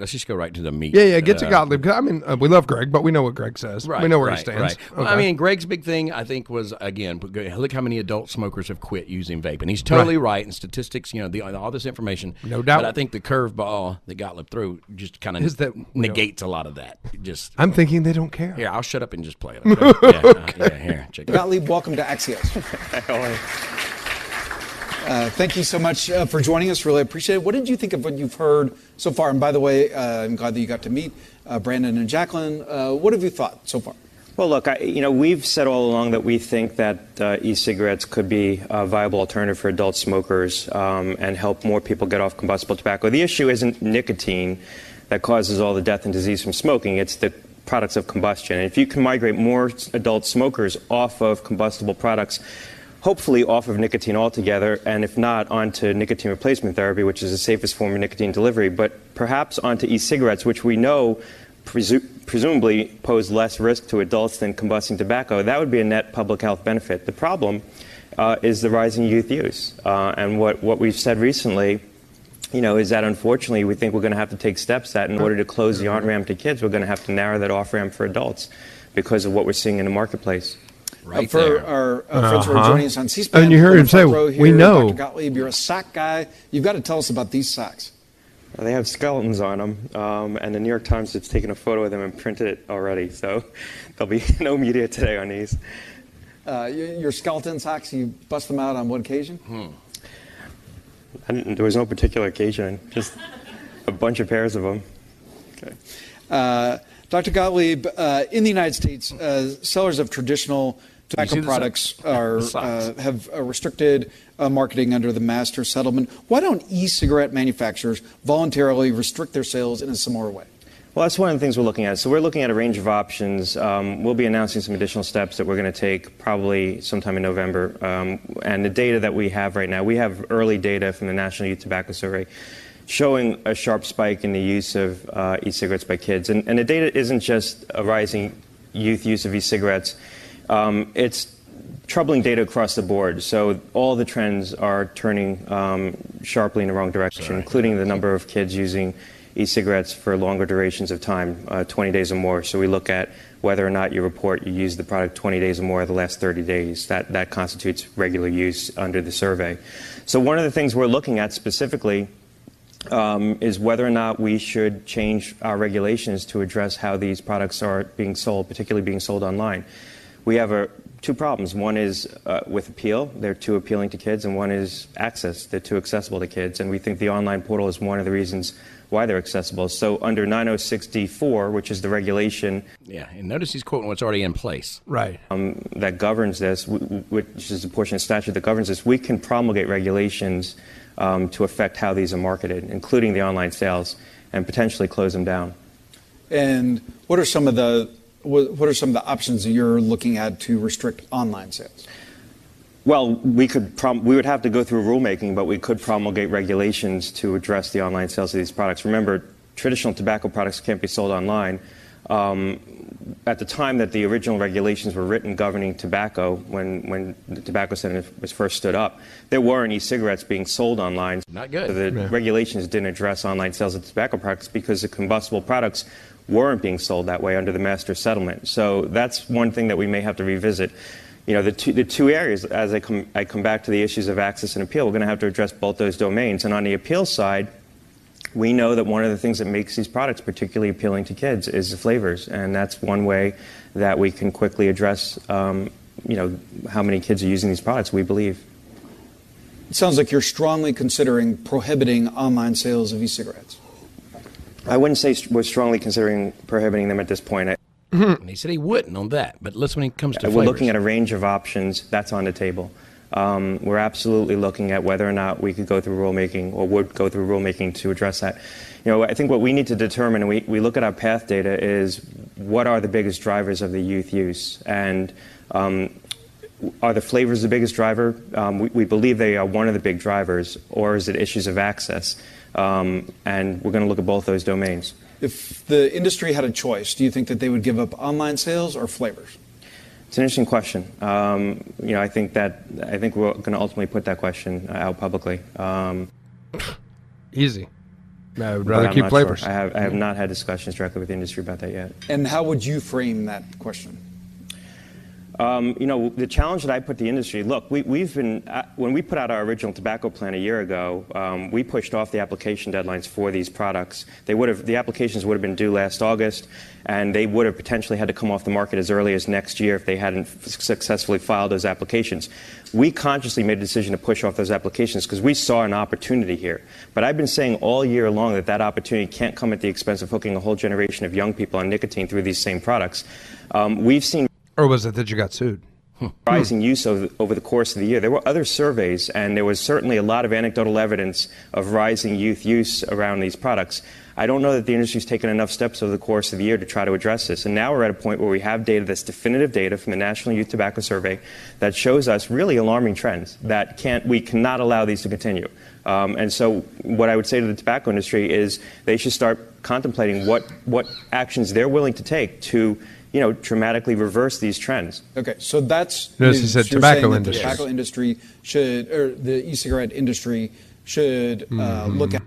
Let's just go right to the meat. Yeah, get to Gottlieb. I mean, we love Greg, but we know what Greg says. Right, we know where right, he stands. Right. Okay. Well, I mean, Greg's big thing, I think, was, again, look how many adult smokers have quit using vape. And he's totally right. And statistics, all this information. No doubt. But I think the curveball that Gottlieb threw just kind of negates a lot of that. I'm thinking they don't care. Here, I'll shut up and just play it. Okay? Here, check it out. Gottlieb, welcome to Axios. Thank you so much for joining us. Really appreciate it. What did you think of what you've heard so far? And by the way, I'm glad that you got to meet Brandon and Jacqueline. What have you thought so far? Well, look, we've said all along that we think that e-cigarettes could be a viable alternative for adult smokers and help more people get off combustible tobacco. The issue isn't nicotine that causes all the death and disease from smoking. It's the products of combustion. And if you can migrate more adult smokers off of combustible products, hopefully off of nicotine altogether, and if not, onto nicotine replacement therapy, which is the safest form of nicotine delivery, but perhaps onto e-cigarettes, which we know presumably pose less risk to adults than combusting tobacco, that would be a net public health benefit. The problem is the rising youth use. And what we've said recently, is that unfortunately we think we're going to have to take steps that in order to close the on-ramp to kids, we're going to have to narrow that off-ramp for adults because of what we're seeing in the marketplace. Right for our friends who are joining us on C-SPAN. And you heard him say, we know. Dr. Gottlieb, you're a sock guy. You've got to tell us about these socks. Well, they have skeletons on them, and the New York Times has taken a photo of them and printed it already, so there'll be no media today on these. Your skeleton socks, you bust them out on what occasion? There was no particular occasion, just a bunch of pairs of them. Okay. Dr. Gottlieb, in the United States, sellers of traditional tobacco products have restricted marketing under the master settlement. Why don't e-cigarette manufacturers voluntarily restrict their sales in a similar way? Well, that's one of the things we're looking at. So we're looking at a range of options. We'll be announcing some additional steps that we're going to take probably sometime in November. And the data that we have right now, we have early data from the National Youth Tobacco Survey showing a sharp spike in the use of e-cigarettes by kids. And the data isn't just a rising youth use of e-cigarettes. It's troubling data across the board. So all the trends are turning sharply in the wrong direction, including the number of kids using e-cigarettes for longer durations of time, 20 days or more. So we look at whether or not you report you used the product 20 days or more the last 30 days. That constitutes regular use under the survey. So one of the things we're looking at specifically is whether or not we should change our regulations to address how these products are being sold, particularly being sold online. We have two problems. One is with appeal, they're too appealing to kids, and one is access, they're too accessible to kids. And we think the online portal is one of the reasons why they're accessible. So under 906D4, which is the regulation... Yeah, and notice he's quoting what's already in place. Right. That governs this, which is a portion of statute that governs this, we can promulgate regulations to affect how these are marketed, including the online sales, and potentially close them down. And what are some of the options that you're looking at to restrict online sales? Well, we would have to go through rulemaking, but we could promulgate regulations to address the online sales of these products. Remember, traditional tobacco products can't be sold online. At the time that the original regulations were written governing tobacco, when the Tobacco Center was first stood up, there weren't e-cigarettes being sold online. Not good. So the regulations didn't address online sales of tobacco products because the combustible products weren't being sold that way under the master settlement. So that's one thing that we may have to revisit. The two areas, as I come back to the issues of access and appeal, we're going to have to address both those domains. And on the appeal side, we know that one of the things that makes these products particularly appealing to kids is the flavors, and that's one way that we can quickly address, how many kids are using these products, we believe. It sounds like you're strongly considering prohibiting online sales of e-cigarettes. I wouldn't say we're strongly considering prohibiting them at this point. He said he wouldn't on that, but listen, when it comes to We're flavors. looking at a range of options. That's on the table. We're absolutely looking at whether or not we could go through rulemaking or would go through rulemaking to address that. I think what we need to determine, and we look at our path data, is what are the biggest drivers of the youth use? And are the flavors the biggest driver? We believe they are one of the big drivers, or is it issues of access? And we're going to look at both thgoing domains. If the industry had a choice, do you think that they would give up online sales or flavors? It's an interesting question. I think we're going to ultimately put that question out publicly. Easy. I would rather keep flavors. Sure. I have not had discussions directly with the industry about that yet. And how would you frame that question? The challenge that I put the industry, look, we've been, when we put out our original tobacco plan a year ago, we pushed off the application deadlines for these products. The applications would have been due last August, and they would have potentially had to come off the market as early as next year if they hadn't successfully filed those applications. We consciously made a decision to push off those applications because we saw an opportunity here. But I've been saying all year long that opportunity can't come at the expense of hooking a whole generation of young people on nicotine through these same products. We've seen... Or was it that you got sued? Rising use over the course of the year. There were other surveys, and there was certainly a lot of anecdotal evidence of rising youth use around these products. I don't know that the industry's taken enough steps over the course of the year to try to address this. And now we're at a point where we have data that's definitive data from the National Youth Tobacco Survey that shows us really alarming trends that we cannot allow these to continue. And so what I would say to the tobacco industry is they should start contemplating what actions they're willing to take to dramatically reverse these trends. Okay, so that's... Notice he said tobacco industry. The tobacco industry should, or the e-cigarette industry should look at...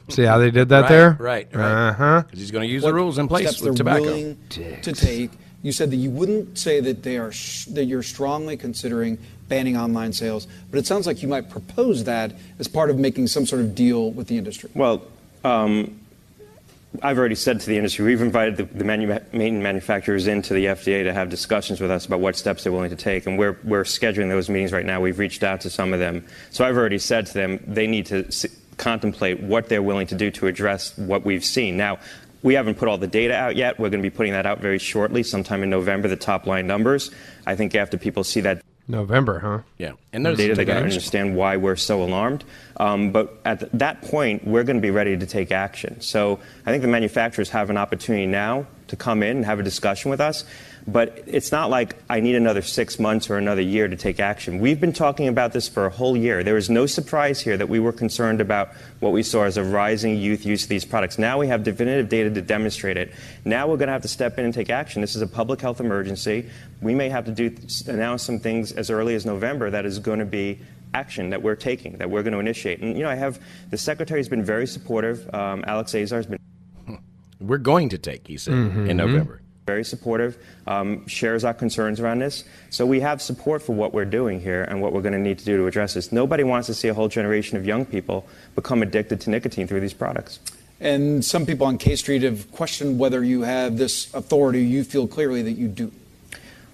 See how they did that there? Right. Because he's going to use the rules in place with tobacco. Willing to take. You said that you wouldn't say that that you're strongly considering banning online sales, but it sounds like you might propose that as part of making some sort of deal with the industry. Well, I've already said to the industry, we've invited the main manufacturers into the FDA to have discussions with us about what steps they're willing to take, and we're scheduling those meetings right now. We've reached out to some of them. So I've already said to them they need to contemplate what they're willing to do to address what we've seen. Now, we haven't put all the data out yet. We're going to be putting that out very shortly, sometime in November, the top-line numbers. I think after people see that November, huh? Yeah. And those data, they got to understand why we're so alarmed. But at that point, we're going to be ready to take action. So I think the manufacturers have an opportunity now to come in and have a discussion with us. But it's not like I need another 6 months or another year to take action. We've been talking about this for a whole year. There is no surprise here that we were concerned about what we saw as a rising youth use of these products. Now we have definitive data to demonstrate it. Now we're going to have to step in and take action. This is a public health emergency. We may have to announce some things as early as November that is going to be action that we're taking, that we're going to initiate. And, the Secretary's been very supportive. Alex Azar's been... We're going to take, he said, in November. Very supportive, shares our concerns around this. So we have support for what we're doing here and what we're going to need to do to address this. Nobody wants to see a whole generation of young people become addicted to nicotine through these products. And some people on K Street have questioned whether you have this authority. You feel clearly that you do.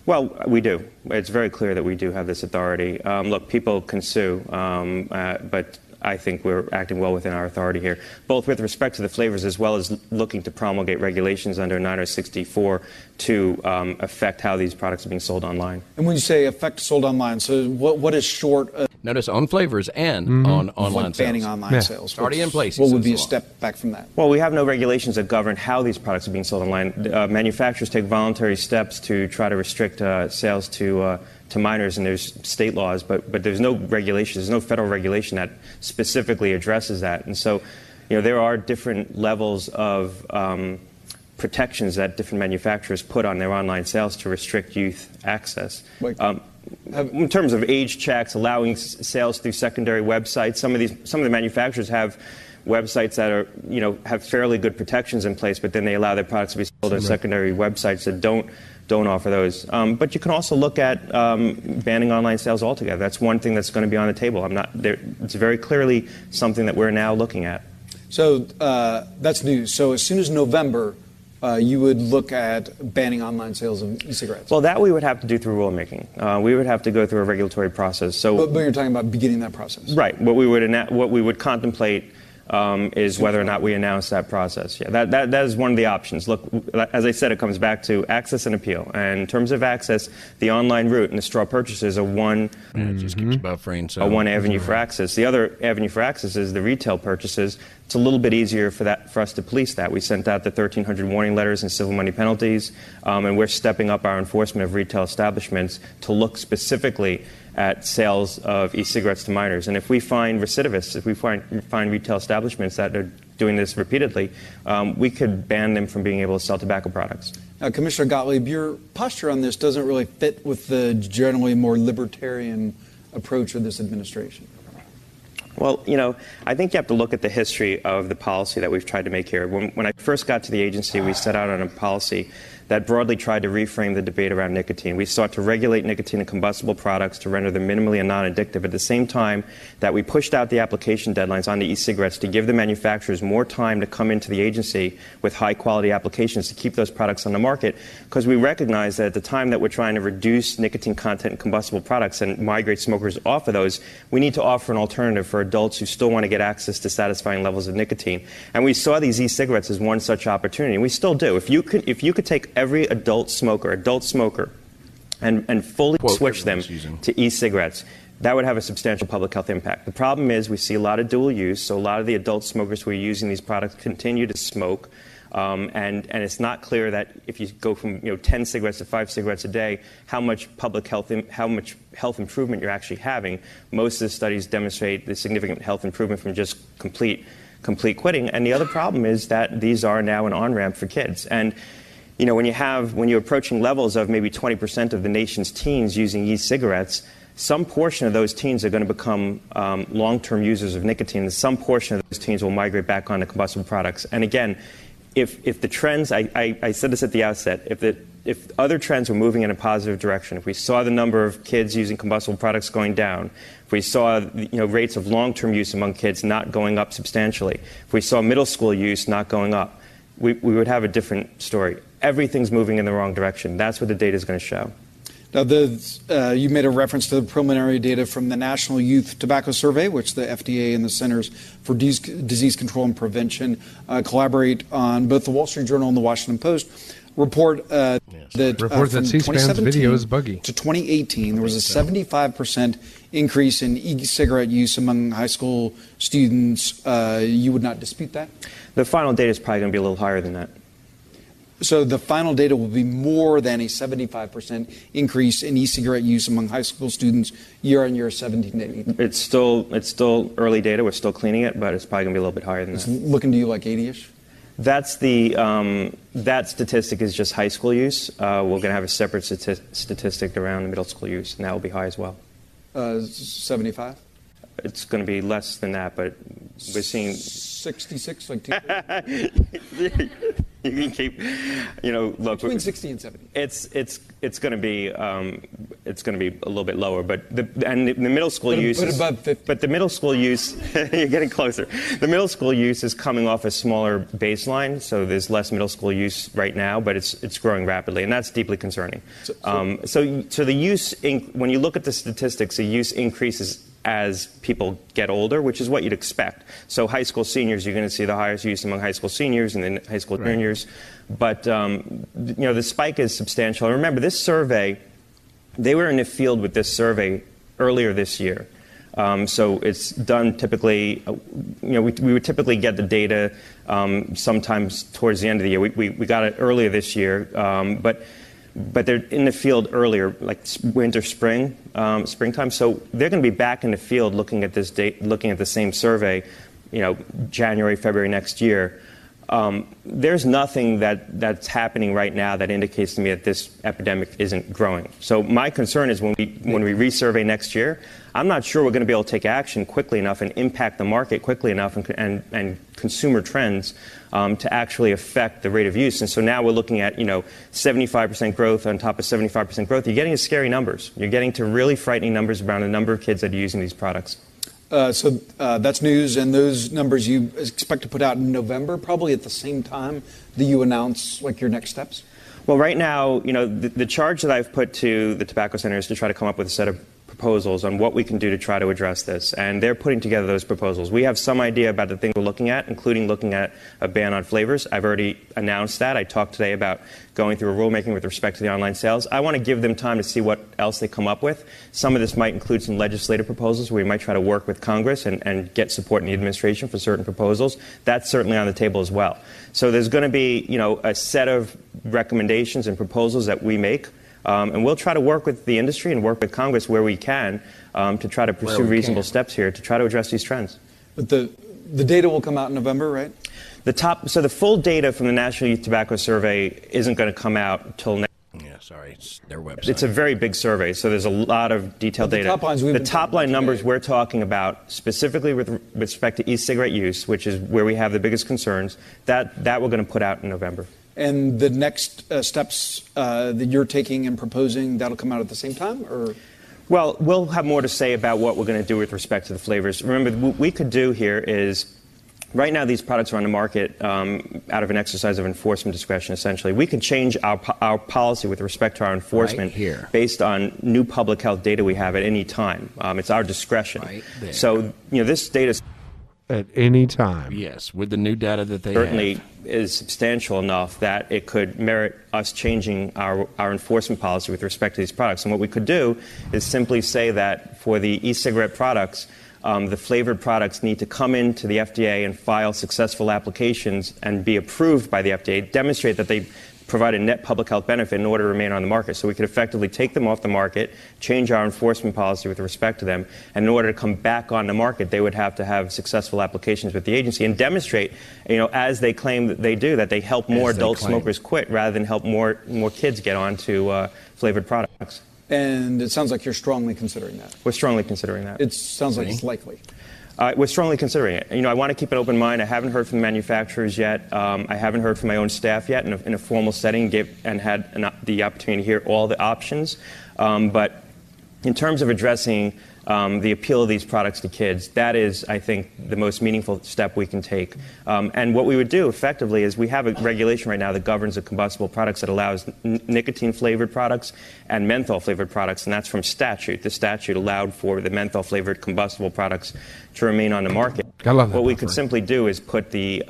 Well, we do. It's very clear that we do have this authority. Look, people can sue, but I think we're acting well within our authority here, both with respect to the flavors as well as looking to promulgate regulations under 9064 to affect how these products are being sold online. And when you say affect sold online, so what is short of... Notice on flavors and on online sales. Banning online sales. It's already in place. What would be a step back from that? Well, we have no regulations that govern how these products are being sold online. Manufacturers take voluntary steps to try to restrict sales to minors, and there's state laws, but there's no regulation. There's no federal regulation that specifically addresses that. And so, there are different levels of protections that different manufacturers put on their online sales to restrict youth access. In terms of age checks, allowing sales through secondary websites, some of the manufacturers have websites that are, have fairly good protections in place, but then they allow their products to be sold on secondary websites that don't offer those. But you can also look at banning online sales altogether. That's one thing that's going to be on the table. It's very clearly something that we're now looking at. So that's news. So as soon as November, you would look at banning online sales of e-cigarettes? Well, that we would have to do through rulemaking. We would have to go through a regulatory process. So, but you're talking about beginning that process, right? What we would contemplate is whether or not we announce that process. Yeah, that is one of the options. Look, as I said, it comes back to access and appeal. And in terms of access, the online route and the straw purchases are one. It just keeps buffering. So one avenue for access. The other avenue for access is the retail purchases. It's a little bit easier for us to police that. We sent out the 1,300 warning letters and civil money penalties, and we're stepping up our enforcement of retail establishments to look specifically at sales of e-cigarettes to minors. And if we find recidivists, if we find retail establishments that are doing this repeatedly, we could ban them from being able to sell tobacco products. Commissioner Gottlieb, your posture on this doesn't really fit with the generally more libertarian approach of this administration. Well, I think you have to look at the history of the policy that we've tried to make here. When I first got to the agency, we set out on a policy that broadly tried to reframe the debate around nicotine. We sought to regulate nicotine in combustible products to render them minimally and non-addictive at the same time that we pushed out the application deadlines on the e-cigarettes to give the manufacturers more time to come into the agency with high-quality applications to keep those products on the market, because we recognize that at the time that we're trying to reduce nicotine content in combustible products and migrate smokers off of those, we need to offer an alternative for adults who still want to get access to satisfying levels of nicotine. And we saw these e-cigarettes as one such opportunity, and we still do. If you could take every adult smoker, and fully switch them to e-cigarettes, that would have a substantial public health impact. The problem is we see a lot of dual use, so a lot of the adult smokers who are using these products continue to smoke, and it's not clear that if you go from 10 cigarettes to 5 cigarettes a day, how much health improvement you're actually having. Most of the studies demonstrate the significant health improvement from just complete quitting. And the other problem is that these are now an on-ramp for kids. And when you're approaching levels of maybe 20% of the nation's teens using e-cigarettes, some portion of those teens are going to become long-term users of nicotine, and some portion of those teens will migrate back onto combustible products. And again, if the trends, I said this at the outset, if other trends were moving in a positive direction, if we saw the number of kids using combustible products going down, if we saw rates of long-term use among kids not going up substantially, if we saw middle school use not going up, we would have a different story. Everything's moving in the wrong direction. That's what the data is going to show. Now, you made a reference to the preliminary data from the National Youth Tobacco Survey, which the FDA and the Centers for Disease Control and Prevention collaborate on. Both the Wall Street Journal and the Washington Post report that from C-SPAN's video is buggy. to 2018, there was a 75% increase in e-cigarette use among high school students. You would not dispute that? The final data is probably going to be a little higher than that. So the final data will be more than a 75% increase in e-cigarette use among high school students year on year, 17 to 18. It's still early data. We're still cleaning it, but it's probably going to be a little bit higher than that. It's looking to you like 80-ish? That's that statistic is just high school use. We're going to have a separate statistic around middle school use, and that will be high as well. 75? It's going to be less than that, but we're seeing 66, like you can keep, look between 60 and 70. It's going to be a little bit lower, but the middle school use is above 50. But the middle school use, you're getting closer. The middle school use is coming off a smaller baseline, so there's less middle school use right now, but it's growing rapidly, and that's deeply concerning. So the use, when you look at the statistics, the use increases as people get older, which is what you'd expect. So high school seniors, you're going to see the highest use among high school seniors and then high school juniors. But, the spike is substantial. And remember, this survey, they were in the field with this survey earlier this year. So it's done typically, we would typically get the data sometimes towards the end of the year. We got it earlier this year, but they're in the field earlier, like winter, springtime. So they're going to be back in the field looking at this date, looking at the same survey, January, February next year. There's nothing that's happening right now that indicates to me that this epidemic isn't growing. So my concern is when we resurvey next year, I'm not sure we're going to be able to take action quickly enough and impact the market quickly enough and consumer trends to actually affect the rate of use. And so now we're looking at 75% growth on top of 75% growth. You're getting to scary numbers. You're getting to really frightening numbers around the number of kids that are using these products. So that's news, and those numbers you expect to put out in November, probably at the same time that you announce your next steps? Well, right now, the charge that I've put to the Tobacco Center is to try to come up with a set of proposals on what we can do to try to address this, and they're putting together those proposals. We have some idea about the things we're looking at, including looking at a ban on flavors. I've already announced that. I talked today about going through a rulemaking with respect to the online sales. I want to give them time to see what else they come up with. Some of this might include some legislative proposals where we might try to work with Congress and get support in the administration for certain proposals. That's certainly on the table as well. So there's going to be, a set of recommendations and proposals that we make. And we'll try to work with the industry and work with Congress where we can to try to pursue reasonable steps here to try to address these trends. But the data will come out in November, right? So the full data from the National Youth Tobacco Survey isn't going to come out until next. Yeah. Yeah, sorry, it's their website. It's a very big survey, so there's a lot of detailed data. The top line numbers we're talking about, specifically with respect to e-cigarette use, which is where we have the biggest concerns, that we're going to put out in November. And the next steps that you're taking and proposing, that'll come out at the same time, or? Well, we'll have more to say about what we're going to do with respect to the flavors. Remember, what we could do here is, right now these products are on the market out of an exercise of enforcement discretion, essentially. We can change our policy with respect to our enforcement based on new public health data we have at any time. It's our discretion. Right there. So, this data at any time. Yes, with the new data that they certainly is substantial enough that it could merit us changing our enforcement policy with respect to these products. And what we could do is simply say that for the e-cigarette products, the flavored products need to come into the FDA and file successful applications and be approved by the FDA, demonstrate that they provide a net public health benefit in order to remain on the market. So we could effectively take them off the market, change our enforcement policy with respect to them, and in order to come back on the market, they would have to have successful applications with the agency and demonstrate, as they claim that they do, that they help more adult smokers quit rather than help more kids get onto flavored products. And it sounds like you're strongly considering that. We're strongly considering that. It sounds like it's likely. We're strongly considering it. I want to keep an open mind. I haven't heard from the manufacturers yet. I haven't heard from my own staff yet in a formal setting and had the opportunity to hear all the options. But in terms of addressing the appeal of these products to kids, that is, I think, the most meaningful step we can take. And what we would do effectively is we have a regulation right now that governs the combustible products that allows nicotine-flavored products and menthol-flavored products, and that's from statute. The statute allowed for the menthol-flavored combustible products to remain on the market. What we could simply do is put the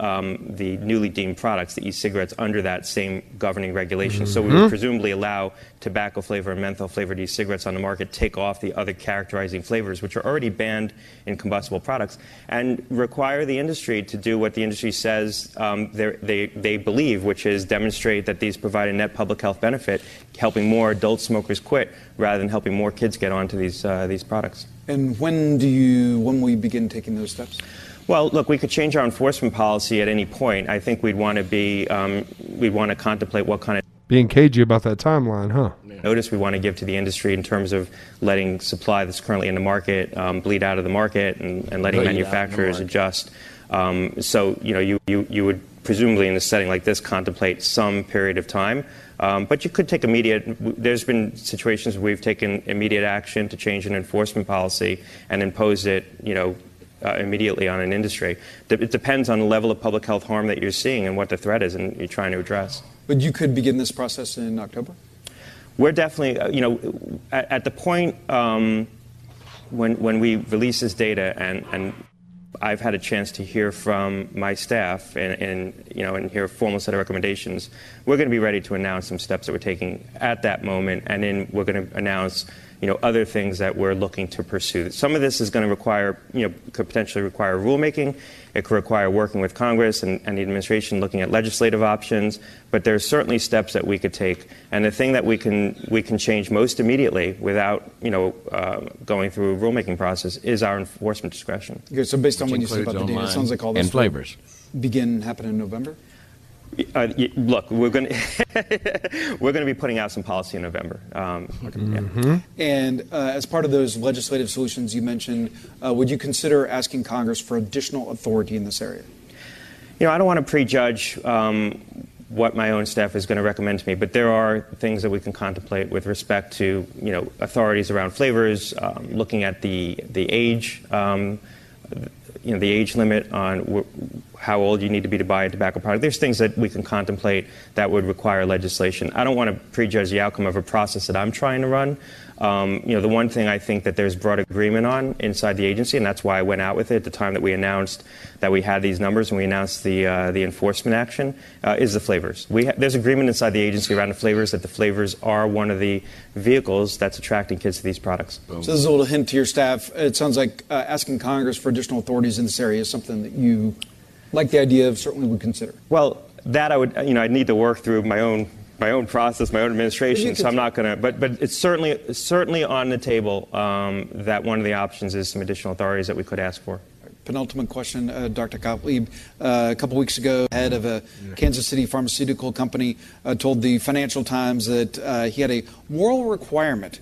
newly deemed products, the e-cigarettes, under that same governing regulation. So we would presumably allow tobacco-flavored and menthol-flavored e-cigarettes on the market, take off the other characterizing flavors, which are already banned in combustible products, and require the industry to do what the industry says they believe, which is demonstrate that these provide a net public health benefit, helping more adult smokers quit rather than helping more kids get onto these products. And when will you begin taking those steps? Well, look, we could change our enforcement policy at any point. I think we'd want to contemplate what kind of being cagey about that timeline, huh? Notice we want to give to the industry in terms of letting supply that's currently in the market bleed out of the market and letting manufacturers adjust. So, you would presumably in a setting like this contemplate some period of time. But you could take there's been situations where we've taken immediate action to change an enforcement policy and impose it, immediately on an industry. It depends on the level of public health harm that you're seeing and what the threat is and you're trying to address. But you could begin this process in October? We're definitely, at the point when we release this data and I've had a chance to hear from my staff and hear a formal set of recommendations, we're going to be ready to announce some steps that we're taking at that moment, and then we're going to announce other things that we're looking to pursue. Some of this is going to require, could potentially require rulemaking. It could require working with Congress and the administration looking at legislative options. But there's certainly steps that we could take. And the thing that we can change most immediately without, going through a rulemaking process is our enforcement discretion. Okay, so based on what you said about the data, it sounds like all this flavors begin happening in November? Look, we're going to be putting out some policy in November. And as part of those legislative solutions you mentioned, would you consider asking Congress for additional authority in this area? I don't want to prejudge what my own staff is going to recommend to me, but there are things that we can contemplate with respect to authorities around flavors, looking at the age. The age limit on how old you need to be to buy a tobacco product. There's things that we can contemplate that would require legislation. I don't want to prejudge the outcome of a process that I'm trying to run. The one thing I think that there's broad agreement on inside the agency, and that's why I went out with it at the time that we announced that we had these numbers and we announced the enforcement action, is the flavors. There's agreement inside the agency around the flavors that the flavors are one of the vehicles that's attracting kids to these products. So this is a little hint to your staff. It sounds like asking Congress for additional authorities in this area is something that you like the idea of, certainly would consider. Well, that I would, I'd need to work through my own process, my own administration. So I'm not going to. But it's certainly on the table that one of the options is some additional authorities that we could ask for. penultimate question, Dr. Gottlieb. A couple weeks ago, head of a Kansas City pharmaceutical company told the Financial Times that he had a moral requirement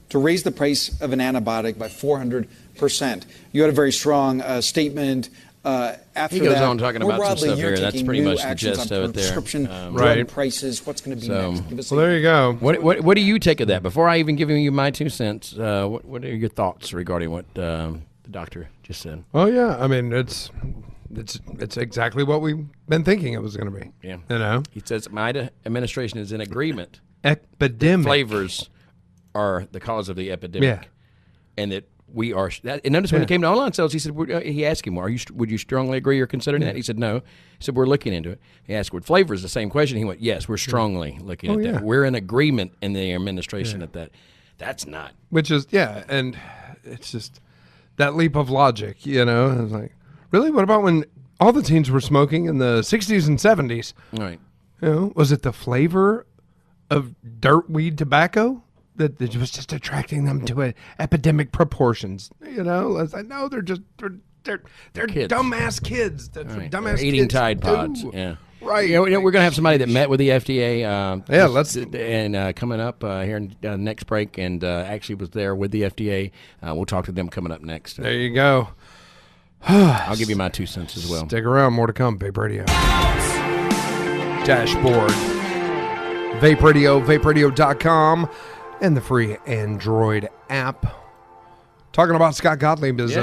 to raise the price of an antibiotic by 400%. You had a very strong statement. After he goes that, on talking more about broadly, some stuff you're here. That's taking pretty new much the actions gist on of it there. prescription drug Right. prices. What's going to be next? Give us Well, there you go. What do you take of that? Before I even give you my 2 cents, what are your thoughts regarding what the doctor just said? Oh yeah, I mean it's exactly what we've been thinking it was going to be. Yeah. You know, He says my administration is in agreement. epidemic. Flavors are the cause of the epidemic. Yeah. And that we are. And notice when it came to online sales, he said, he asked him, would you strongly agree or considering that? He said, no. He said, we're looking into it. He asked, would flavors the same question? He went, yes, we're strongly looking at that. We're in agreement in the administration at that. That's not. Which is, and it's just that leap of logic, you know. It's like, really? What about when all the teens were smoking in the 60s and 70s? Right. You know, was it the flavor of dirt weed tobacco that was just attracting them to epidemic proportions? You know, it's like, no, they're Kids. dumbass kids. That's what dumbass They're eating kids Tide do. Pods. Yeah. Right. You know, we're going to have somebody that met with the FDA. Let's. And coming up here in next break, and actually was there with the FDA. We'll talk to them coming up next. There you go. I'll give you my 2 cents as well. Stick around. More to come. Vape Radio. Dashboard. Vape Radio. VapeRadio.com. And the free Android app. Talking about Scott Gottlieb's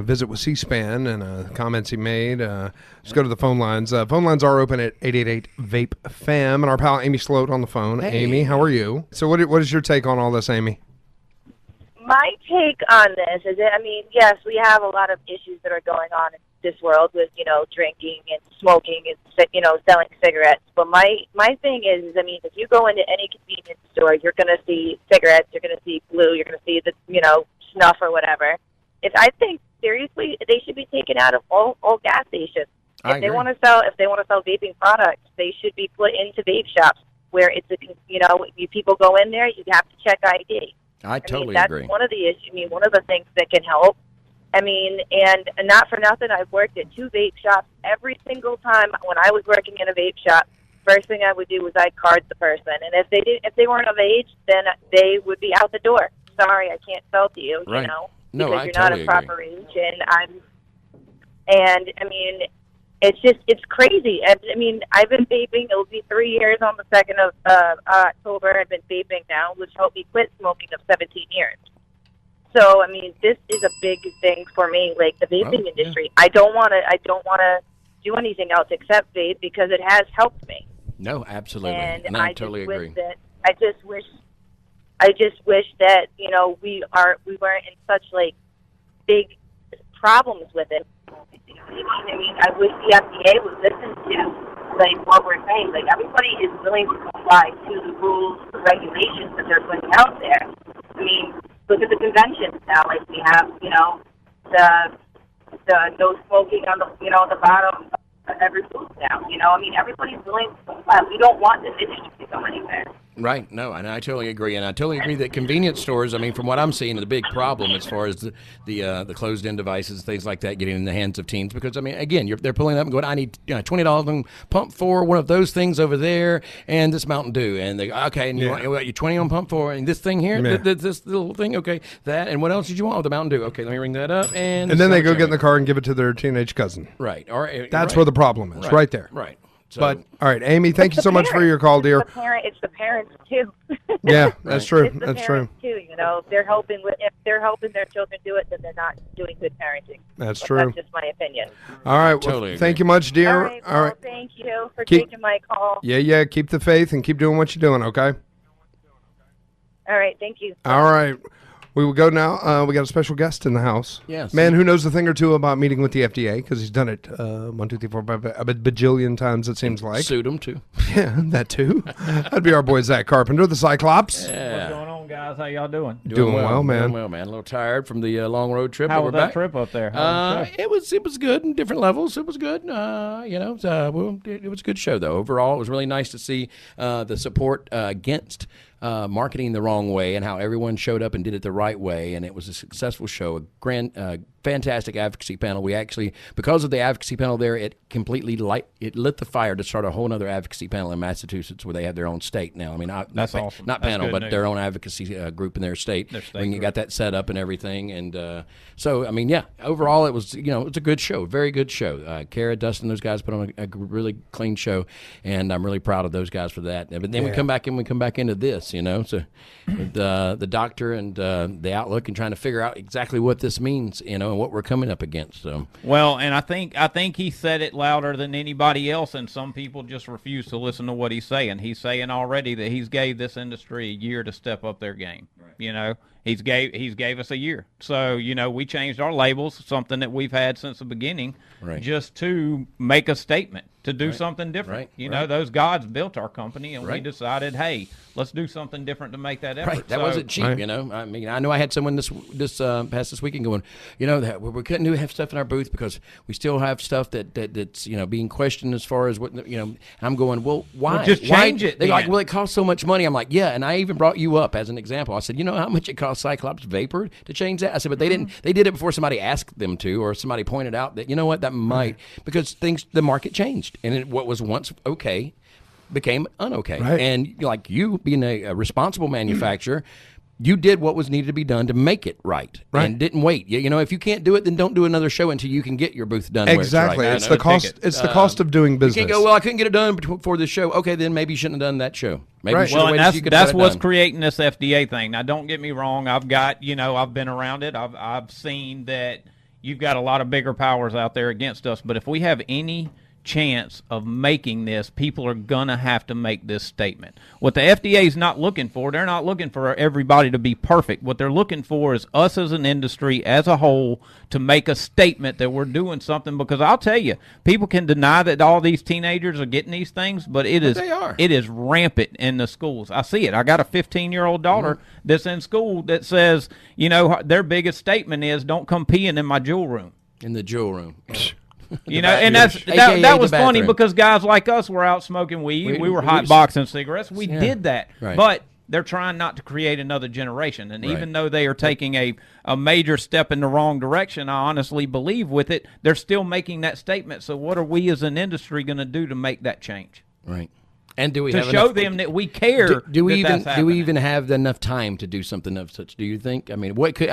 visit with C-SPAN and comments he made. Just go to the phone lines. Phone lines are open at 888-VAPE-FAM. And our pal Amy Sloat on the phone. Hey. Amy, how are you? So what is your take on all this, Amy? My take on this is that, yes, we have a lot of issues that are going on in this world with, drinking and smoking and, selling cigarettes. But my thing is, if you go into any convenience store, you're going to see cigarettes, you're going to see glue, you're going to see the, snuff or whatever. I think, seriously, they should be taken out of all gas stations. If they want to sell vaping products, they should be put into vape shops where it's people go in there, you have to check ID. I totally that's agree. That's one of the issues. One of the things that can help. And not for nothing, I've worked at 2 vape shops. Every single time when I was working in a vape shop, first thing I would do was I'd card the person, and if they weren't of age, then they would be out the door. Sorry, I can't sell to you. Right. Because No, I you're totally not of proper age, it's crazy. I've been vaping. It'll be 3 years on the 2nd of October. I've been vaping now, which helped me quit smoking of 17 years. So, this is a big thing for me, like the vaping industry. I don't want to do anything else except vape because it has helped me. No, absolutely. And I totally agree. I just wish that, we weren't in such like big problems with it. I wish the FDA would listen to like what we're saying. Like everybody is willing to comply to the rules, the regulations that they're putting out there. Look at the conventions now. Like we have, the no smoking on the bottom of every booth now. Everybody's willing to comply. We don't want this industry to go anywhere. Right. No, and I totally agree. And I totally agree that convenience stores, from what I'm seeing, the big problem as far as the closed-in devices, things like that, getting in the hands of teens. Because, again, they're pulling up and going, I need $20 on pump 4, one of those things over there, and this Mountain Dew. And they go, okay, and you want your 20 on pump 4, and this thing here, this little thing, okay, that. And what else did you want with the Mountain Dew? Okay, let me ring that up. And then they go get in the car and give it to their teenage cousin. Right. That's where the problem is, right there. Right. So, but all right, Amy, thank you so much for your call, dear. It's the parents too. Yeah, that's true. It's the parents too. If they're helping their children do it, then they're not doing good parenting. That's true. That's just my opinion. All right, totally thank you much, dear. All right. Thank you for taking my call. Yeah. Keep the faith and keep doing what you're doing. Okay. All right. Thank you. All right. We will go now. We got a special guest in the house. Yes. Man who knows a thing or two about meeting with the FDA because he's done it 1, 2, 3, 4, 5, a bajillion times, it seems like. Sued him, too. Yeah, that too. That'd be our boy Zach Carpenter, the Cyclops. Yeah. What's going on, guys? How y'all doing? Doing well, man. Doing well, man. A little tired from the long road trip. How but was we're that back. trip up there? It was good in different levels. It was good. It was a good show, though. Overall, it was really nice to see the support against marketing the wrong way and how everyone showed up and did it the right way, and it was a successful show, a fantastic advocacy panel. We actually, because of the advocacy panel there, it completely lit the fire to start a whole other advocacy panel in Massachusetts where they have their own state now. I mean, that's awesome. Not That's panel, good but news. their own advocacy group in their state. When you got that set up and everything, and so I mean, yeah, overall it was it's a good show, very good show. Kara, Dustin, those guys put on a really clean show, and I'm really proud of those guys for that. But then we come back into this, so with, the doctor and the outlook and trying to figure out exactly what this means, and what we're coming up against. So well, and I think he said it louder than anybody else, and some people just refuse to listen to what he's saying. He's saying already that he's gave this industry a year to step up their game. Right. He's gave us a year. So, we changed our labels, something that we've had since the beginning, just to make a statement, to do something different. Right. Those gods built our company, and we decided, hey, let's do something different to make that effort. Right. That wasn't cheap, I mean, I know I had someone this past weekend going, that we couldn't have stuff in our booth because we still have stuff that's being questioned as far as what and I'm going, well, why? Well, just change it. They're like, well, it costs so much money. I'm like, yeah, and I even brought you up as an example. I said, you know how much it costs Cyclops Vapor to change that? I said, but they didn't. They did it before somebody asked them to, or somebody pointed out that that might because the market changed, and what was once okay became unokay. Right. And like you being a responsible manufacturer, you did what was needed to be done to make it right. And didn't wait. If you can't do it, then don't do another show until you can get your booth done. Exactly. Where it's the cost. It's the cost of doing business. You can't go, well, I couldn't get it done before this show. Okay, then maybe you shouldn't have done that show. Maybe you should have waited till you could that's have what's done. creating this FDA thing. Now, don't get me wrong. I've got, I've been around it. I've seen that you've got a lot of bigger powers out there against us. But if we have any chance of making this, people are going to have to make this statement. What the FDA is not looking for, they're not looking for everybody to be perfect. What they're looking for is us as an industry as a whole to make a statement that we're doing something, because I'll tell you, people can deny that all these teenagers are getting these things, but it is rampant in the schools. I see it. I got a 15-year-old daughter that's in school that says, their biggest statement is, don't come peeing in my jewel room. In the jewel room. And that was funny because guys like us were out smoking weed. We were hot boxing cigarettes. We did that. Right. But they're trying not to create another generation. And even though they are taking a major step in the wrong direction, I honestly believe with it, they're still making that statement. So what are we as an industry going to do to make that change? Right. And do we to show them that we care? Do we even have enough time to do something of such? Do you think? I mean, what could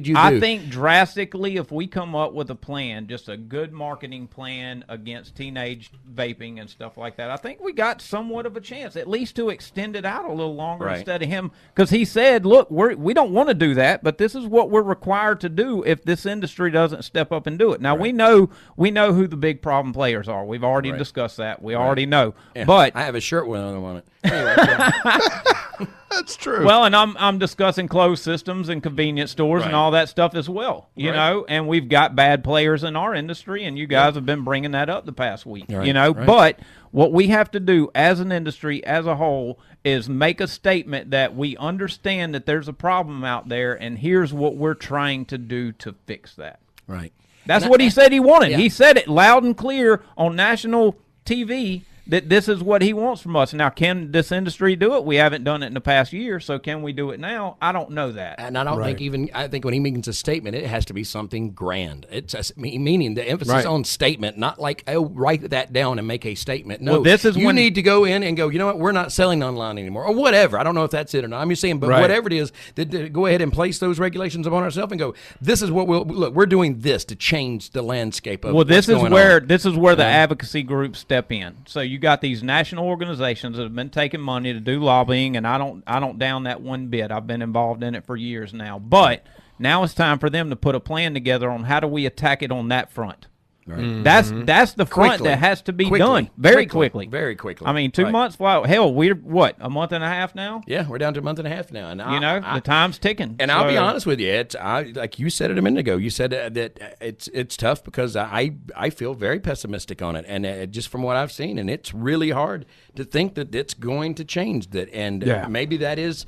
you do? I think drastically, if we come up with a plan, just a good marketing plan against teenage vaping and stuff like that, I think we got somewhat of a chance, at least to extend it out a little longer instead of him, because he said, "Look, we don't want to do that, but this is what we're required to do if this industry doesn't step up and do it." Now we know who the big problem players are. We've already discussed that. We already know. Yeah. But I have a shirt with them on it. Anyway, That's true. Well, and I'm discussing closed systems and convenience stores and all that stuff as well. You know, and we've got bad players in our industry, and you guys have been bringing that up the past week. But what we have to do as an industry as a whole is make a statement that we understand that there's a problem out there, and here's what we're trying to do to fix that. Right. That's what he said he wanted. Yeah. He said it loud and clear on national TV that this is what he wants from us. Now, can this industry do it? We haven't done it in the past year, so can we do it now? I don't know that. And I don't think I think when he makes a statement, it has to be something grand. It's meaning the emphasis on statement, not like, oh, write that down and make a statement. No, this is you need to go in and go, you know what, we're not selling online anymore, or whatever. I don't know if that's it or not. I'm just saying, but whatever it is, that go ahead and place those regulations upon ourselves and go, this is what we're doing this to change the landscape of this is where the advocacy groups step in. So you got these national organizations that have been taking money to do lobbying, and I don't down that one bit. I've been involved in it for years now. But now it's time for them to put a plan together on how do we attack it on that front. Right. Mm-hmm. That's the front that has to be done very quickly. Very quickly. I mean, 2 months. Wow, hell, we're what, a month and a half now? Yeah, we're down to a month and a half now, and the time's ticking. And I'll be honest with you, like you said it a minute ago. You said that it's tough because I feel very pessimistic on it, and just from what I've seen, and it's really hard to think that it's going to change that, and maybe that is.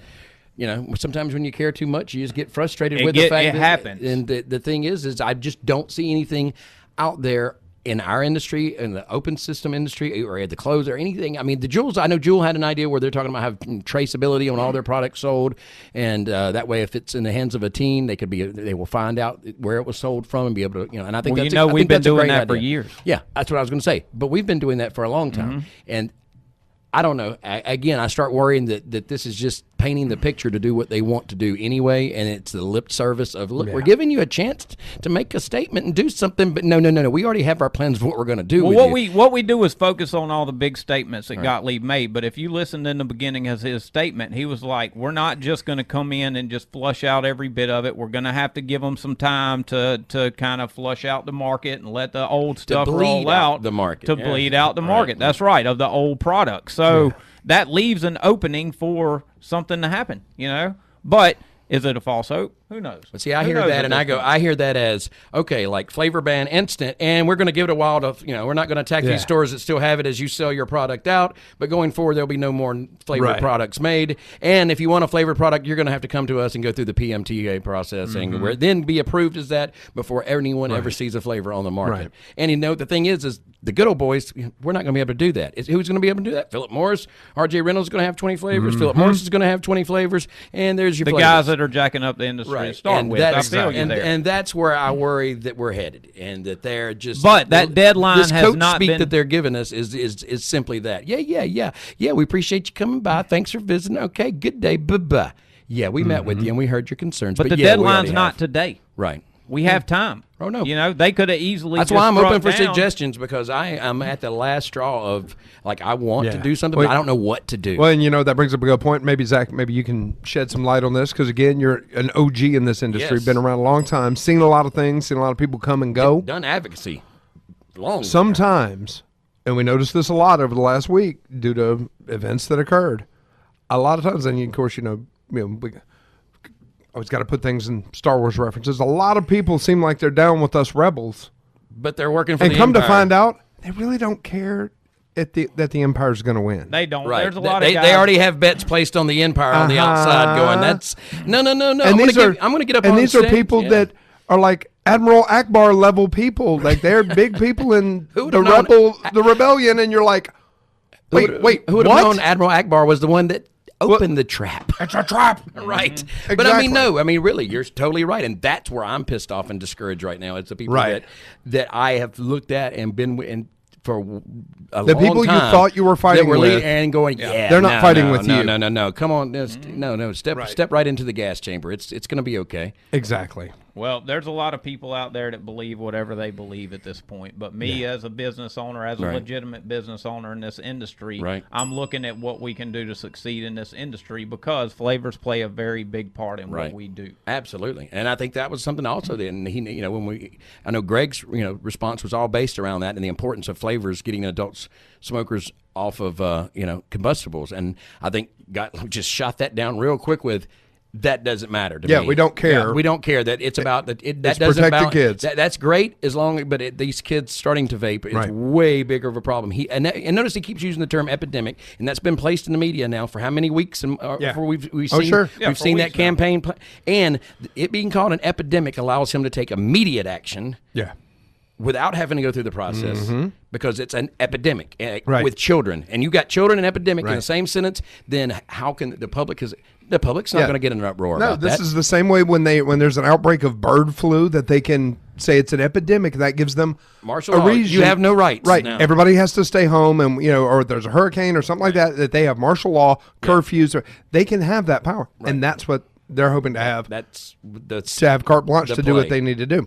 You know, sometimes when you care too much, you just get frustrated with the fact that it happens. And the thing is I just don't see anything out there in our industry, in the open system industry, or at the close or anything. I mean, the Juuls, I know Juul had an idea where they're talking about having traceability on all their products sold, and that way, if it's in the hands of a teen, they will find out where it was sold from and be able to, and I think we've been doing that for years. Yeah, that's what I was going to say. But we've been doing that for a long time, and I don't know. Again, I start worrying that this is just painting the picture to do what they want to do anyway, and it's the lip service of, look, we're giving you a chance to make a statement and do something, but no. We already have our plans of what we're going to do. Well, what we do is focus on all the big statements that Gottlieb made, but if you listened in the beginning of his statement, he was like, we're not just going to come in and just flush out every bit of it. We're going to have to give them some time to kind of flush out the market and let the old stuff roll out. The market. To bleed out the market. That's right, of the old products. So that leaves an opening for something to happen, But is it a false hope? Who knows? But see, I hear that, and I hear that as, okay, like flavor ban instant, and we're going to give it a while to, we're not going to attack these stores that still have it as you sell your product out, but going forward, there'll be no more flavored products made. And if you want a flavored product, you're going to have to come to us and go through the PMTA processing, where it then be approved as that before anyone ever sees a flavor on the market. And the thing is the good old boys, we're not going to be able to do that. Who's going to be able to do that? Philip Morris, R.J. Reynolds is going to have 20 flavors. Philip Morris is going to have 20 flavors, and there's your the flavors. Guys that are jacking up the industry to start with. And that's where I worry that we're headed, and that they're just. But that deadline this has not been. that they're giving us is simply that. Yeah. We appreciate you coming by. Thanks for visiting. Okay, good day. Bye. Yeah, we met with you and we heard your concerns. But the deadline's not today. Right. We have time. Oh, no. They could have easily. That's why I'm open for suggestions, because I'm at the last straw of, like, I want to do something, but I don't know what to do. Well, and that brings up a good point. Maybe, Zach, you can shed some light on this, because, again, you're an OG in this industry, been around a long time, seen a lot of things, seen a lot of people come and go. Done advocacy long. Sometimes, and we noticed this a lot over the last week due to events that occurred, a lot of times, and of course, we always got to put things in Star Wars references. A lot of people seem like they're down with us rebels, but they're working for the Empire. And come to find out, they really don't care that the Empire's going to win. They don't. Right. There's a lot of guys. They already have bets placed on the Empire on the outside. Going, that's no. And I'm going to get up. And on these the are stage. people that are like Admiral Akbar level people. Like, they're big people in the rebellion, and you're like, wait, who would have known Admiral Akbar was the one that open the trap? It's a trap. Right. Exactly. But really, you're totally right. And that's where I'm pissed off and discouraged right now. It's the people that I have looked at and been in for a long time. The people you thought you were fighting with. And going, they're not fighting with you. No. Come on. Step right into the gas chamber. It's going to be okay. Exactly. Well, there's a lot of people out there that believe whatever they believe at this point. But me, as a business owner, as a legitimate business owner in this industry, I'm looking at what we can do to succeed in this industry, because flavors play a very big part in what we do. Absolutely. And I think that was something also that I know Greg's response was all based around that and the importance of flavors, getting adult smokers off of combustibles. And I think just shot that down real quick with, that doesn't matter to me. Yeah, we don't care. Yeah, we don't care that it's about that. That doesn't protect the kids. That's great but these kids starting to vape is way bigger of a problem. And notice he keeps using the term epidemic, and that's been placed in the media now for how many weeks? Before we've seen we've seen that campaign, and it being called an epidemic allows him to take immediate action. Yeah. Without having to go through the process, because it's an epidemic with children, and you got children and epidemic in the same sentence. Then how can the public? The public's not going to get in an uproar about that. No, this is the same way when there's an outbreak of bird flu, that they can say it's an epidemic. That gives them martial law. You have no rights. Right. Now. Everybody has to stay home, and or there's a hurricane or something like that they have martial law, curfews, or they can have that power, and that's what they're hoping to have. That's to have carte blanche to do what they need to do.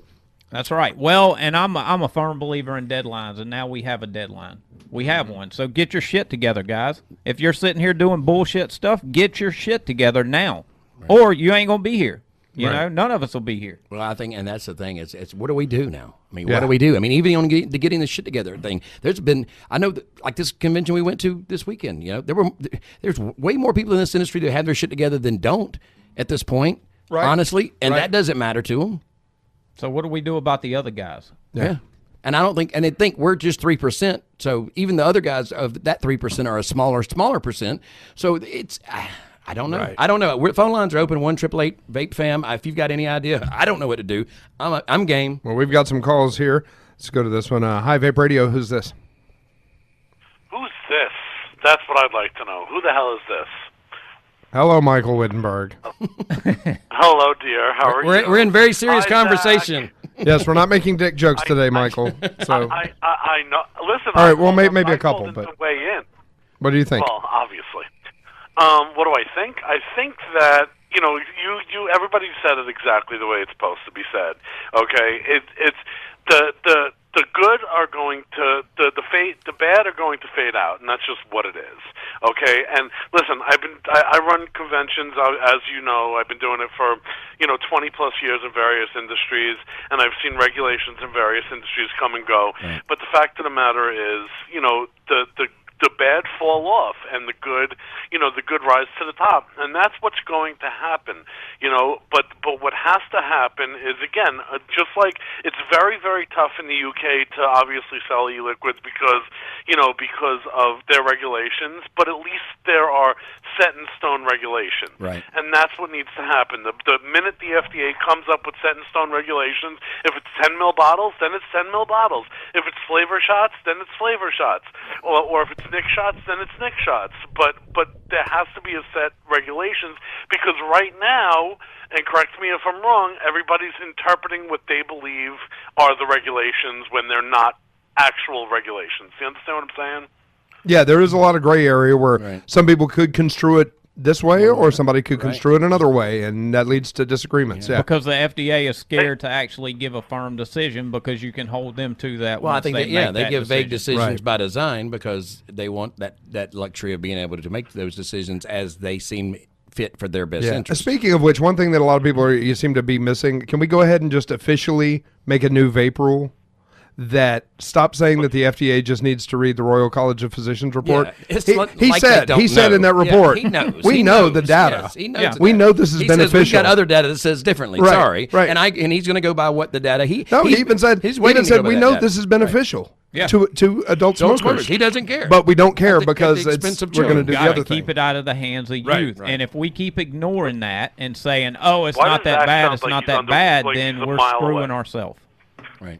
That's right. Well, and I'm a firm believer in deadlines, and now we have a deadline. We have one. So get your shit together, guys. If you're sitting here doing bullshit stuff, get your shit together now, or you ain't gonna be here. You know, none of us will be here. Well, I think, and that's the thing, it's what do we do now? I mean, what do we do? I mean, even on the getting the shit together thing, I know that, like this convention we went to this weekend, there's way more people in this industry that have their shit together than don't at this point, honestly, and that doesn't matter to them. So what do we do about the other guys? Yeah. And I don't think, and they think we're just 3%. So even the other guys of that 3% are a smaller percent. So it's, I don't know. Right. I don't know. Phone lines are open, 1-888 Vape Fam. If you've got any idea, I don't know what to do. I'm game. Well, we've got some calls here. Let's go to this one. Hi, Vape Radio. Who's this? Who's this? That's what I'd like to know. Who the hell is this? Hello, Michael Wittenberg. Hello, dear. How are you? We're in very serious conversation. Yes, we're not making dick jokes today, Michael. So I know. Listen. All right, well, maybe a couple, but weigh in. What do you think? Well, obviously. What do I think? I think that everybody said it exactly the way it's supposed to be said. Okay, it's the good are going to the bad are going to fade out, and that's just what it is. Okay, and listen, I run conventions, as you know. I've been doing it for 20 plus years in various industries, and I've seen regulations in various industries come and go. Right. But the fact of the matter is, the bad fall off, and the good rise to the top, and that's what's going to happen. But what has to happen is, again, just like it's very, very tough in the UK to obviously sell e-liquids because of their regulations, but at least there are set in stone regulations, right? And that's what needs to happen. The minute the FDA comes up with set in stone regulations, if it's 10 ml bottles, then it's 10 ml bottles. If it's flavor shots, then it's flavor shots, or if it's Nick shots, then it's Nick shots. But there has to be a set regulations, because right now, and correct me if I'm wrong, everybody's interpreting what they believe are the regulations when they're not actual regulations. You understand what I'm saying? Yeah, there is a lot of gray area where some people could construe it this way, or somebody could construe it another way, and that leads to disagreements. Yeah. Because the FDA is scared to actually give a firm decision, because you can hold them to that. Well, I think they give vague decisions by design, because they want that luxury of being able to make those decisions as they seem fit for their best interest. Speaking of which, one thing that a lot of people you seem to be missing, can we go ahead and just officially make a new vape rule that stop saying that the FDA just needs to read the Royal College of Physicians report? Yeah, he said in that report, he knows. We know the data. Yes, he knows we know this is beneficial. We've got other data that says differently. Right, Sorry. right. And he's going to go by what the data he even said we know this is beneficial. Yeah. To adult smokers. He doesn't care. But we don't care because we're going to do the other thing. Keep it out of the hands of youth. Right. And if we keep ignoring that and saying, oh, it's not that bad, it's not that bad, then we're screwing ourselves. Right.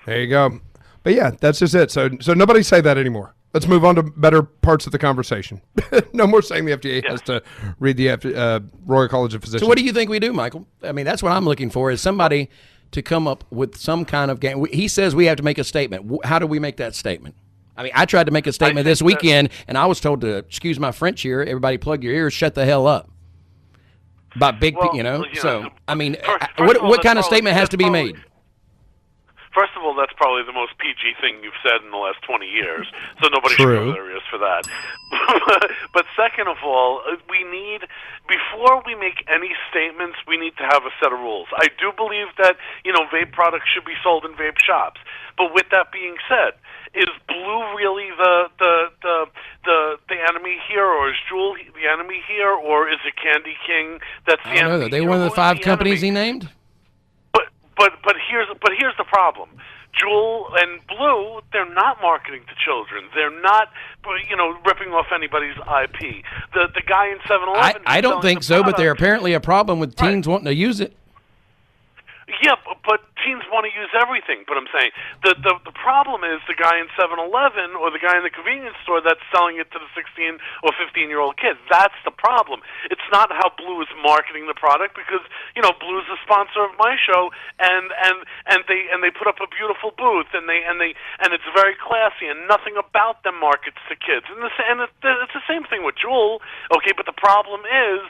There you go. But yeah, that's just it. So nobody say that anymore. Let's move on to better parts of the conversation. No more saying the FDA has to read the Royal College of Physicians. So what do you think we do, Michael? I mean, that's what I'm looking for, is somebody to come up with some kind of game. He says we have to make a statement. How do we make that statement? I mean, I tried to make a statement this weekend, and I was told to, excuse my French here, everybody plug your ears, shut the hell up. By big, So, I mean, what kind of statement has to be made? First of all, that's probably the most PG thing you've said in the last 20 years, so nobody should go there for that. But second of all, before we make any statements, we need to have a set of rules. I do believe that, vape products should be sold in vape shops. But with that being said, is Blue really the enemy here, or is Juul the enemy here, or is it Candy King that's the enemy? I don't know. Are they one of the 5 companies he named? But here's the problem. Juul and Blue, they're not marketing to children. They're not, ripping off anybody's IP. The guy in 7-Eleven. I don't think so, but there's apparently a problem with teens wanting to use it. Yeah, but teens want to use everything. But I'm saying the problem is the guy in 7-Eleven or the guy in the convenience store that's selling it to the 16 or 15-year-old kids. That's the problem. It's not how Blue is marketing the product, because Blue's a sponsor of my show, and they put up a beautiful booth, and it's very classy, and nothing about them markets to kids. And it's the same thing with Juul. Okay, but the problem is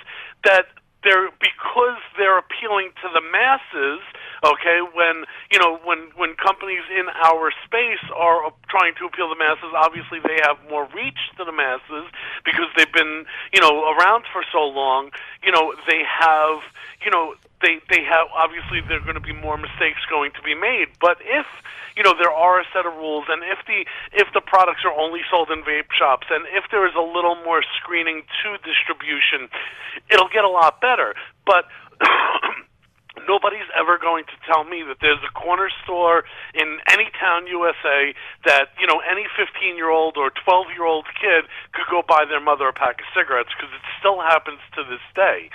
that because they're appealing to the masses, okay, when companies in our space are trying to appeal to the masses, obviously they have more reach to the masses because they've been, around for so long. They have, they have, obviously there are going to be more mistakes going to be made. But if there are a set of rules, and if the products are only sold in vape shops, and if there is a little more screening to distribution, it'll get a lot better. But Nobody's ever going to tell me that there's a corner store in any town USA that, any 15-year-old or 12-year-old kid could go buy their mother a pack of cigarettes, because it still happens to this day.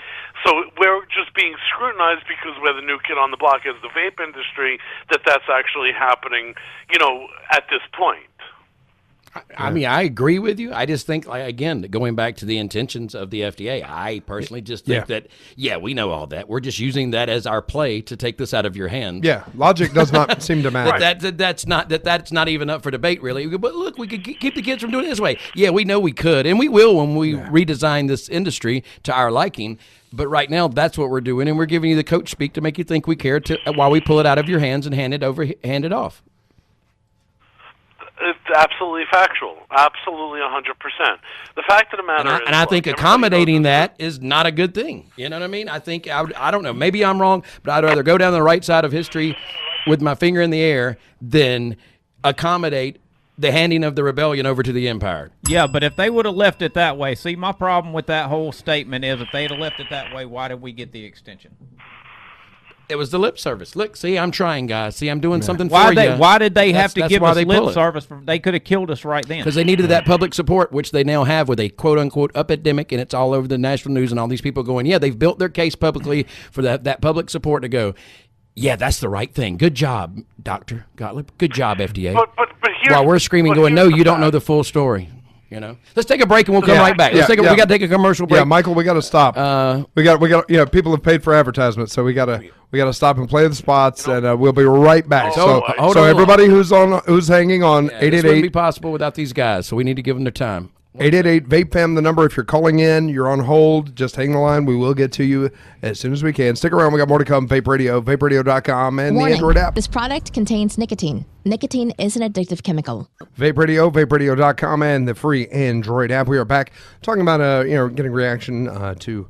So we're just being scrutinized because we're the new kid on the block as the vape industry, that's actually happening, at this point. I mean, I agree with you. I just think, again, going back to the intentions of the FDA, I personally just think that, we know all that. We're just using that as our play to take this out of your hands. Yeah, logic does not seem to matter. That's not even up for debate, really. But look, we could keep the kids from doing it this way. Yeah, we know we could, and we will when we redesign this industry to our liking. But right now, that's what we're doing, and we're giving you the coach speak to make you think we care while we pull it out of your hands and hand it off. It's absolutely factual. Absolutely 100%. The fact of the matter is... And I think accommodating that is not a good thing. You know what I mean? I think, I don't know, maybe I'm wrong, but I'd rather go down the right side of history with my finger in the air than accommodate the handing of the rebellion over to the empire. Yeah, but if they would have left it that way, see, my problem with that whole statement is if they'd have left it that way, why did we get the extension? It was the lip service. Look, see, I'm trying, guys. See, I'm doing something for you. Why did they have to give us lip service? They could have killed us right then. Because they needed that public support, which they now have with a quote-unquote epidemic, and it's all over the national news and all these people going, they've built their case publicly for that public support to go, that's the right thing. Good job, Dr. Gottlieb. Good job, FDA. But while we're screaming, going, no, you don't know the full story. Let's take a break and we'll come right back. We got to take a commercial break. Yeah, Michael, we got to stop. We got. People have paid for advertisements, so we got to stop and play the spots, and we'll be right back. So everybody who's hanging on, 888. This wouldn't be possible without these guys, so we need to give them their time. 888 Vape Fam, the number. If you're calling in, you're on hold, just hang the line. We will get to you as soon as we can. Stick around. We got more to come. Vape Radio, vaperadio.com, and Warning, the Android app. This product contains nicotine. Nicotine is an addictive chemical. Vape Radio, vaperadio.com, and the free Android app. We are back talking about getting reaction to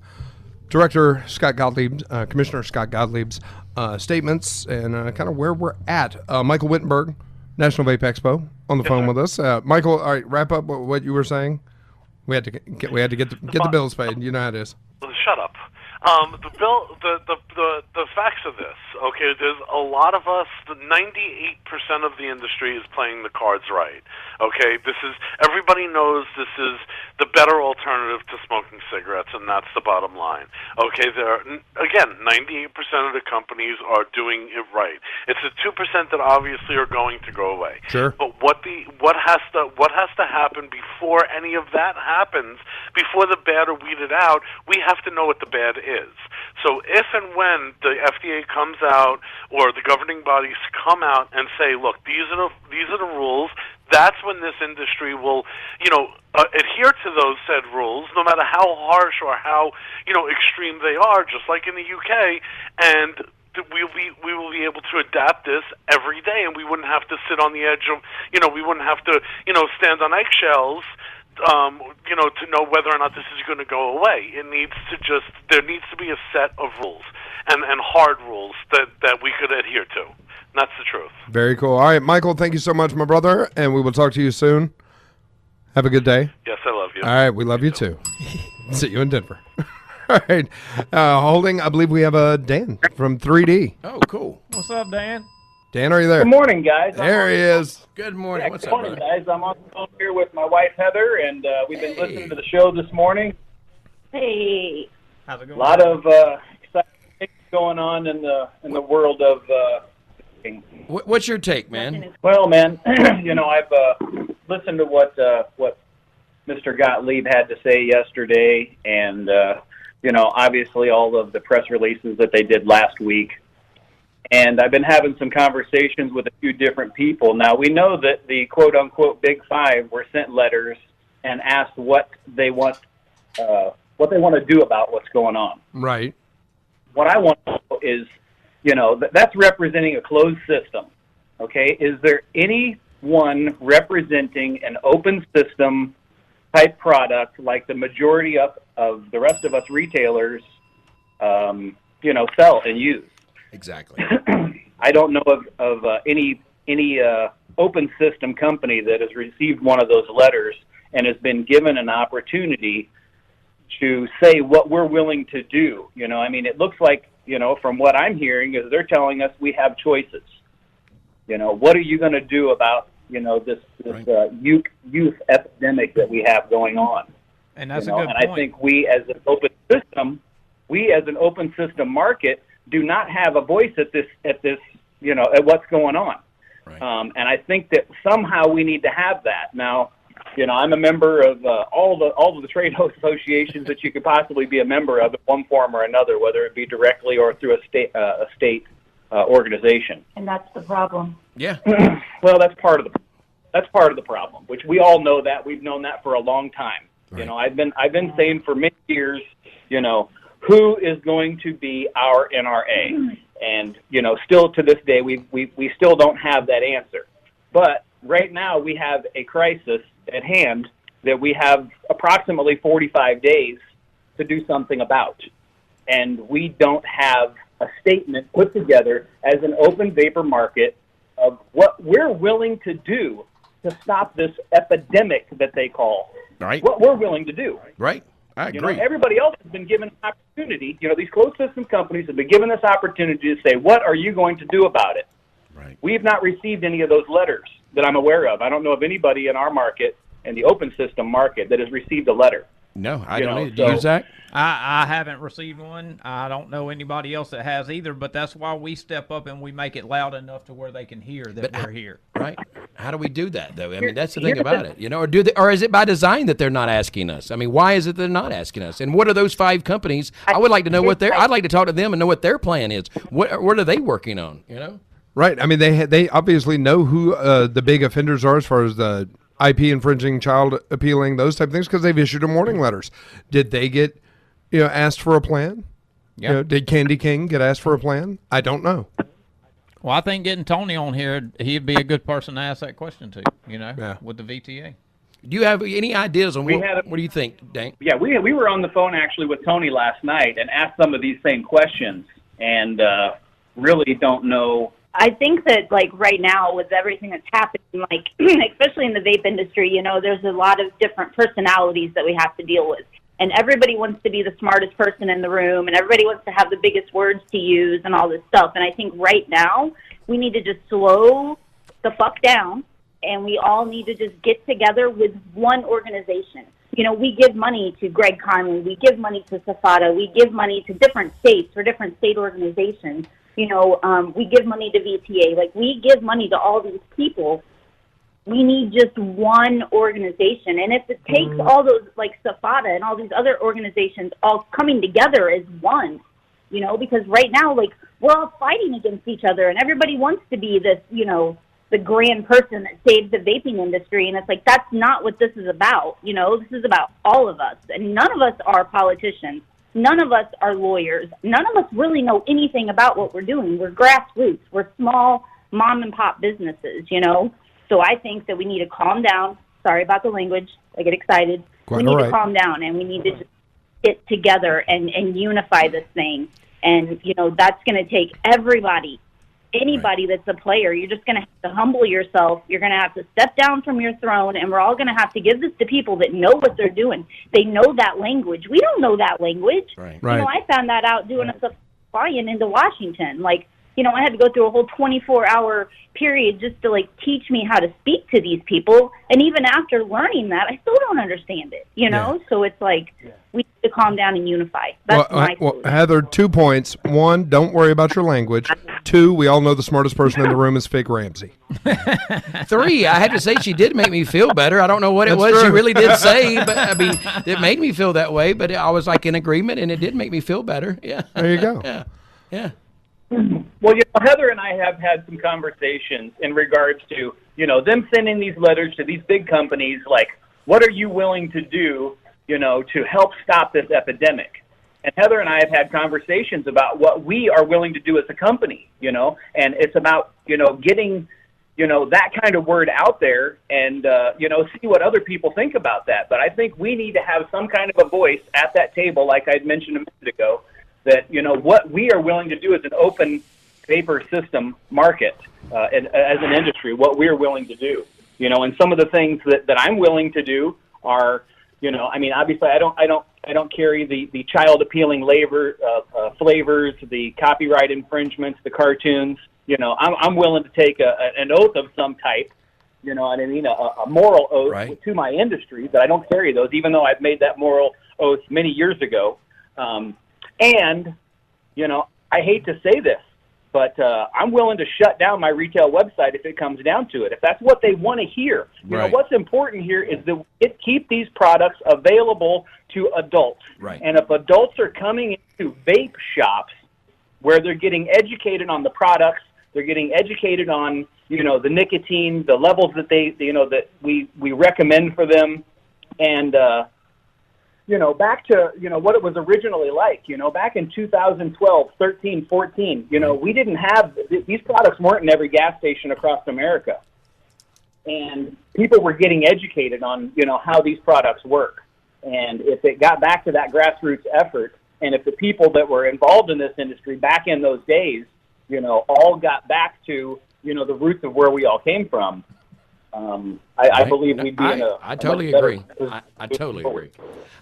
Director Scott Gottlieb, Commissioner Scott Gottlieb's statements, and kind of where we're at. Michael Wittenberg, National Vape Expo, on the phone with us. Michael, all right, wrap up what you were saying. We had to get the bills paid. You know how it is. Shut up. The facts of this. Okay, there's a lot of us. 98% of the industry is playing the cards right. Okay, everybody knows this is the better alternative to smoking cigarettes, and that's the bottom line. Okay, 98% of the companies are doing it right. It's the 2% that obviously are going to go away. Sure. But what has to happen before any of that happens? Before the bad are weeded out, we have to know what the bad is. So if and when the FDA comes out or the governing bodies come out and say, look, these are the rules, that's when this industry will, adhere to those said rules, no matter how harsh or how, extreme they are, just like in the UK, and we will be able to adapt this every day, and we wouldn't have to sit on the edge of, we wouldn't have to, stand on eggshells, to know whether or not this is going to go away. There needs to be a set of rules and hard rules that we could adhere to. And that's the truth. Very cool. All right, Michael, thank you so much, my brother, and we will talk to you soon. Have a good day. Yes, I love you. All right, we love you too. See you in Denver. All right, holding, I believe we have Dan from 3D. Oh, cool. What's up, Dan? Dan, are you there? Good morning, guys. There he is. Good morning. Yeah, What's good up, morning, brother? guys. I'm on the phone here with my wife, Heather, and we've been listening to the show this morning. Hey. How's it going? A lot of exciting things going on in the world of vaping. What's your take, man? Well, man, I've listened to what Mr. Gottlieb had to say yesterday, and obviously all of the press releases that they did last week. And I've been having some conversations with a few different people. Now, we know that the quote-unquote Big Five were sent letters and asked what they want to do about what's going on. Right. What I want to know is, that's representing a closed system, okay? Is there anyone representing an open system type product like the majority of the rest of us retailers, sell and use? Exactly. I don't know of any open system company that has received one of those letters and has been given an opportunity to say what we're willing to do. It looks like from what I'm hearing is they're telling us we have choices. What are you going to do about, this youth epidemic that we have going on? And that's a good point. And I think we as an open system market do not have a voice at what's going on. Right. And I think that somehow we need to have that. Now, I'm a member of all of the trade associations that you could possibly be a member of in one form or another, whether it be directly or through a state organization. And that's the problem. Yeah. Well, that's part of the problem, which we all know that. We've known that for a long time. Right. I've been saying for many years, who is going to be our NRA? And, still to this day, we still don't have that answer. But right now we have a crisis at hand that we have approximately 45 days to do something about. And we don't have a statement put together as an open vapor market of what we're willing to do to stop this epidemic that they call. Right. What we're willing to do. Right. I agree. Everybody else has been given an opportunity. These closed system companies have been given this opportunity to say, what are you going to do about it? Right. We've not received any of those letters that I'm aware of. I don't know of anybody in our market, in the open system market, that has received a letter. No, I don't either. Do you, Zach? I haven't received one. I don't know anybody else that has either, but that's why we step up and we make it loud enough to where they can hear that we're here. Right. How do we do that, though? I mean, that's the thing about it, or is it by design that they're not asking us? I mean, why is it they're not asking us? And what are those 5 companies? I would like to know I'd like to talk to them and know what their plan is. What are they working on, Right. I mean, they obviously know who the big offenders are as far as the IP infringing, child appealing, those type of things, because they've issued them warning letters. Did they get, asked for a plan? Yeah. Did Candy King get asked for a plan? I don't know. Well, I think getting Tony on here, he'd be a good person to ask that question to, with the VTA. Do you have any ideas on what do you think, Dank? Yeah, we were on the phone actually with Tony last night and asked some of these same questions and really don't know. I think that, right now with everything that's happening, especially in the vape industry, there's a lot of different personalities that we have to deal with. And everybody wants to be the smartest person in the room, and everybody wants to have the biggest words to use and all this stuff. And I think right now we need to just slow the fuck down, and we all need to just get together with one organization. We give money to Greg Conley. We give money to Safada. We give money to different states or different state organizations. We give money to VTA. We give money to all these people. We need just one organization. And if it takes all those, Safada and all these other organizations all coming together as one, because right now, we're all fighting against each other, and everybody wants to be this, the grand person that saves the vaping industry. And it's that's not what this is about. This is about all of us. And none of us are politicians. None of us are lawyers. None of us really know anything about what we're doing. We're grassroots. We're small mom-and-pop businesses, So I think that we need to calm down. Sorry about the language. I get excited. We need to calm down, and we need to just get together and unify this thing. And, that's going to take everybody, anybody that's a player. You're just going to have to humble yourself. You're going to have to step down from your throne, and we're all going to have to give this to people that know what they're doing. They know that language. We don't know that language. Right. I found that out doing a flying into Washington. I had to go through a whole 24-hour period just to, teach me how to speak to these people. And even after learning that, I still don't understand it, So it's we need to calm down and unify. That's well, Heather, 2 points. 1, don't worry about your language. 2, we all know the smartest person in the room is fake Ramsey. 3, I have to say she did make me feel better. I don't know what it was she really did say, but, it made me feel that way. But I was, in agreement, and it did make me feel better. Yeah. There you go. Yeah. Well, Heather and I have had some conversations in regards to, them sending these letters to these big companies, what are you willing to do, to help stop this epidemic? And Heather and I have had conversations about what we are willing to do as a company, and it's about, getting, that kind of word out there and, see what other people think about that. But I think we need to have some kind of a voice at that table, like I'd mentioned a minute ago, that, what we are willing to do as an open vapor system market, and as an industry, what we're willing to do, and some of the things that I'm willing to do are, obviously I I don't carry the child appealing flavors, the copyright infringements, the cartoons. I'm willing to take an oath of some type. You know what I mean? A moral oath to my industry, but I don't carry those, even though I've made that moral oath many years ago. And I hate to say this, but I'm willing to shut down my retail website if it comes down to it, if that's what they want to hear. You know, what's important here is that we keep these products available to adults. Right. And if adults are coming into vape shops where they're getting educated on the products, they're getting educated on, the nicotine, the levels that that we recommend for them, and back to, what it was originally like, back in 2012, 13, 14, we didn't have, these products weren't in every gas station across America. And people were getting educated on, how these products work. And if it got back to that grassroots effort, and if the people that were involved in this industry back in those days, all got back to, the roots of where we all came from, I believe we'd be in a I totally agree. I totally agree.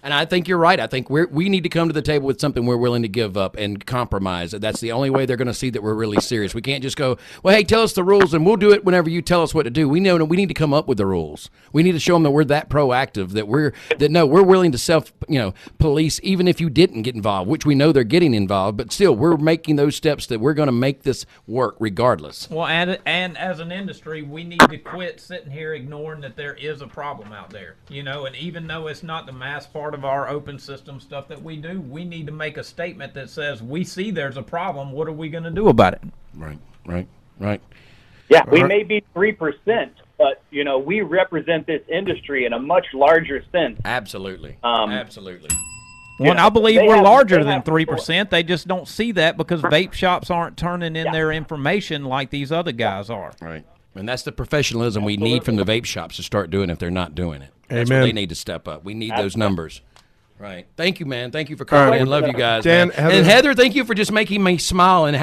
And I think you're right. I think we need to come to the table with something we're willing to give up and compromise. That's the only way they're going to see that we're really serious. We can't just go, well, hey, tell us the rules and we'll do it whenever you tell us what to do. We know that we need to come up with the rules. We need to show them that we're that proactive, that we're willing to police even if you didn't get involved, which we know they're getting involved, but still we're making those steps that we're going to make this work regardless. Well, and as an industry, we need to quit sitting here ignoring that there is a problem out there, and even though it's not the mass part of our open system stuff that we do, we need to make a statement that says we see there's a problem. What are we going to do about it? Right. Yeah, we may be 3%, but we represent this industry in a much larger sense. Absolutely. Absolutely. Well, I believe we're larger than 3%. They just don't see that because vape shops aren't turning in their information like these other guys are. Right. And that's the professionalism we need from the vape shops to start doing if they're not doing it. That's Amen. what they need to step up. We need those numbers. Right. Thank you, man. Thank you for calling in. Love you guys. Dan, and Heather, thank you for just making me smile and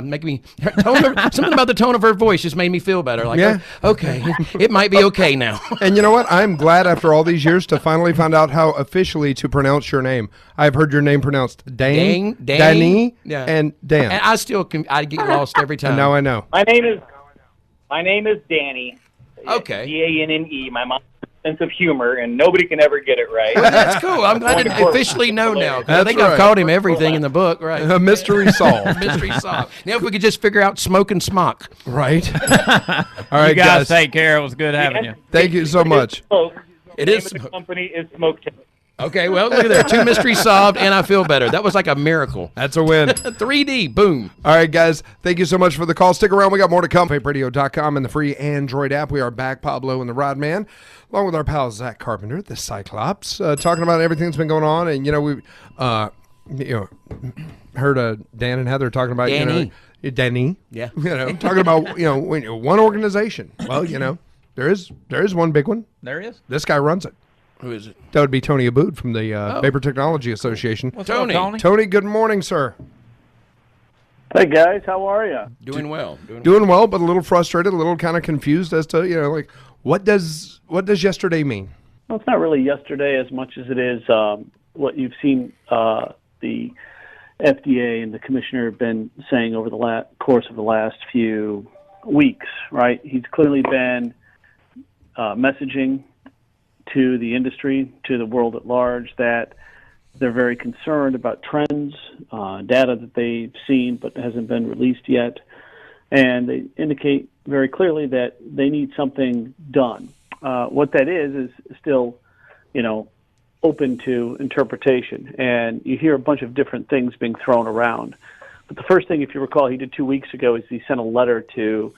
make me something about the tone of her voice just made me feel better. Like, okay, it might be okay now. And you know what? I'm glad after all these years to finally find out how officially to pronounce your name. I've heard your name pronounced Danny, and Dan. And I get lost every time. Now I know. My name is Danny. Okay. D-A-N-N-E. My mom's sense of humor, and nobody can ever get it right. Well, that's cool. I'm glad to officially know now. I think I've called him everything in the book, right? A mystery solved. Mystery solved. Now if we could just figure out smoke and smock. Right. All right, you guys. Take care. It was good having you. Thank you so much. The name of the company is Smoke Tip. Okay, well, look at there. 2 mysteries solved, and I feel better. That was like a miracle. That's a win. 3D, boom. All right, guys. Thank you so much for the call. Stick around. We got more to come. VapeRadio.com and the free Android app. We are back, Pablo and the Rodman, along with our pal Zach Carpenter, the Cyclops, talking about everything that's been going on. And, we heard Dan and Heather talking about, Danny. Yeah. Talking about, one organization. Well, there is one big one. There is. This guy runs it. Who is it? That would be Tony Abboud from the Vapor Technology Association. What's up, Tony? Tony, good morning, sir. Hey, guys. How are you? Doing well. Doing well, but a little frustrated, a little kind of confused as to, what does yesterday mean? Well, it's not really yesterday as much as it is what you've seen the FDA and the commissioner have been saying over the course of the last few weeks, right? He's clearly been messaging to the industry, to the world at large, that they're very concerned about trends, data that they've seen but hasn't been released yet, and they indicate very clearly that they need something done. What that is still, open to interpretation, and you hear a bunch of different things being thrown around. But the first thing, if you recall, he did 2 weeks ago is he sent a letter to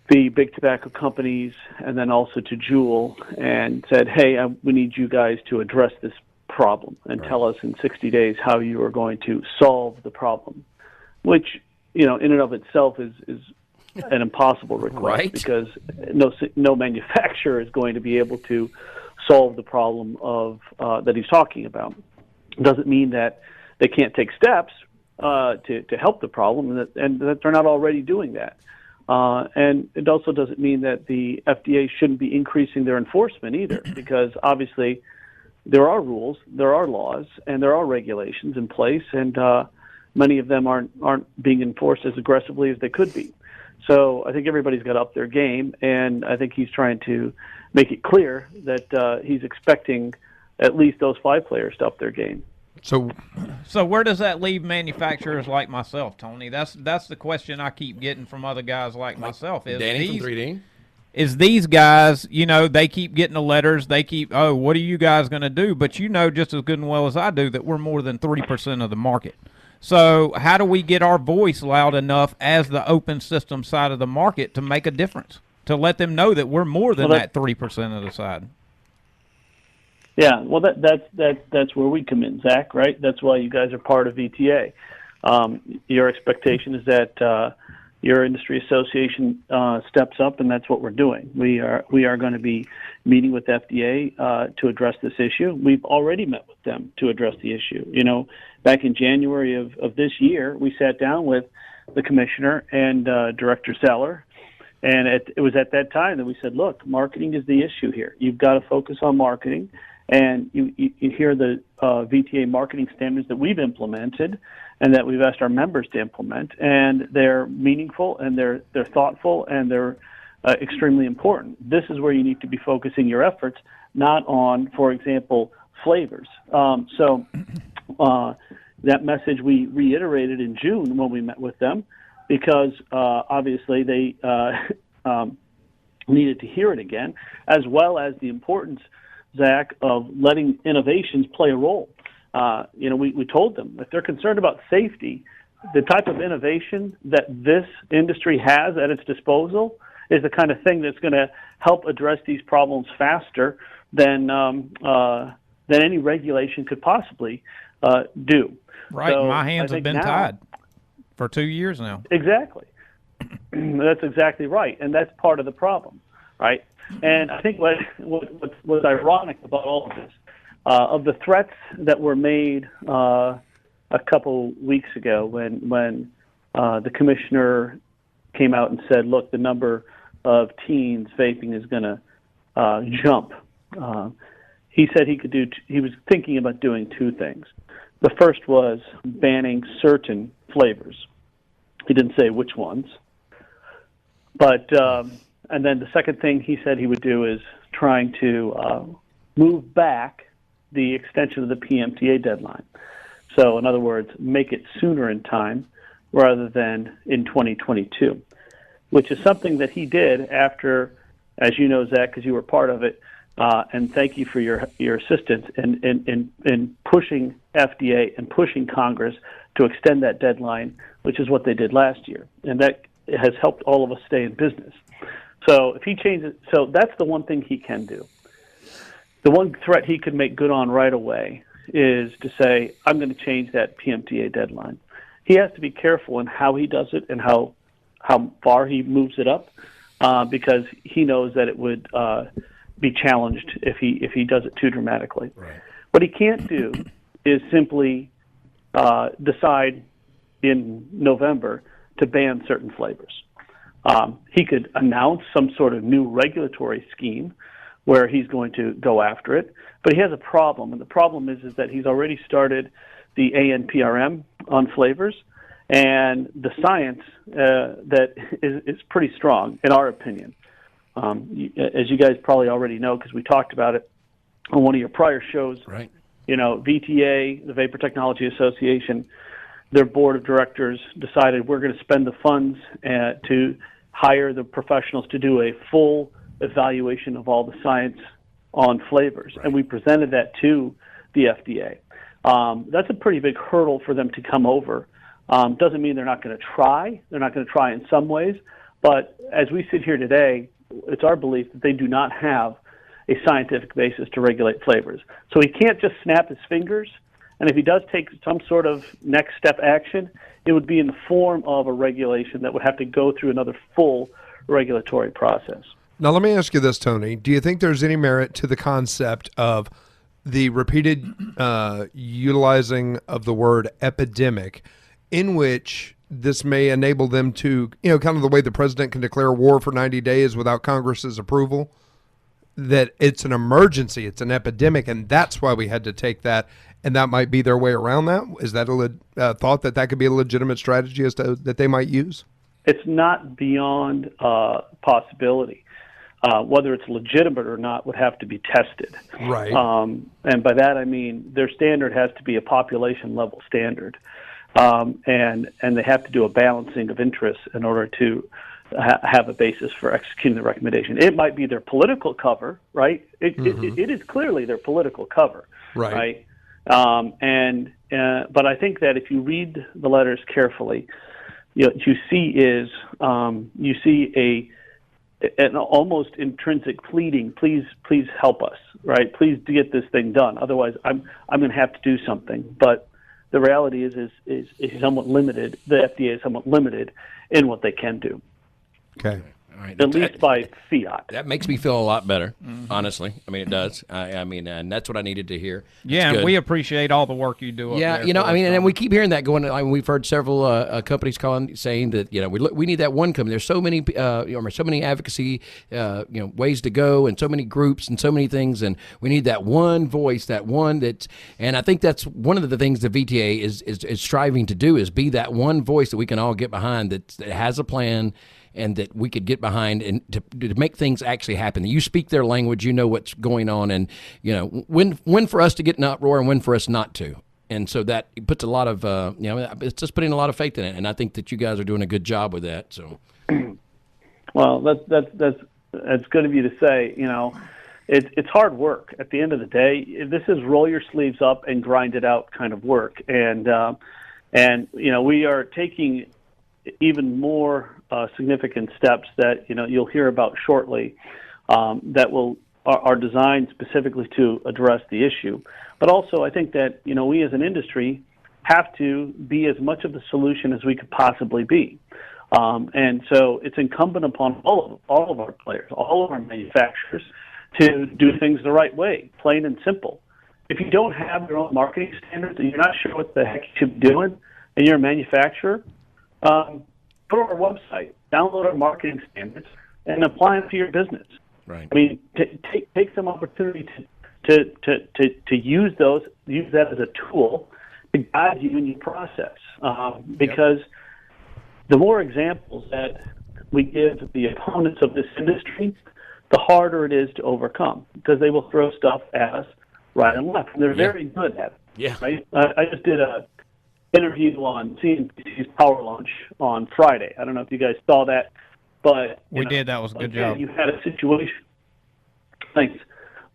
the big tobacco companies and then also to Juul and said, hey, we need you guys to address this problem and tell us in 60 days how you are going to solve the problem, which, in and of itself is an impossible request because no manufacturer is going to be able to solve the problem of that he's talking about. It doesn't mean that they can't take steps to help the problem and that they're not already doing that. And it also doesn't mean that the FDA shouldn't be increasing their enforcement either, because obviously there are rules, there are laws, and there are regulations in place, and many of them aren't being enforced as aggressively as they could be. So I think everybody's got to up their game, and I think he's trying to make it clear that he's expecting at least those 5 players to up their game. So where does that leave manufacturers like myself, Tony? That's the question I keep getting from other guys like myself. Is Danny from 3D? Is these guys, they keep getting the letters, they keep, what are you guys going to do? But just as good and well as I do that we're more than 3% of the market. So how do we get our voice loud enough as the open system side of the market to make a difference, to let them know that we're more than that 3% of the side? Yeah, well, that's where we come in, Zach, right? That's why you guys are part of VTA. Your expectation is that your industry association steps up, and that's what we're doing. We are going to be meeting with FDA to address this issue. We've already met with them to address the issue. Back in January of this year, we sat down with the commissioner and Director Zeller, and it was at that time that we said, look, marketing is the issue here. You've got to focus on marketing. And you hear the VTA marketing standards that we've implemented and that we've asked our members to implement, and they're meaningful and they're thoughtful and they're extremely important. This is where you need to be focusing your efforts, not on, for example, flavors. So that message we reiterated in June when we met with them, because obviously they needed to hear it again, as well as the importance, Zach, of letting innovations play a role. We told them if they're concerned about safety, the type of innovation that this industry has at its disposal is the kind of thing that's going to help address these problems faster than any regulation could possibly do. Right, so my hands have been tied for 2 years now. Exactly. That's exactly right, and that's part of the problem, right? And I think what's ironic about all of this, of the threats that were made a couple weeks ago when the commissioner came out and said, look, the number of teens vaping is going to jump. He said he was thinking about doing 2 things. The first was banning certain flavors. He didn't say which ones. But and then the second thing he said he would do is trying to move back the extension of the PMTA deadline. So in other words, make it sooner in time rather than in 2022, which is something that he did after, as you know, Zach, because you were part of it, and thank you for your assistance in pushing FDA and pushing Congress to extend that deadline, which is what they did last year. And that has helped all of us stay in business. So if he changes, so that's the one thing he can do. The one threat he could make good on right away is to say, I'm going to change that PMTA deadline. He has to be careful in how he does it and how far he moves it up, because he knows that it would be challenged if he does it too dramatically. Right. What he can't do is simply decide in November to ban certain flavors. He could announce some sort of new regulatory scheme where he's going to go after it, but he has a problem, and the problem is that he's already started the ANPRM on flavors, and the science that is pretty strong, in our opinion. As you guys probably already know, because we talked about it on one of your prior shows, right? VTA, the Vapor Technology Association, their board of directors decided we're going to spend the funds to hire the professionals to do a full evaluation of all the science on flavors. Right. And we presented that to the FDA. That's a pretty big hurdle for them to come over. Doesn't mean they're not going to try. They're not going to try in some ways. But as we sit here today, it's our belief that they do not have a scientific basis to regulate flavors. So he can't just snap his fingers. And if he does take some sort of next step action, it would be in the form of a regulation that would have to go through another full regulatory process. Now, let me ask you this, Tony. Do you think there's any merit to the concept of the repeated utilizing of the word epidemic, in which this may enable them to, kind of the way the president can declare war for 90 days without Congress's approval? that it's an emergency, it's an epidemic, and that's why we had to take that, and that might be their way around that? Is that a thought that could be a legitimate strategy that they might use? It's not beyond possibility. Whether it's legitimate or not would have to be tested. Right. And by that I mean their standard has to be a population level standard, and they have to do a balancing of interests in order to have a basis for executing the recommendation. It might be their political cover, right? It is clearly their political cover, right? But I think that if you read the letters carefully, what you see is you see an almost intrinsic pleading. Please help us, right? Please get this thing done. Otherwise, I'm going to have to do something. But the reality is somewhat limited. The FDA is somewhat limited in what they can do. Okay. All right. At least by fiat. That makes me feel a lot better, honestly. I mean, it does. I mean, and that's what I needed to hear. Yeah, and we appreciate all the work you do. Yeah, I mean, and we keep hearing that going. I mean, we've heard several companies saying that we need that one company. There's so many so many advocacy ways to go, and so many groups and so many things, and we need that one voice, that one that's. And I think that's one of the things the VTA is striving to do, is be that one voice that we can all get behind, that has a plan, and that we could get behind, and to make things actually happen. You speak their language, you know what's going on, and when for us to get in an uproar and when for us not to. And so that puts a lot of it's just putting a lot of faith in it, and I think that you guys are doing a good job with that. So, well, that's good of you to say. It's hard work. At the end of the day, this is roll your sleeves up and grind it out kind of work, and we are taking even more significant steps that you'll hear about shortly, that are designed specifically to address the issue. But also, I think that we as an industry have to be as much of the solution as we could possibly be, and so it's incumbent upon all of our players, all of our manufacturers, to do things the right way, plain and simple. If you don't have your own marketing standards and you're not sure what the heck you should be doing, and you're a manufacturer, go to our website, download our marketing standards, and apply them to your business. Right. I mean, take some opportunity to use that as a tool to guide you in your process. Because the more examples that we give the opponents of this industry, the harder it is to overcome, because they will throw stuff at us right and left. And they're very good at it. Yeah. Right. I just did a interview on CNBC's Power Lunch on Friday. I don't know if you guys saw that, but we did. That was a good job. You had a situation. Thanks.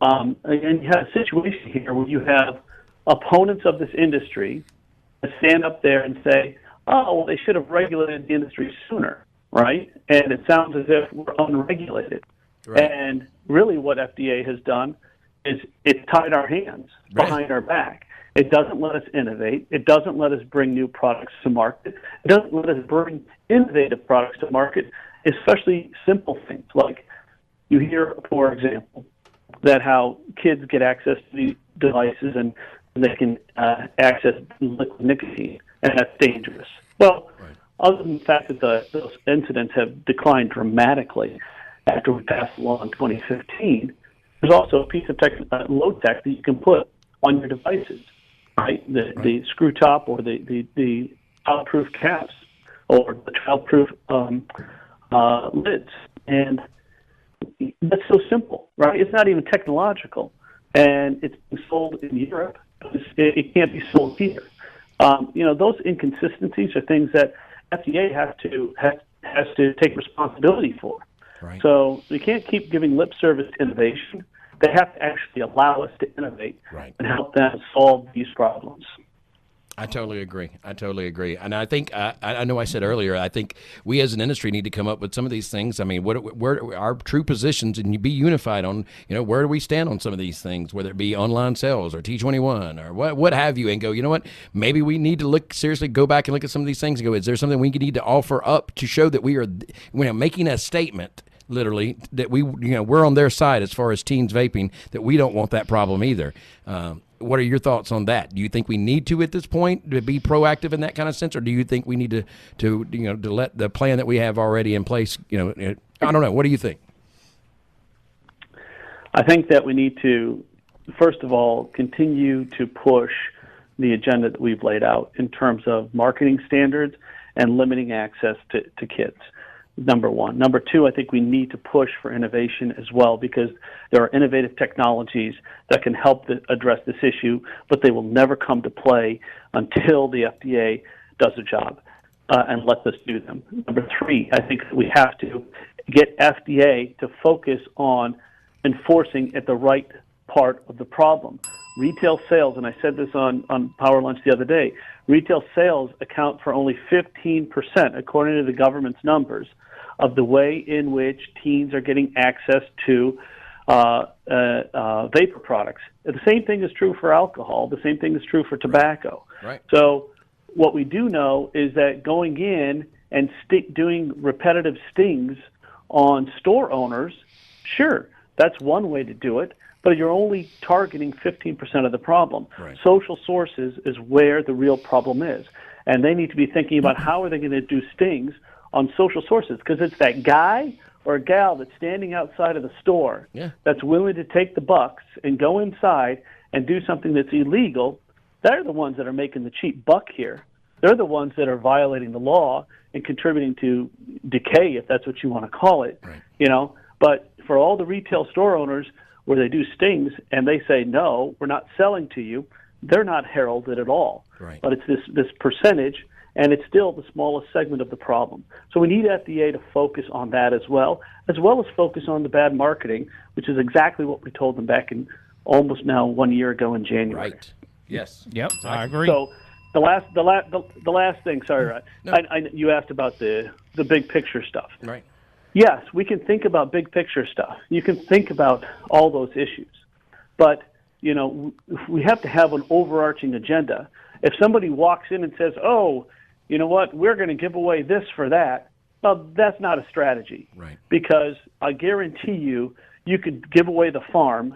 And you had a situation here where you have opponents of this industry that stand up there and say, "Oh, well, they should have regulated the industry sooner," right? And it sounds as if we're unregulated. Right. And really, what FDA has done is it's tied our hands behind our back. It doesn't let us innovate. It doesn't let us bring new products to market. It doesn't let us bring innovative products to market, especially simple things like you hear, for example, that how kids get access to these devices and they can access liquid nicotine, and that's dangerous. Well, other than the fact that those incidents have declined dramatically after we passed the law in 2015, there's also a piece of low tech that you can put on your devices. Right, the screw top or the childproof caps or the childproof lids, and that's so simple, right? It's not even technological, and it's being sold in Europe. It can't be sold here. Those inconsistencies are things that FDA has to take responsibility for. Right. So we can't keep giving lip service to innovation. They have to actually allow us to innovate and help them solve these problems. I totally agree. And I think, I know I said earlier, I think we as an industry need to come up with some of these things. I mean, where our true positions, and be unified on, where do we stand on some of these things, whether it be online sales or T21 or what have you, and go, you know what, maybe we need to go back and look at some of these things and go, is there something we need to offer up to show that we are making a statement, literally, that we're on their side as far as teens vaping, that we don't want that problem either. What are your thoughts on that? Do you think we need to, at this point, to be proactive in that kind of sense, or do you think we need to let the plan that we have already in place? I don't know. What do you think? I think that we need to, first of all, continue to push the agenda that we've laid out in terms of marketing standards and limiting access to kids. Number one. Number two, I think we need to push for innovation as well, because there are innovative technologies that can help address this issue, but they will never come to play until the FDA does a job and lets us do them. Number three, I think we have to get FDA to focus on enforcing at the right part of the problem. Retail sales, and I said this on Power Lunch the other day, retail sales account for only 15%, according to the government's numbers, of the way in which teens are getting access to vapor products. The same thing is true for alcohol. The same thing is true for tobacco. Right. So what we do know is that going in and doing repetitive stings on store owners, sure, that's one way to do it, but you're only targeting 15% of the problem. Right. Social sources is where the real problem is, and they need to be thinking about how are they going to do stings on social sources, because it's that guy or a gal that's standing outside of the store that's willing to take the bucks and go inside and do something that's illegal. They're the ones that are making the cheap buck here. They're the ones that are violating the law and contributing to decay, if that's what you want to call it. Right. You know, but for all the retail store owners where they do stings and they say, no, we're not selling to you, they're not heralded at all. Right. But it's this percentage, and it's still the smallest segment of the problem. So we need FDA to focus on that as well as focus on the bad marketing, which is exactly what we told them back in almost now 1 year ago in January. Right. Yes. Yep, I agree. So the last thing, sorry, Rod, No. you asked about the big picture stuff. Right. Yes, we can think about big picture stuff. You can think about all those issues. But, you know, we have to have an overarching agenda. If somebody walks in and says, oh, you know what, we're going to give away this for that, well, that's not a strategy. Right. Because I guarantee you could give away the farm,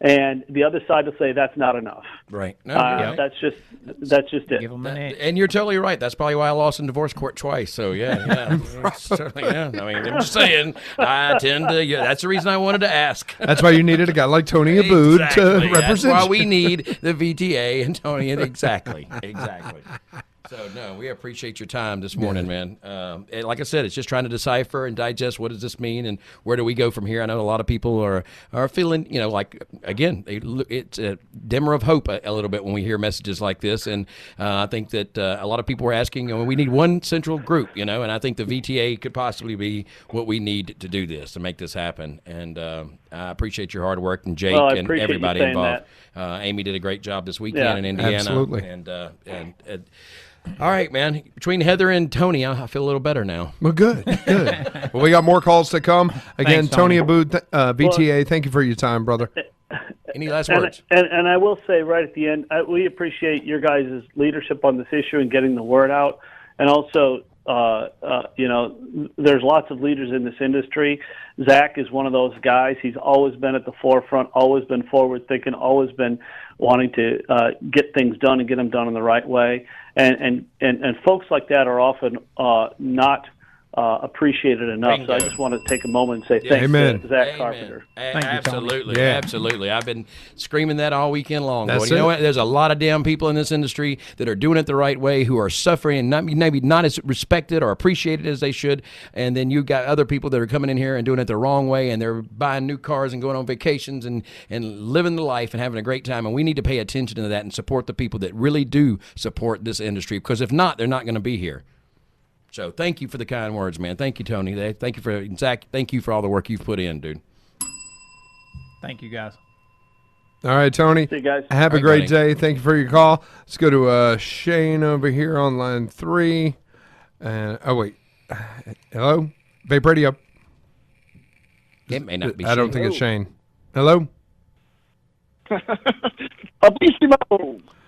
and the other side will say that's not enough. Right. No, you're right. That's just it. Give them an edge. And you're totally right. That's probably why I lost in divorce court twice. So yeah. Certainly, yeah. I mean, I'm just saying. I tend to. Yeah, that's the reason I wanted to ask. That's why you needed a guy like Tony Abboud to represent. That's why we need the VTA and Tony. Exactly. So, no, we appreciate your time this morning, man. And like I said, it's just trying to decipher and digest what does this mean and where do we go from here. I know a lot of people are feeling, you know, like, again, it's a dimmer of hope a little bit when we hear messages like this. And I think that a lot of people are asking, you know, we need one central group, you know, and I think the VTA could possibly be what we need to do this, to make this happen. And I appreciate your hard work, and Jake and everybody involved. Amy did a great job this weekend in Indiana. Absolutely. And all right, man. Between Heather and Tony, I feel a little better now. Well, good. Well, we got more calls to come. Again, Thanks, Tony Abboud, VTA, thank you for your time, brother. Any last words? And I will say right at the end, we appreciate your guys' leadership on this issue and getting the word out. And also, you know, there's lots of leaders in this industry. Zach is one of those guys. He's always been at the forefront, always been forward thinking, always been wanting to get things done and get them done in the right way. And folks like that are often not appreciated enough. Bingo. So I just want to take a moment and say thanks to Zach Carpenter. Absolutely. I've been screaming that all weekend long. That's You know it. what? There's a lot of damn people in this industry that are doing it the right way, who are suffering and maybe not as respected or appreciated as they should. And then you got other people that are coming in here and doing it the wrong way, and they're buying new cars and going on vacations and living the life and having a great time. And we need to pay attention to that and support the people that really do support this industry, because if not, they're not going to be here. So thank you for the kind words, man. Thank you, Tony. Thank you for Zach. Thank you for all the work you've put in, dude. Thank you, guys. All right, Tony. See you guys. Have a All right, great buddy. day. Thank you for your call. Let's go to Shane over here on line 3. Oh, wait. Hello? Vape Radio. It may not be. I don't think it's Shane. Hello?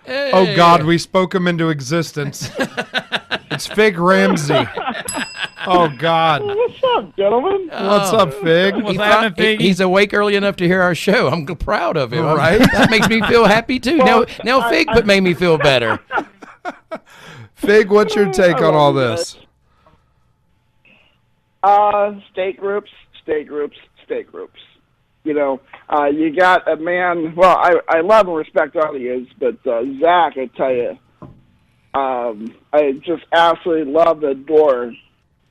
Hey. Oh, God, we spoke him into existence. It's Fig Ramsey. Oh, God. What's up, gentlemen? What's up, Fig? What's happening, Figgy? He's awake early enough to hear our show. I'm proud of him. Right? That makes me feel happy, too. Now Fig made me feel better. Fig, what's your take on all this? State groups. You got a man. Well, I love and respect all he is, but Zach, I tell you, I just absolutely love and adore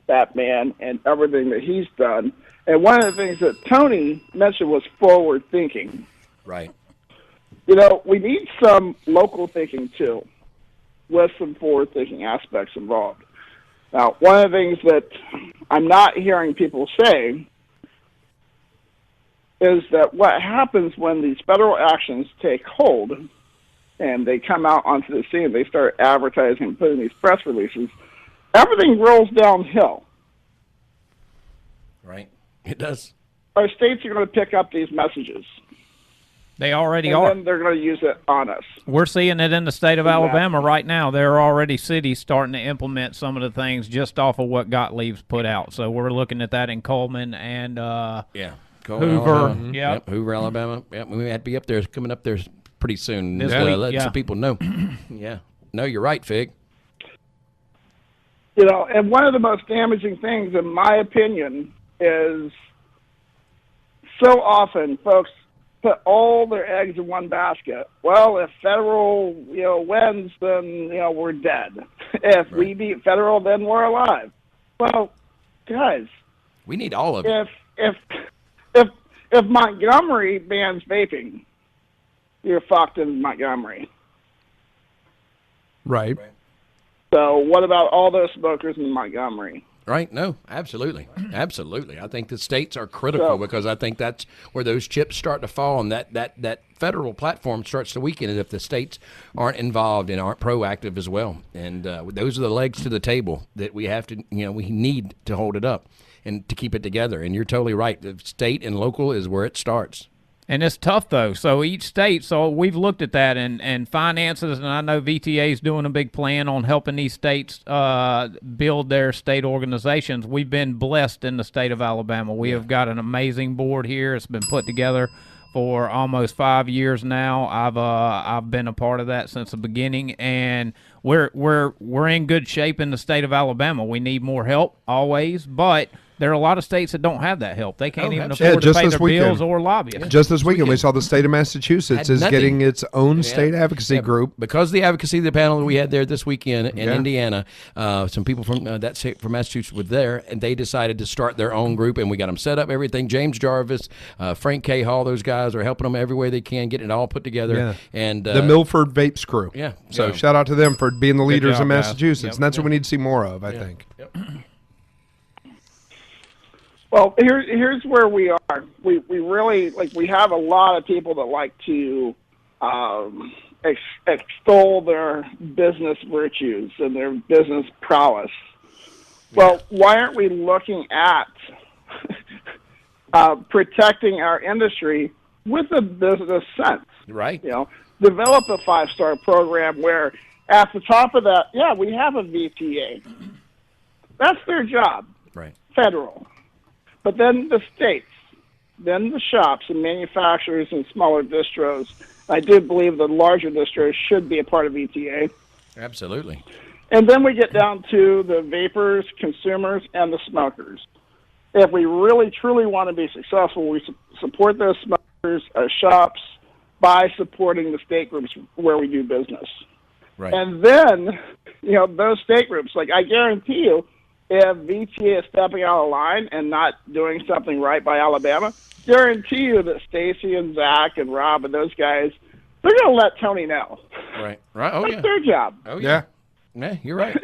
that man and everything that he's done. And one of the things that Tony mentioned was forward thinking. Right. We need some local thinking too, with some forward thinking aspects involved. Now, one of the things that I'm not hearing people say is that what happens when these federal actions take hold and they come out onto the scene, they start advertising and putting these press releases, everything rolls downhill. Right. It does. Our states are going to pick up these messages. They already and are. Then they're going to use it on us. We're seeing it in the state of Alabama right now. There are already cities starting to implement some of the things just off of what Gottlieb's put out. So we're looking at that in Coleman and Hoover. Alabama. Yep, Hoover, Alabama. Yep, we have to be up there, coming up there pretty soon. This Just week, let some people know. Yeah. No, you're right, Fig. And one of the most damaging things, in my opinion, is so often folks put all their eggs in one basket. Well, if federal, wins, then, we're dead. If we beat federal, then we're alive. Well, guys, we need all of it. If Montgomery bans vaping, you're fucked in Montgomery. Right. So what about all those smokers in Montgomery? Right? No, absolutely. Absolutely. I think the states are critical because I think that's where those chips start to fall and that federal platform starts to weaken if the states aren't involved and aren't proactive as well. And those are the legs to the table that we have to, we need to hold it up and to keep it together. And you're totally right. The state and local is where it starts. And it's tough, though. So each state, so we've looked at that and finances, and I know VTA is doing a big plan on helping these states build their state organizations. We've been blessed in the state of Alabama. We have got an amazing board here. It's been put together for almost 5 years now. I've been a part of that since the beginning, and we're in good shape in the state of Alabama. We need more help always, but there are a lot of states that don't have that help. They can't even afford to pay their bills or lobbyists. Just this weekend, we saw the state of Massachusetts is getting its own state advocacy group. Because the advocacy, the panel that we had there this weekend in Indiana, some people from that state, from Massachusetts were there, and they decided to start their own group, and we got them set up, everything. James Jarvis, Frank K. Hall, those guys are helping them every way they can, getting it all put together. Yeah. And the Milford Vapes crew. Yeah. So shout out to them for being the leaders in Massachusetts, and that's what we need to see more of, I think. Yep. Well, here's where we are. We really, we have a lot of people that like to extol their business virtues and their business prowess. Well, why aren't we looking at protecting our industry with a business sense? Right. Develop a 5-star program where at the top of that, we have a VTA. That's their job. Right. Federal. But then the states, then the shops and manufacturers and smaller distros. I do believe the larger distros should be a part of VTA. Absolutely. And then we get down to the vapors, consumers, and the smokers. If we really, truly want to be successful, we support those smokers, our shops, by supporting the state groups where we do business. Right. And then, those state groups, I guarantee you, if VTA is stepping out of line and not doing something right by Alabama, guarantee you that Stacy and Zach and Rob and those guys, they're going to let Tony know. Right. Oh, That's their job. Oh, yeah. Yeah, you're right.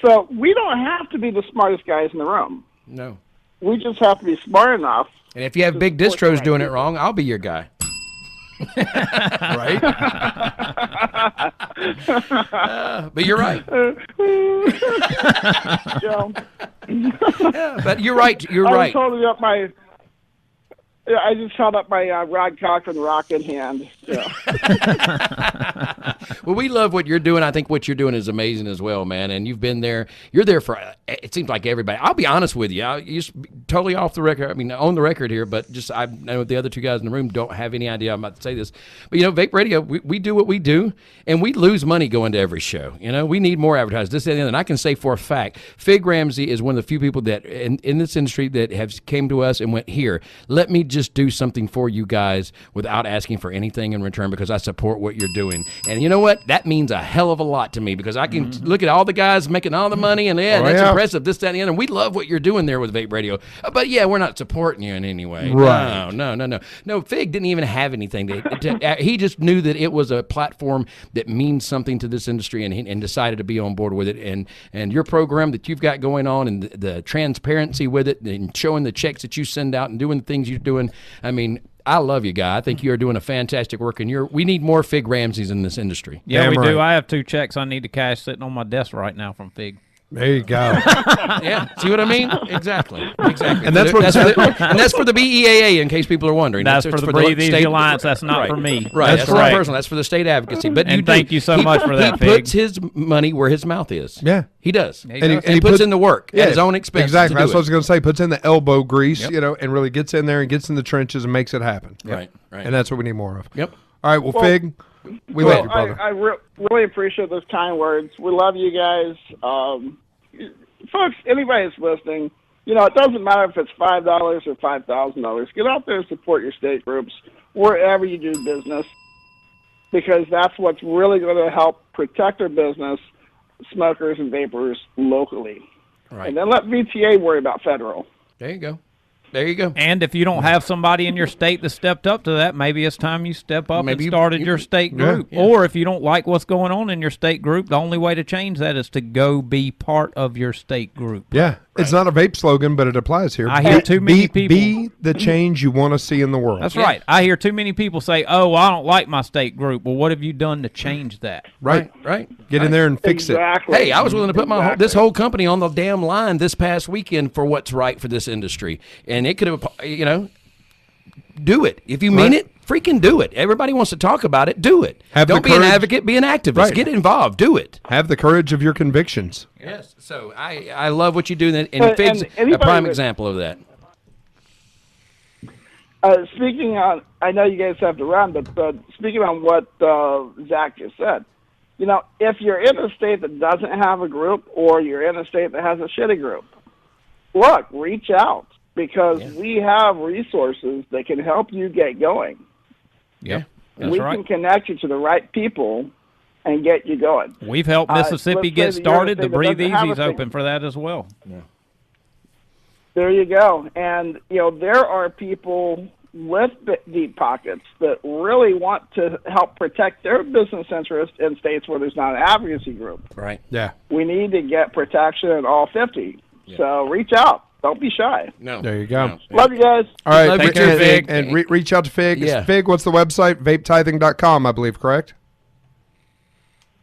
So we don't have to be the smartest guys in the room. No. We just have to be smart enough. And if you have big distros doing it wrong, I'll be your guy. Right? But you're right. Joe. But you're right. You're right. I was holding up my I just held up my Rod Cochran rocket hand. Yeah. Well, we love what you're doing. I think what you're doing is amazing as well, man. And you've been there. You're there for, it seems like everybody. I'll be honest with you. You're totally off the record. I mean, on the record here, but just I know the other two guys in the room don't have any idea I'm about to say this. But, Vape Radio, we do what we do, and we lose money going to every show. We need more advertisers. This and I can say for a fact, Fig Ramsey is one of the few people that in this industry that have came to us and went, here, let me just do something for you guys without asking for anything in return because I support what you're doing. And you know what? That means a hell of a lot to me because I can look at all the guys making all the money and that's impressive, this, that, and the other. And we love what you're doing there with Vape Radio. But yeah, we're not supporting you in any way. Right. No, Fig didn't even have anything. He just knew that it was a platform that means something to this industry and decided to be on board with it. And your program that you've got going on and the transparency with it and showing the checks that you send out and doing the things you're doing. I mean, I love you, guy. I think you're doing a fantastic work, and we need more Fig Ramseys in this industry. Yeah, Damn we right. do. I have 2 checks I need to cash sitting on my desk right now from Fig. There you go. Yeah, see what I mean? Exactly. And that's for the BEAA, in case people are wondering. That's for the Breathe Easy Alliance. That's not for me. Right. That's for my personal. That's for the state advocacy. But thank you so much for that, Fig. He puts his money where his mouth is. Yeah. He does. And he puts in the work at his own expense. Exactly. That's what I was going to say. Puts in the elbow grease, and really gets in there and gets in the trenches and makes it happen. Right. And that's what we need more of. Yep. All right. Well, Fig, we love you, brother. I really appreciate those kind words. We love you guys. Folks, anybody that's listening, it doesn't matter if it's $5 or $5,000. Get out there and support your state groups wherever you do business because that's what's really going to help protect our business, smokers and vapors locally. Right. And then let VTA worry about federal. There you go. There you go. And if you don't have somebody in your state that stepped up to that, maybe it's time you step up and started your state group. Yeah. Or if you don't like what's going on in your state group, the only way to change that is to go be part of your state group. Yeah. It's not a vape slogan, but it applies here. I hear too many people. Be the change you want to see in the world. That's right. I hear too many people say, oh, I don't like my state group. Well, what have you done to change that? Right. Get in there and fix it. Hey, I was willing to put this whole company on the damn line this past weekend for what's right for this industry. And it could have, do it. If you mean it, freaking do it. Everybody wants to talk about it. Do it. Don't be an advocate. Be an activist. Right. Get involved. Do it. Have the courage of your convictions. Yes. So I love what you do, and Fig's a prime example of that. Speaking on, I know you guys have to run, but speaking on what Zach just said, if you're in a state that doesn't have a group or you're in a state that has a shitty group, look, reach out. Because we have resources that can help you get going. Yeah, we can connect you to the right people and get you going. We've helped Mississippi get started. The Breathe Easy's open for that as well. Yeah. There you go. And, there are people with deep pockets that really want to help protect their business interests in states where there's not an advocacy group. Right. Yeah. We need to get protection in all 50. Yeah. So reach out. Don't be shy. No. There you go. No. Love you guys. All right. Thank you, Fig. And reach out to Fig. Yeah. Fig, what's the website? VapeTithing.com, I believe, correct?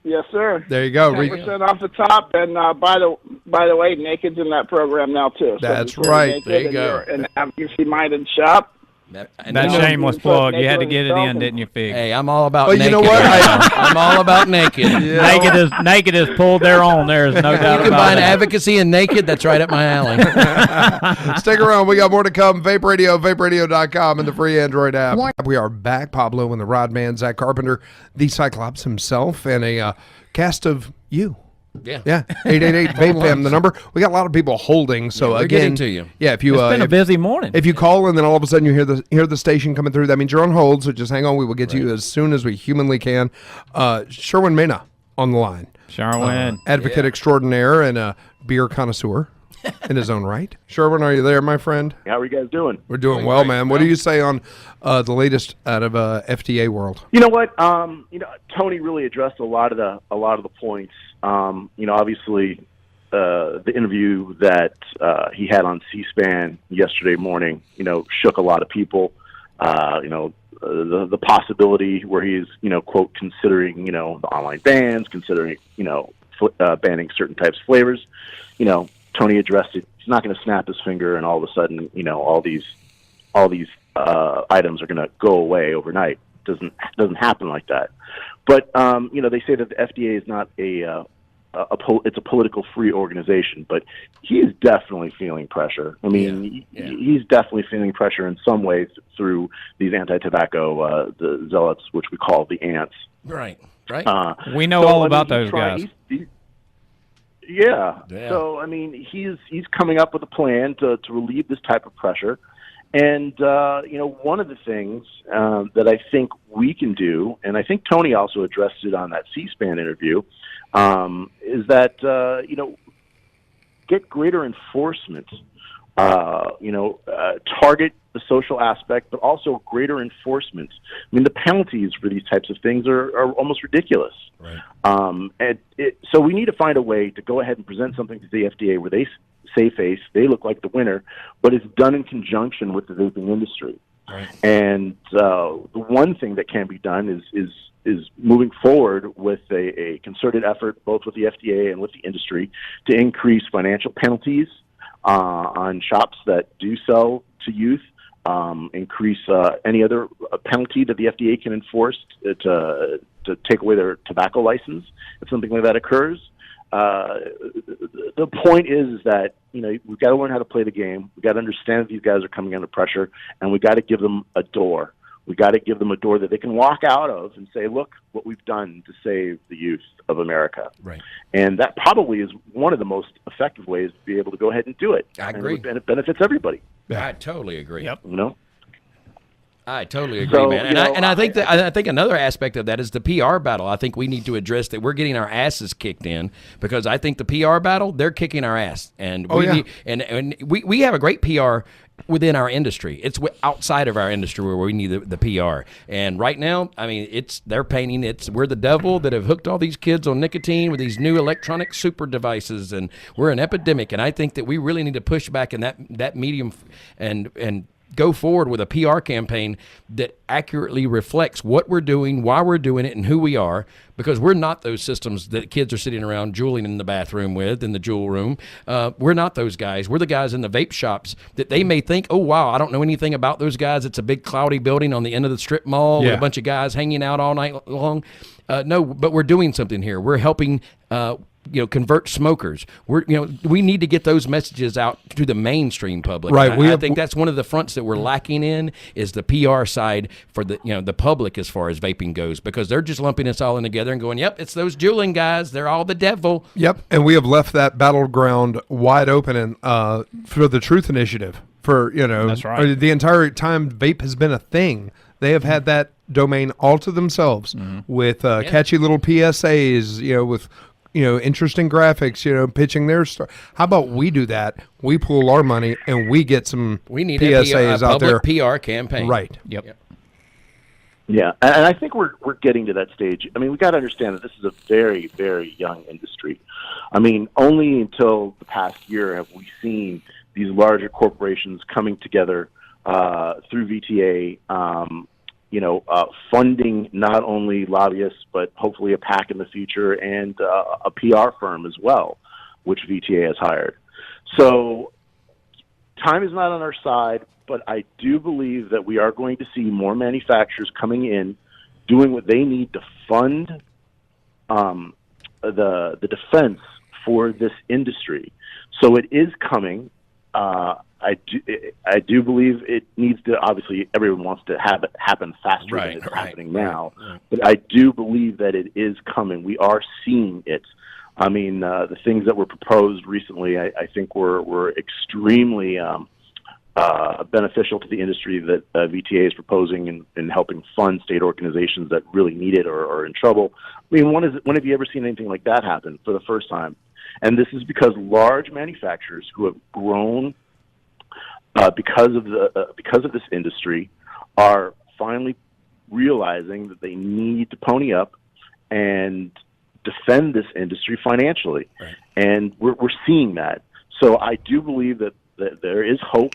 Yes, sir. There you go. 10% off the top. And by the way, Naked's in that program now, too. So that's right. There you go. An advocacy-minded shop. That shameless plug. You had to get it in, didn't you, Fig? Hey, I'm all about naked. You know what? I'm all about naked. Yeah. Naked is pulled their own. There is no doubt about it. You combine advocacy and naked, that's right up my alley. Stick around. We got more to come. Vape Radio, vaperadio.com, and the free Android app. We are back. Pablo and the Rodman, Zach Carpenter, the Cyclops himself, and a cast of you. Yeah. 888-VAPE-FAM, the number. We got a lot of people holding, so we're again, getting to you. Yeah, if you it's been a busy morning. If you call and then all of a sudden you hear the station coming through, that means you're on hold, so just hang on. We will get to you as soon as we humanly can. Sherwin Mena on the line. Sherwin. Advocate extraordinaire and a beer connoisseur in his own right. Sherwin, are you there, my friend? How are you guys doing? We're doing well, man. What do you say on the latest out of FDA world? You know what? Tony really addressed a lot of the points. Obviously, the interview that he had on C-SPAN yesterday morning, shook a lot of people. The possibility where he's, quote, considering, the online bans, considering, banning certain types of flavors. Tony addressed it. He's not going to snap his finger and all of a sudden, all these items are going to go away overnight. Doesn't happen like that. But they say that the FDA is not it's a political free organization, but he is definitely feeling pressure. I mean, he's definitely feeling pressure in some ways through these anti-tobacco the zealots, which we call the ants. Right. We know all about those guys. Yeah. So I mean, he's coming up with a plan to relieve this type of pressure. And, one of the things that I think we can do, and I think Tony also addressed it on that C-SPAN interview, is that, get greater enforcement, target the social aspect, but also greater enforcement. I mean, the penalties for these types of things are almost ridiculous. Right. So we need to find a way to go ahead and present something to the FDA where they save face, they look like the winner, but it's done in conjunction with the vaping industry. Right. And the one thing that can be done is moving forward with a concerted effort, both with the FDA and with the industry, to increase financial penalties on shops that do sell to youth, increase any other penalty that the FDA can enforce to take away their tobacco license if something like that occurs. The point is that, we've got to learn how to play the game. We've got to understand that these guys are coming under pressure, and we've got to give them a door. We've got to give them a door that they can walk out of and say, look what we've done to save the youth of America. Right. And that probably is one of the most effective ways to be able to go ahead and do it. I agree. And it benefits everybody. I totally agree. Yep. I totally agree, man. And I think another aspect of that is the PR battle. I think we need to address that we're getting our asses kicked in, because I think the PR battle, they're kicking our ass, and we have a great PR within our industry. It's outside of our industry where we need the PR. And right now, I mean, they're painting we're the devil that have hooked all these kids on nicotine with these new electronic super devices, and we're an epidemic. And I think that we really need to push back in that medium and go forward with a PR campaign that accurately reflects what we're doing, why we're doing it, and who we are, because we're not those systems that kids are sitting around juuling in the bathroom with, in the jewel room. We're not those guys. We're the guys in the vape shops that they may think, oh, wow, I don't know anything about those guys. It's a big cloudy building on the end of the strip mall with a bunch of guys hanging out all night long. No, but we're doing something here. We're helping convert smokers. We need to get those messages out to the mainstream public. Right. I think that's one of the fronts that we're lacking in, is the PR side for the public as far as vaping goes, because they're just lumping us all in together and going, yep, it's those juuling guys. They're all the devil. Yep. And we have left that battleground wide open for the Truth Initiative. That's right. The entire time vape has been a thing, they have had that domain all to themselves with catchy little PSAs, with interesting graphics, pitching their story. How about we do that? We pool our money and we get some PSAs out there. PR campaign. Right. Yep. Yeah, and I think we're getting to that stage. I mean, we got to understand that this is a very, very young industry. I mean, only until the past year have we seen these larger corporations coming together through VTA, funding not only lobbyists, but hopefully a PAC in the future, and a PR firm as well, which VTA has hired. So time is not on our side, but I do believe that we are going to see more manufacturers coming in, doing what they need to fund the defense for this industry. So it is coming. I do believe it needs to, obviously everyone wants to have it happen faster than it's happening now, but I do believe that it is coming. We are seeing it. I mean, the things that were proposed recently, I think were extremely beneficial to the industry that VTA is proposing in helping fund state organizations that really need it or are in trouble. I mean, when have you ever seen anything like that happen for the first time? And this is because large manufacturers who have grown because of this industry are finally realizing that they need to pony up and defend this industry financially. Right. And we're seeing that. So I do believe that there is hope.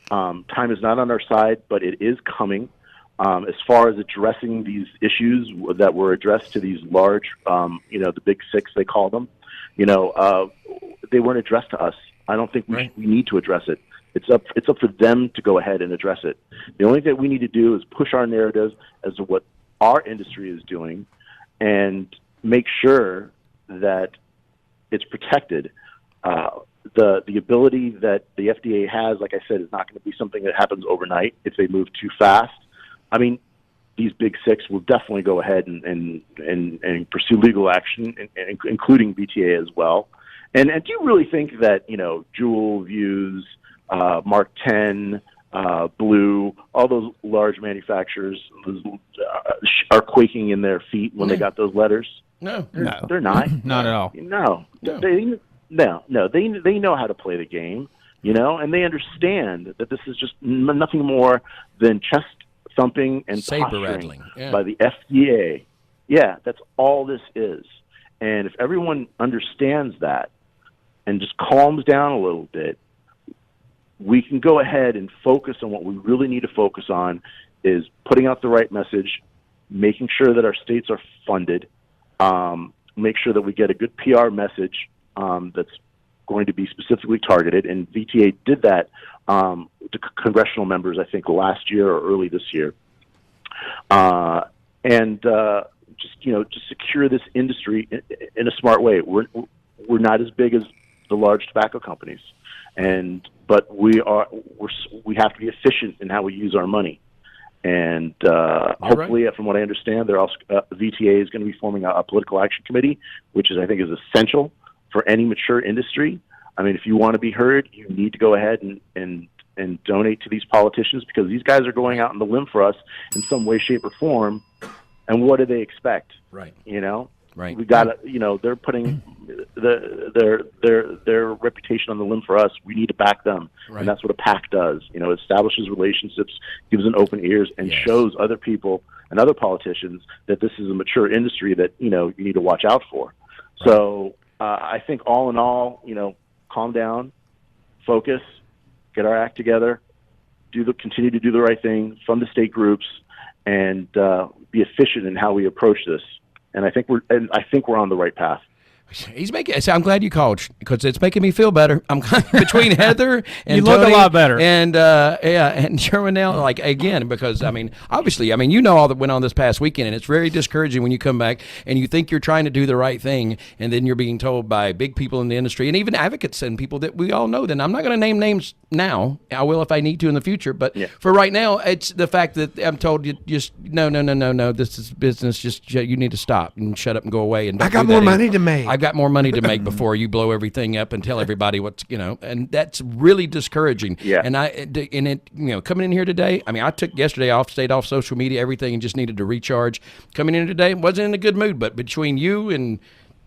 Time is not on our side, but it is coming. As far as addressing these issues that were addressed to these large, the big six, they call them, they weren't addressed to us. I don't think we need to address it. It's up for them to go ahead and address it. The only thing we need to do is push our narrative as to what our industry is doing and make sure that it's protected. The ability that the FDA has, like I said, is not going to be something that happens overnight if they move too fast. I mean, these big six will definitely go ahead and pursue legal action, including VTA as well. And do you really think that, Juul, Views, Mark 10, Blue, all those large manufacturers are quaking in their feet when they got those letters? No, they're not. Not at all. No. They know how to play the game, and they understand that this is just nothing more than chest thumping and posturing by the FDA. Yeah, that's all this is. And if everyone understands that and just calms down a little bit, we can go ahead and focus on what we really need to focus on, is putting out the right message, making sure that our states are funded, make sure that we get a good PR message that's going to be specifically targeted. And VTA did that to congressional members, I think, last year or early this year. Just secure this industry in a smart way. We're not as big as the large tobacco companies, but we have to be efficient in how we use our money. And hopefully, from what I understand, they're also VTA is going to be forming a political action committee, which I think is essential for any mature industry. I mean, if you want to be heard, you need to go ahead and donate to these politicians, because these guys are going out on the limb for us in some way, shape, or form. And what do they expect? Right. Right. We got to, they're putting their reputation on the limb for us. We need to back them. Right. And that's what a PAC does. It establishes relationships, gives an open ears, and shows other people and other politicians that this is a mature industry that, you need to watch out for. Right. So I think all in all, calm down, focus, get our act together, continue to do the right thing, fund the state groups, and be efficient in how we approach this. And I think we're on the right path. I'm glad you called, because it's making me feel better. I'm between Heather and you look Tony a lot better, and Sherwin now, because obviously all that went on this past weekend, and it's very discouraging when you come back and you think you're trying to do the right thing, and then you're being told by big people in the industry and even advocates and people that we all know. Then I'm not going to name names now. I will if I need to in the future, but for right now, it's the fact that I'm told you just no. This is business. Just you need to stop and shut up and go away. And I got more money to make. I've got more money to make before you blow everything up and tell everybody what's, and that's really discouraging. Yeah. And coming in here today, I took yesterday off, stayed off social media, everything, and just needed to recharge. Coming in today, wasn't in a good mood, but between you and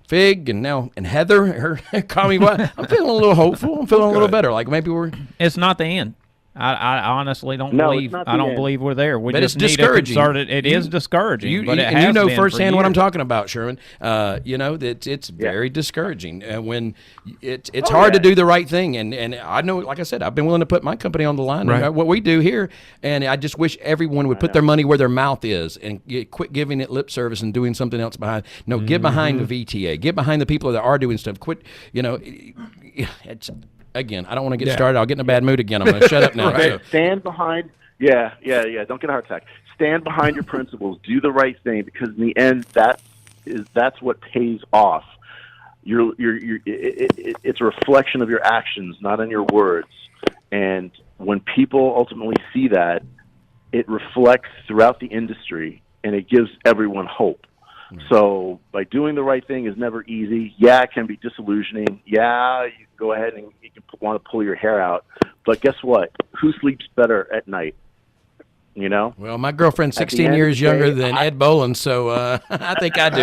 Fig and Heather, call me what, I'm feeling a little hopeful. I'm feeling a little better. Like maybe it's not the end. I honestly don't believe. I don't believe we're there. We just need discouraging. It is discouraging. But you know firsthand what I'm talking about, Sherwin. It's very discouraging when it's hard to do the right thing. And I know, like I said, I've been willing to put my company on the line. Right. What we do here, and I just wish everyone would put their money where their mouth is and quit giving it lip service and doing something else behind. No, get behind the VTA. Get behind the people that are doing stuff. Quit. It's. Again, I don't want to get started. I'll get in a bad mood again. I'm going to shut up now. Right. So. Stand behind. Yeah. Don't get a heart attack. Stand behind your principles. Do the right thing, because in the end, that's what pays off. It's a reflection of your actions, not on your words. And when people ultimately see that, it reflects throughout the industry, and it gives everyone hope. So by doing the right thing is never easy. Yeah, it can be disillusioning. Yeah, you can go ahead and you can want to pull your hair out. But guess what? Who sleeps better at night? Well, my girlfriend's 16 years younger than Ed Boland, so I think I do.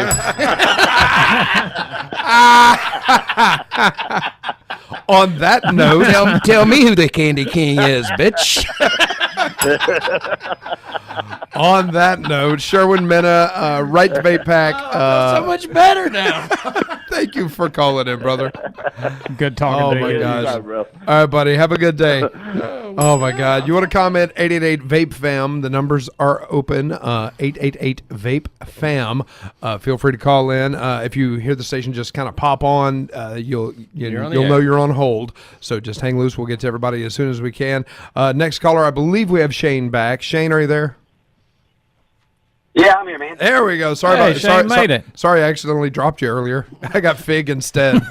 On that note, tell me who the Candy King is, bitch. On that note, Sherwin Mena, right to Vape PAC. So much better now. Thank you for calling in, brother. Good talking to you. Oh, my gosh. All right, bro. All right, buddy. Have a good day. Oh, my God. You want to comment? 888-VAPE-FAM. The numbers are open. 888-VAPE-FAM. Feel free to call in. If you hear the station just kind of pop on, you'll know you're on hold. So just hang loose. We'll get to everybody as soon as we can. Next caller, I believe we have Shane back. Shane, are you there? Yeah, I'm here, man. There we go. Sorry Hey, Shane made it. Sorry, I accidentally dropped you earlier. I got Fig instead.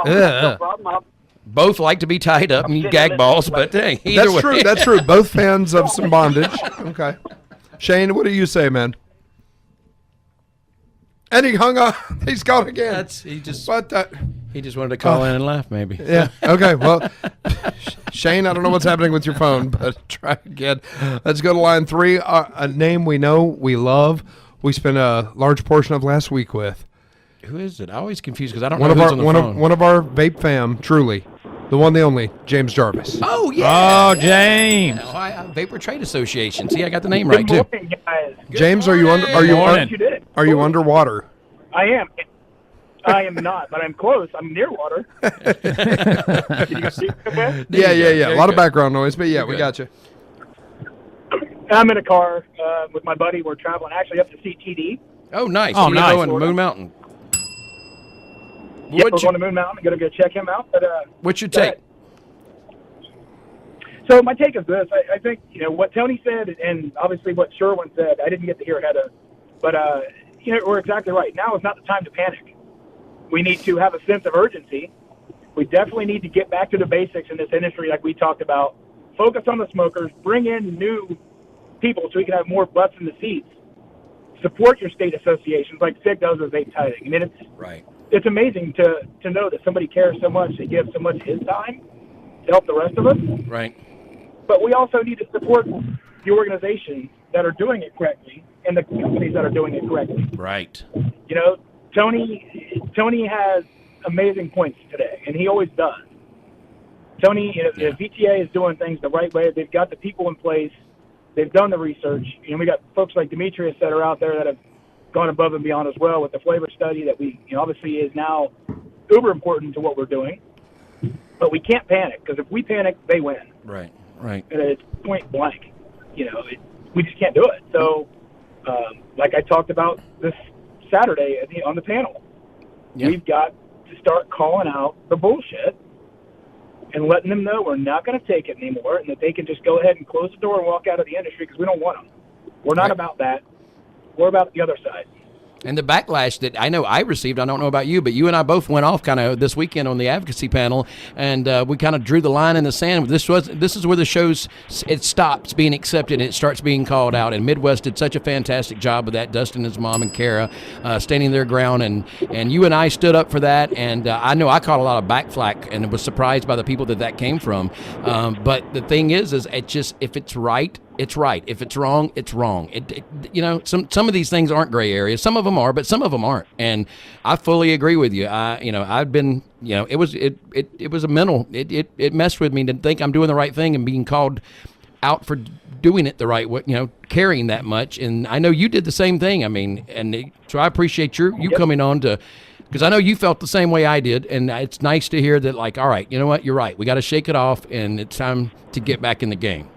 No problem. Both like to be tied up and gag balls, but hey, either That's way. true. That's true. Both fans of some bondage. Okay. Shane, what do you say, man? And he hung up. He's gone again. He just wanted to call in and laugh, maybe. Yeah. Okay. Well, Shane, I don't know what's happening with your phone, but try again. Let's go to line 3. A name we know, we love, we spent a large portion of last week with. Who is it? I always confused because I don't One know of who's our on the one phone. of one of our vape fam, truly, the one, the only, James Jarvis. Oh yeah. Oh, James. Vapor Trade Association. See, I got the name right too. Good morning, guys. James, are you under? Are you underwater? I am. I am not, but I'm close. I'm near water. Can you see me okay? Yeah. A lot of background noise, but yeah, we got you. I'm in a car with my buddy. We're traveling actually up to CTD. Oh, nice. Oh, We're nice. going Moon Mountain. Yeah, we're going to Moon Mountain. Going to go check him out. But what's your take? So my take is this. I think, what Tony said and obviously what Sherwin said, I didn't get to hear ahead of, but, we're exactly right. Now is not the time to panic. We need to have a sense of urgency. We definitely need to get back to the basics in this industry like we talked about. Focus on the smokers. Bring in new people so we can have more butts in the seats. Support your state associations like SIG does with vape tithing. I mean, it's amazing to know that somebody cares so much to give so much of his time to help the rest of us. Right. But we also need to support the organizations that are doing it correctly and the companies that are doing it correctly. Right. Tony has amazing points today, and he always does. Tony, the VTA is doing things the right way. They've got the people in place. They've done the research. We got folks like Demetrius that are out there that have gone above and beyond as well with the flavor study that we obviously is now uber important to what we're doing. But we can't panic, because if we panic, they win. Right. And it's point blank. We just can't do it. So, like I talked about this Saturday on the panel, we've got to start calling out the bullshit and letting them know we're not going to take it anymore and that they can just go ahead and close the door and walk out of the industry because we don't want them. We're not about that. We're about the other side. And the backlash that I know I received, I don't know about you, but you and I both went off kind of this weekend on the advocacy panel, and we kind of drew the line in the sand. This is where the show's it stops being accepted and it starts being called out. And Midwest did such a fantastic job of that. Dustin, his mom, and Kara standing their ground, and you and I stood up for that. And I know I caught a lot of back flack and was surprised by the people that came from. But the thing is it just if it's right. It's right. If it's wrong, it's wrong. Some of these things aren't gray areas. Some of them are, but some of them aren't. And I fully agree with you. I've been, it was a mental. It messed with me to think I'm doing the right thing and being called out for doing it the right way. Carrying that much. And I know you did the same thing. I mean, so I appreciate you coming on to. Because I know you felt the same way I did, and it's nice to hear that. Like, all right, you know what? You're right. We got to shake it off, and it's time to get back in the game.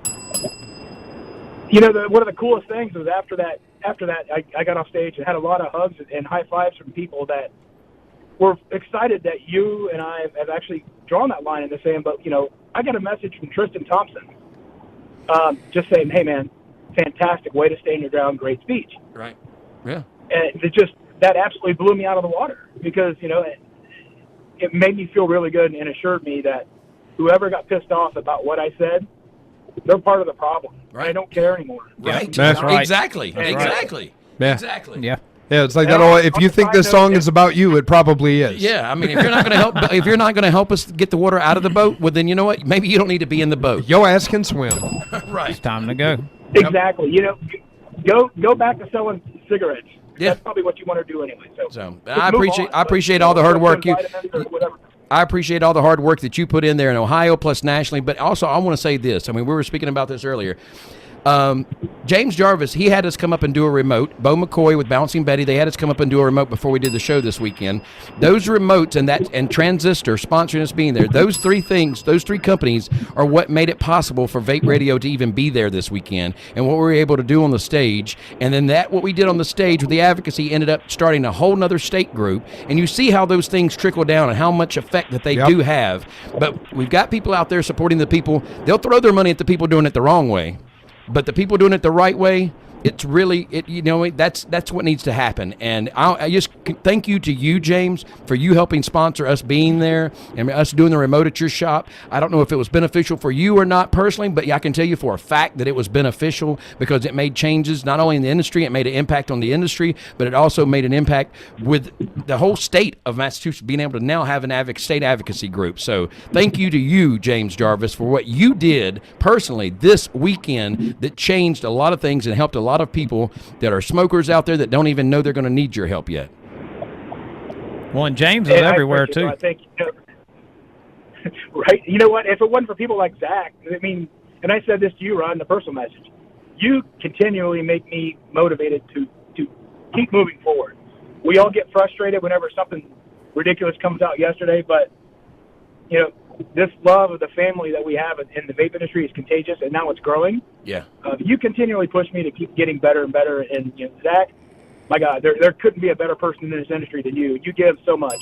One of the coolest things was after that, I got off stage and had a lot of hugs and high fives from people that were excited that you and I have actually drawn that line in the sand. But, I got a message from Tristan Thompson just saying, hey, man, fantastic way to stand your ground, great speech. Right. Yeah. And that absolutely blew me out of the water because, it made me feel really good and assured me that whoever got pissed off about what I said, they're part of the problem. Right. I don't care anymore. Right. That's right. Exactly. That's exactly. Yeah. Exactly. Yeah. Yeah, it's like that. If you think this song is about you, it probably is. Yeah, I mean, if you're not going to help us get the water out of the boat, well, then you know what? Maybe you don't need to be in the boat. Your ass can swim. Right. It's time to go. Exactly. Go back to selling cigarettes. Yeah. That's probably what you want to do anyway. So I appreciate all the hard work I appreciate all the hard work that you put in there in Ohio plus nationally. But also, I want to say this. I mean, we were speaking about this earlier. James Jarvis, he had us come up and do a remote. Bo McCoy with Bouncing Betty, they had us come up and do a remote before we did the show this weekend. Those remotes and Transistor sponsoring us being there, those three things, those three companies are what made it possible for Vape Radio to even be there this weekend, and what we were able to do on the stage. And then what we did on the stage with the advocacy ended up starting a whole nother state group. And you see how those things trickle down and how much effect that they do have. But we've got people out there supporting the people. They'll throw their money at the people doing it the wrong way. But the people doing it the right way, it's really, that's what needs to happen. And I just thank you to you, James, for you helping sponsor us being there and us doing the remote at your shop. I don't know if it was beneficial for you or not personally, but I can tell you for a fact that it was beneficial because it made changes not only in the industry, it made an impact on the industry, but it also made an impact with the whole state of Massachusetts being able to now have an state advocacy group. So thank you to you, James Jarvis, for what you did personally this weekend that changed a lot of things and helped a lot of people that are smokers out there that don't even know they're going to need your help yet. Well, and James is everywhere too. I think, right? You know what? If it wasn't for people like Zach, I mean, and I said this to you, Rod, in the personal message, you continually make me motivated to keep moving forward. We all get frustrated whenever something ridiculous comes out yesterday, but this love of the family that we have in the vape industry is contagious, and now it's growing. Yeah. You continually push me to keep getting better and better. And Zach, my God, there couldn't be a better person in this industry than you. You give so much.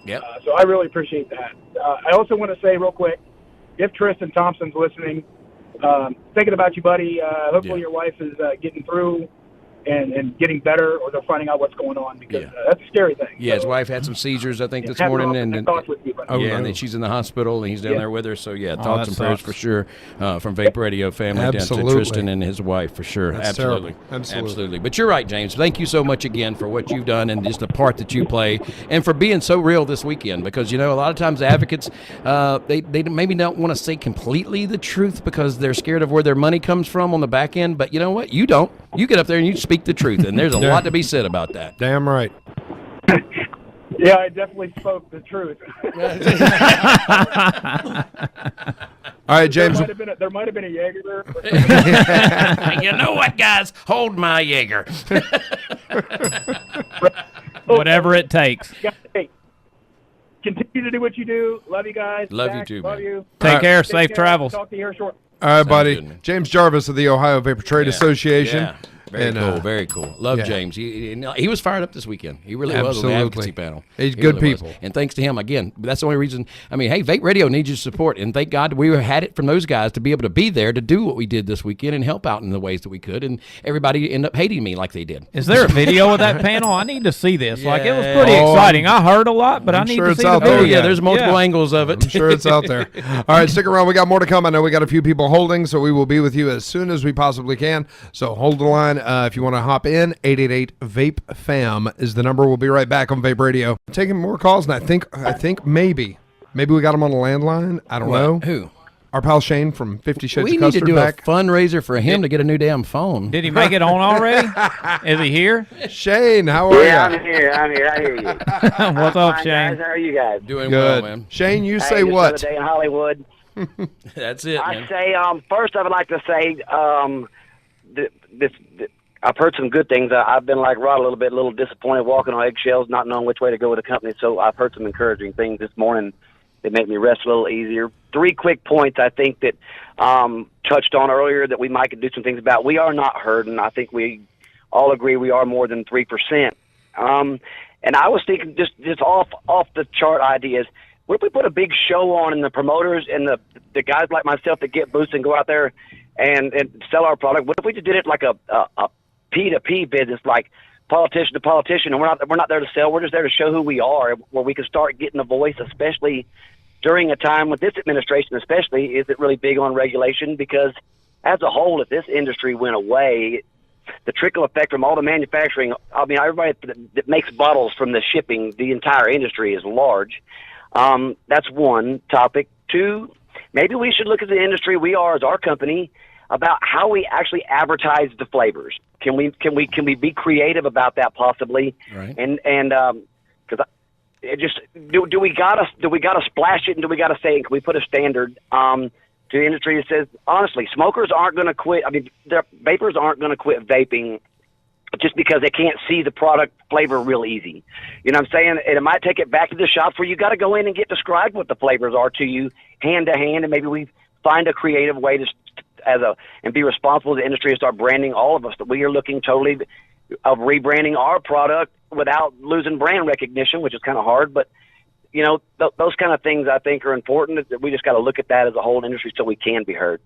Yeah. So I really appreciate that. I also want to say real quick, if Tristan Thompson's listening, thinking about you, buddy. Hopefully your wife is getting through and getting better, or they're finding out what's going on, because that's a scary thing. Yeah, his wife had some seizures, I think, this morning, and then she's in the hospital, and he's down there with her. So thoughts and prayers for sure from Vape Radio family down to Tristan and his wife for sure. That's Absolutely. But you're right, James. Thank you so much again for what you've done and just the part that you play, and for being so real this weekend. Because a lot of times advocates they maybe don't want to say completely the truth because they're scared of where their money comes from on the back end. But you know what? You don't. You get up there and you speak the truth, and there's a lot to be said about that. Damn right. Yeah, I definitely spoke the truth. All right, James. There might have been a Jaeger there. You know what, guys? Hold my Jaeger. Whatever it takes. Hey, continue to do what you do. Love you guys. Love Zach, you too, love man. you. Take care. Safe travels. Talk to you here shortly. All right, buddy. Good, James Jarvis of the Ohio Vapor Trade Association. Yeah. Very cool. Love James. He was fired up this weekend. He really was on the advocacy panel. He's good people. And thanks to him, again, that's the only reason. I mean, hey, Vape Radio needs your support, and thank God we had it from those guys to be able to be there to do what we did this weekend and help out in the ways that we could, and everybody ended up hating me like they did. Is there a video of that panel? I need to see this. Like, it was pretty exciting. I heard a lot, but I need to see the video. Oh, yeah, there's multiple angles of it. I'm sure it's out there. All right, stick around. We got more to come. I know we got a few people holding, so we will be with you as soon as we possibly can. So hold the line if you want to hop in. 888-VAPE-FAM is the number. We'll be right back on Vape Radio. Taking more calls, and I think maybe we got him on a landline. I don't know. Who? Our pal Shane from 50 Shades We of need Custard to do back. a fundraiser for him to get a new damn phone. Did he make it on already? Is he here? Shane, how are you? Yeah, I'm here. I hear you. What's up, Shane? Guys, how are you guys? Doing Good. well, man. Shane, you Hey, say just what? another day in Hollywood. That's it, I man. say, first I would like to say, I've heard some good things. I've been like Rod a little disappointed, walking on eggshells, not knowing which way to go with the company. So I've heard some encouraging things this morning that make me rest a little easier. 3 quick points I think that touched on earlier that we might do some things about. We are not hurting. I think we all agree we are more than 3%. And I was thinking just off the chart ideas. What if we put a big show on, and the promoters and the guys like myself that get boosts and go out there and sell our product? What if we just did it like a P2P business, like politician to politician, and we're not there to sell. We're just there to show who we are, where we can start getting a voice, especially during a time with this administration. Especially, is it really big on regulation? Because as a whole, if this industry went away, the trickle effect from all the manufacturing, I mean, everybody that makes bottles from the shipping, the entire industry is large. That's one topic. 2, maybe we should look at the industry we are as our company about how we actually advertise the flavors. Can we be creative about that possibly? Right. And because it just do we gotta splash it, and do we gotta say, and can we put a standard to to the industry that says, honestly, smokers aren't going to quit. I mean, vapors aren't going to quit vaping just because they can't see the product flavor real easy. You know what I'm saying? And it might take it back to the shops where you got to go in and get described what the flavors are to you hand to hand, and maybe we find a creative way to and be responsible to the industry and start branding all of us. That we are looking totally of rebranding our product without losing brand recognition, which is kind of hard, but you know, those kind of things I think are important. That we just got to look at that as a whole industry so we can be heard.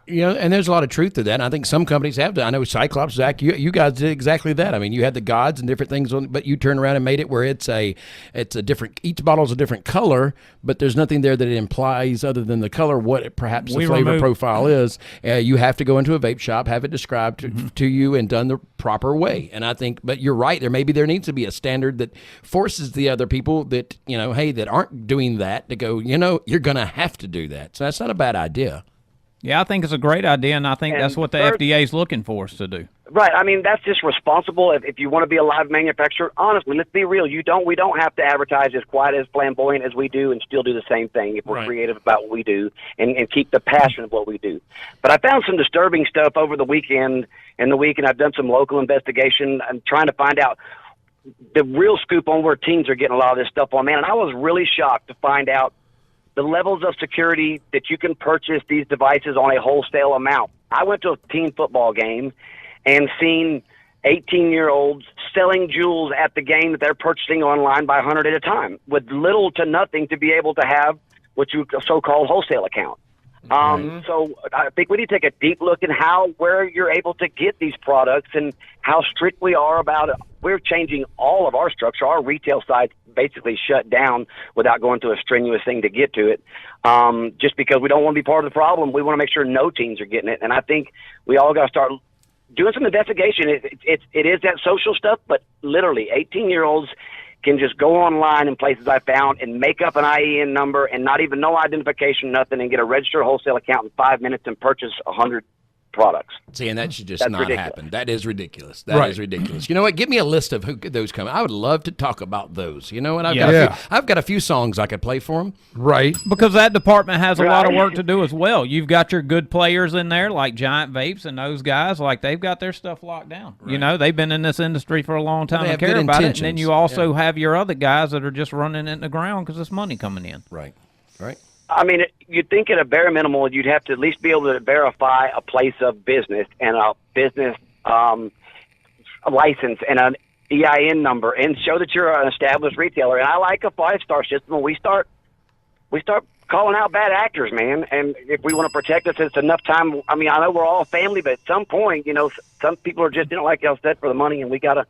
You know, and there's a lot of truth to that. And I think some companies have done. I know Cyclops, Zach, you guys did exactly that. I mean, you had the gods and different things, but you turned around and made it where it's a different. Each bottle's a different color, but there's nothing there that it implies other than the color what perhaps the flavor profile is. You have to go into a vape shop, have it described to you and done the proper way. And I think, but you're right. There needs to be a standard that forces the other people that that aren't doing that to go. You're going to have to do that. So that's not a bad idea. Yeah, I think it's a great idea, and I think that's what the FDA is looking for us to do. Right. I mean, that's just responsible. If you want to be a live manufacturer, honestly, let's be real. We don't have to advertise as quite as flamboyant as we do and still do the same thing if we're creative about what we do and keep the passion of what we do. But I found some disturbing stuff over the weekend and the week, and I've done some local investigation. I'm trying to find out the real scoop on where teens are getting a lot of this stuff on, man. And I was really shocked to find out the levels of security that you can purchase these devices on a wholesale amount. I went to a teen football game and seen 18-year-olds selling jewels at the game that they're purchasing online by 100 at a time with little to nothing to be able to have what you so-called wholesale account. So I think we need to take a deep look at where you're able to get these products and how strict we are about it. We're changing all of our structure. Our retail sites basically shut down without going through a strenuous thing to get to it. Just because we don't want to be part of the problem, we want to make sure no teens are getting it. And I think we all got to start doing some investigation. It is that social stuff, but literally 18-year-olds can just go online in places I found and make up an IEN number and not even no identification, nothing, and get a registered wholesale account in 5 minutes and purchase 100 products. See, and that should just not happen. That is ridiculous. That is ridiculous. You know what? Give me a list of who those come. I would love to talk about those. You know what? I've got a few songs I could play for them. Right. Because that department has a lot of work to do as well. You've got your good players in there like Giant Vapes and those guys. Like they've got their stuff locked down. Right. They've been in this industry for a long time and care about it. And then you also have your other guys that are just running it in the ground because there's money coming in. Right. Right. I mean, you'd think at a bare minimal, you'd have to at least be able to verify a place of business and a business license and an EIN number and show that you're an established retailer. And I like a 5-star system. When we start calling out bad actors, man. And if we want to protect us, it's enough time. I mean, I know we're all family, but at some point, some people are just like y'all said for the money, and we gotta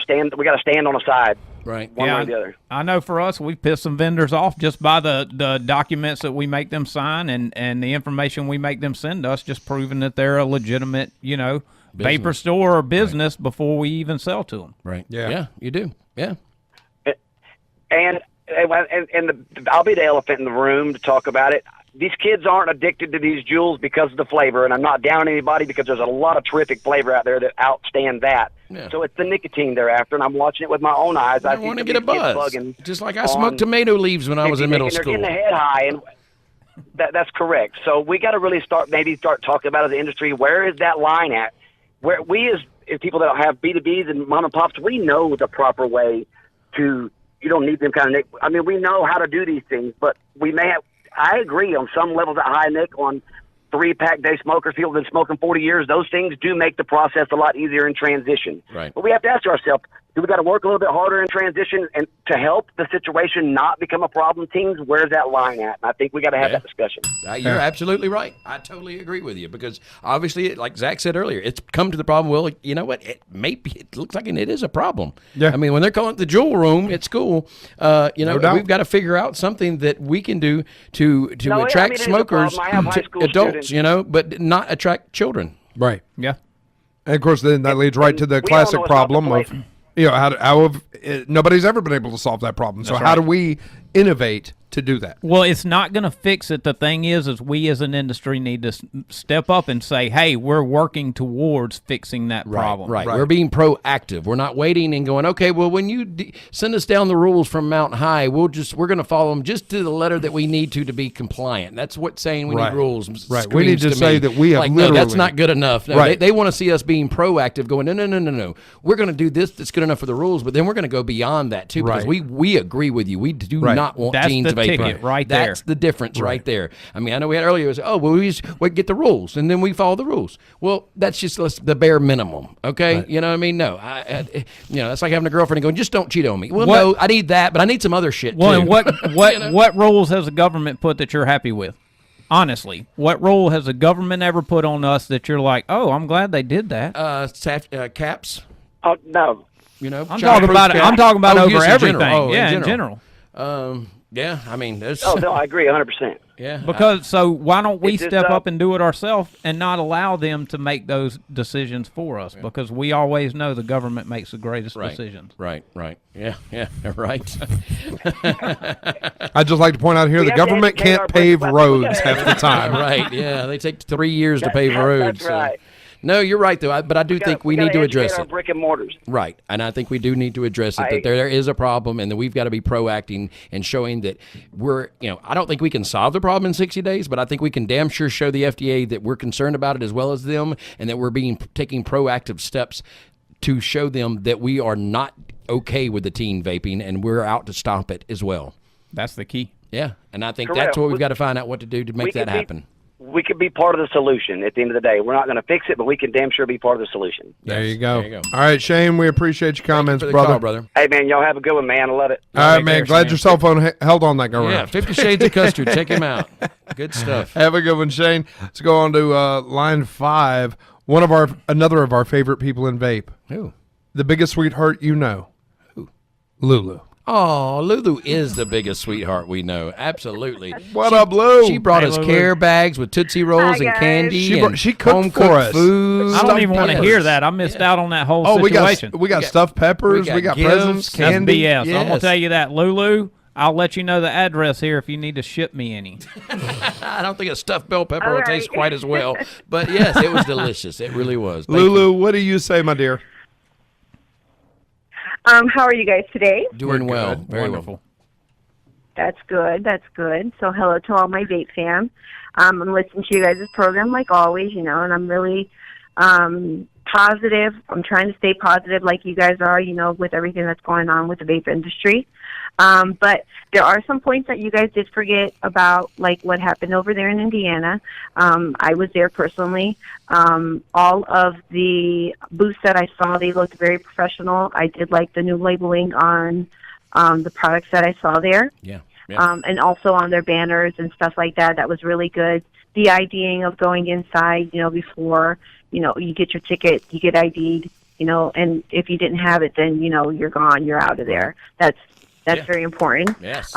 stand on a side. Right. One way or the other. I know for us, we've pissed some vendors off just by the documents that we make them sign and the information we make them send us, just proving that they're a legitimate, vapor store or business before we even sell to them. Right. Yeah. Yeah, you do. Yeah. And I'll be the elephant in the room to talk about it. These kids aren't addicted to these jewels because of the flavor, and I'm not down anybody because there's a lot of terrific flavor out there that outstand that. Yeah. So it's the nicotine they're after, and I'm watching it with my own eyes. I want to get a buzz, just like I smoked tomato leaves when I was in middle school. They're getting the head high, and that's correct. So we got to really start talking about as an industry, where is that line at? Where we as people that have B2Bs and mom and pops, we know the proper way to. You don't need them kind of nick. I mean, we know how to do these things, but we may have. I agree on some levels at high nick on 3-pack day smokers, people that have been smoking 40 years. Those things do make the process a lot easier in transition. Right. But we have to ask ourselves, do we got to work a little bit harder in transition and to help the situation not become a problem? Teams, where's that line at? And I think we got to have that discussion. You're absolutely right. I totally agree with you because obviously, like Zach said earlier, it's come to the problem. Well, you know what? It looks like it is a problem. Yeah. I mean, when they're calling it the jewel room at school, we've got to figure out something that we can do to attract smokers, adults, but not attract children. Right. Yeah. And of course, then that leads right to the classic problem of. Nobody's ever been able to solve that problem. So how do we innovate to do that. Well, it's not going to fix it. The thing is we as an industry need to step up and say, hey, we're working towards fixing that problem. Right. We're being proactive. We're not waiting and going, okay, well, when you send us down the rules from Mount High, we're going to follow them just to the letter that we need to be compliant. That's what saying we need rules. Right. We need to say that we have literally. No, that's not good enough. No, right. They want to see us being proactive, going, no. We're going to do this that's good enough for the rules, but then we're going to go beyond that, too, because we agree with you. We do not want teens vaping. Ticket right there. That's the difference right there. I mean, I know we had earlier, we get the rules, and then we follow the rules. Well, that's just the bare minimum, okay? Right. You know what I mean? No. That's like having a girlfriend and going, just don't cheat on me. Well, no, I need that, but I need some other shit, too. And what rules has the government put that you're happy with? Honestly, what rule has the government ever put on us that you're like, oh, I'm glad they did that? Caps. Oh, no. I'm talking about over everything. In general. Yeah, I mean, there's. Oh no, I agree 100%. Yeah, because so why don't we step up and do it ourselves and not allow them to make those decisions for us? Because we always know the government makes the greatest decisions. Right. Yeah, right. I'd just like to point out here the government can't pave roads half the time. Right. Yeah, they take 3 years to pave roads. That's right. No, you're right, though. But I do think we need to address it. Brick and mortars. Right, and I think we do need to address it, that there is a problem and that we've got to be proacting and showing that we're, I don't think we can solve the problem in 60 days, but I think we can damn sure show the FDA that we're concerned about it as well as them, and that we're taking proactive steps to show them that we are not okay with the teen vaping and we're out to stop it as well. That's the key. Yeah, and I think that's what we've got to find out what to do to make that happen. We could be part of the solution at the end of the day. We're not going to fix it, but we can damn sure be part of the solution. There you go. All right, Shane, we appreciate your comments, brother. Hey, man, y'all have a good one, man. I love it. All right, man. Glad your cell phone held on that go around. Yeah, 50 Shades of Custard. Check him out. Good stuff. Have a good one, Shane. Let's go on to line 5. Another of our favorite people in vape. Who? The biggest sweetheart you know. Who? Lulu. Oh, Lulu is the biggest sweetheart we know. Absolutely. What up, Lou? She brought us care bags with Tootsie Rolls and candy. She cooked for us. Food. I don't even want to hear that. I missed out on that whole situation. We got stuffed peppers. We got presents, candy. That's BS. Yes. I'm going to tell you that. Lulu, I'll let you know the address here if you need to ship me any. I don't think a stuffed bell pepper will taste quite as well. But, yes, it was delicious. It really was. Lulu, what do you say, my dear? How are you guys today? Doing well. Very wonderful. That's good. So hello to all my vape fans. I'm listening to you guys' program like always, and I'm really positive. I'm trying to stay positive like you guys are, with everything that's going on with the vape industry. But there are some points that you guys did forget about, like what happened over there in Indiana. I was there personally. All of the booths that I saw, they looked very professional. I did like the new labeling on the products that I saw there. Yeah. And also on their banners and stuff like that. That was really good. The IDing of going inside, before, you get your ticket, you get ID'd, and if you didn't have it, then, you're gone, you're out of there. That's very important. Yes.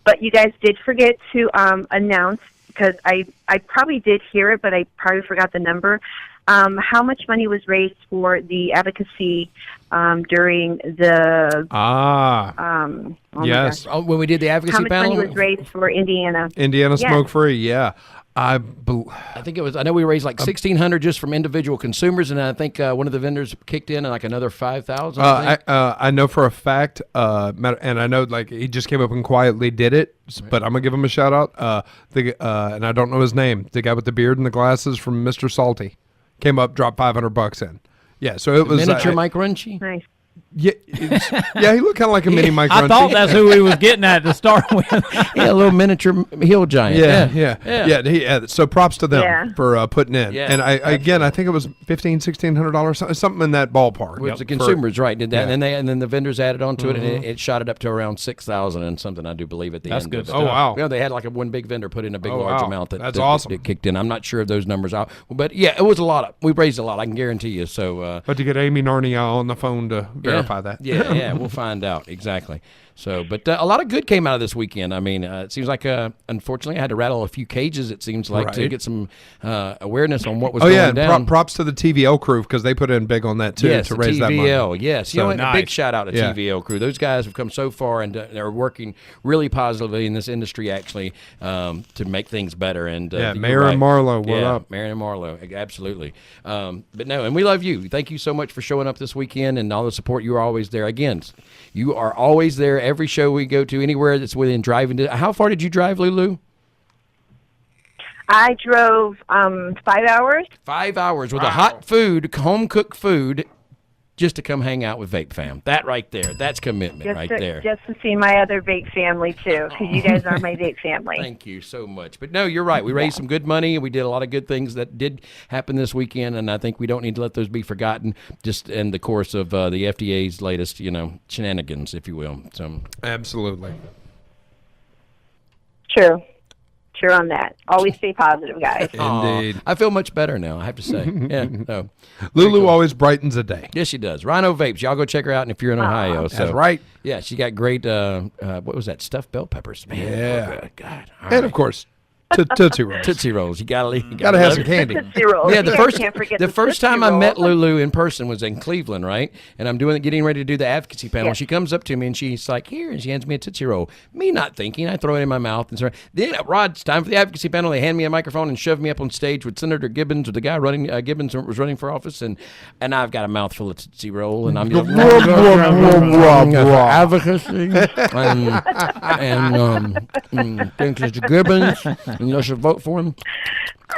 But you guys did forget to announce, because I probably did hear it, but I probably forgot the number, how much money was raised for the advocacy during the... yes. Oh, when we did the advocacy panel? How much money was raised for Indiana? Indiana Smoke-Free, yeah. I think it was. I know we raised like $1,600 just from individual consumers, and I think one of the vendors kicked in like another $5,000. I know for a fact, and I know like he just came up and quietly did it, but I'm gonna give him a shout out. And I don't know his name. The guy with the beard and the glasses from Mr. Salty came up, dropped $500 in. Yeah, so it was miniature Mike Runchie. Nice. Yeah, he looked kind of like a mini Mike Runchie. I thought that's who he was getting at to start with. Yeah, a little miniature hill giant. Yeah. So props to them for putting in. Yeah, and I think it was $1,600, something in that ballpark. Which the consumers did that, and then the vendors added on to it, and it shot it up to around $6,000 and something. I do believe at the end. That's good. Oh wow! They had like one big vendor put in a big large amount that's awesome. That kicked in. I'm not sure of those numbers out, but yeah, it was a lot. We raised a lot. I can guarantee you. So, but to get Amy Narnia on the phone to verify verify that. Yeah, we'll find out exactly. So, but a lot of good came out of this weekend. I mean, it seems like, unfortunately, I had to rattle a few cages, it seems like, to get some awareness on what was going down. And props to the TVL crew because they put in big on that, too, to raise that money. TVL, yes. So, a big shout-out to TVL crew. Those guys have come so far, and they're working really positively in this industry, actually, to make things better. And Mayor and Marlowe, what up? Mayor and Marlowe, absolutely. But no, and we love you. Thank you so much for showing up this weekend and all the support. You are always there. Again, you are always there. Every show we go to, anywhere that's within driving. How far did you drive, Lulu? I drove 5 hours. 5 hours with a hot food, home-cooked food, just to come hang out with Vape Fam. That right there, that's commitment there. Just to see my other Vape family, too, because you guys are my Vape family. Thank you so much. But no, you're right. We raised some good money, and we did a lot of good things that did happen this weekend, and I think we don't need to let those be forgotten just in the course of the FDA's latest, shenanigans, if you will. So absolutely. True on that. Always stay positive, guys. Indeed. I feel much better now, I have to say. Yeah. No. Lulu always brightens a day. Yes, she does. Rhino Vapes. Y'all go check her out, and if you're in Ohio. That's right. Yeah, she got great, what was that, stuffed bell peppers. Man, yeah. God. And, of course, Tootsie Rolls. Tootsie Rolls. You gotta have some candy. Tootsie Rolls. Yeah, can't forget the first time I met Lulu in person was in Cleveland, right? And I'm getting ready to do the advocacy panel. She comes up to me and she's like, "Here," and she hands me a Tootsie Roll. Me not thinking, I throw it in my mouth and so. Then Rod, it's time for the advocacy panel. They hand me a microphone and shove me up on stage with Senator Gibbons, or the guy running Gibbons was running for office, and I've got a mouthful of Tootsie Roll, and I'm just advocacy and thanks to Gibbons, and you should vote for him.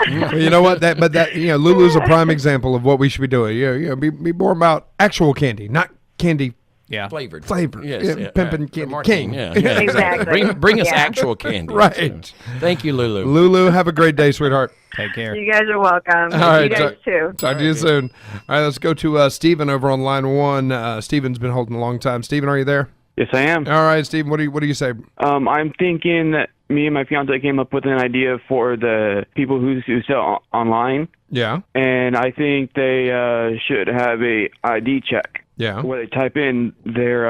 Well, you know what? Lulu's a prime example of what we should be doing. Be more about actual candy, not candy. Yeah, flavored. Yes, pimping candy king. Yeah, exactly. Bring us actual candy. Right. Thank you, Lulu. Lulu, have a great day, sweetheart. Take care. You guys are welcome. All right, you guys too. Talk to you soon. All right, let's go to Stephen over on line one. Stephen's been holding a long time. Stephen, are you there? Yes, I am. All right, Stephen, what do you say? I'm thinking that me and my fiance came up with an idea for the people who sell online. Yeah. And I think they should have a ID check. Yeah. Where they type in their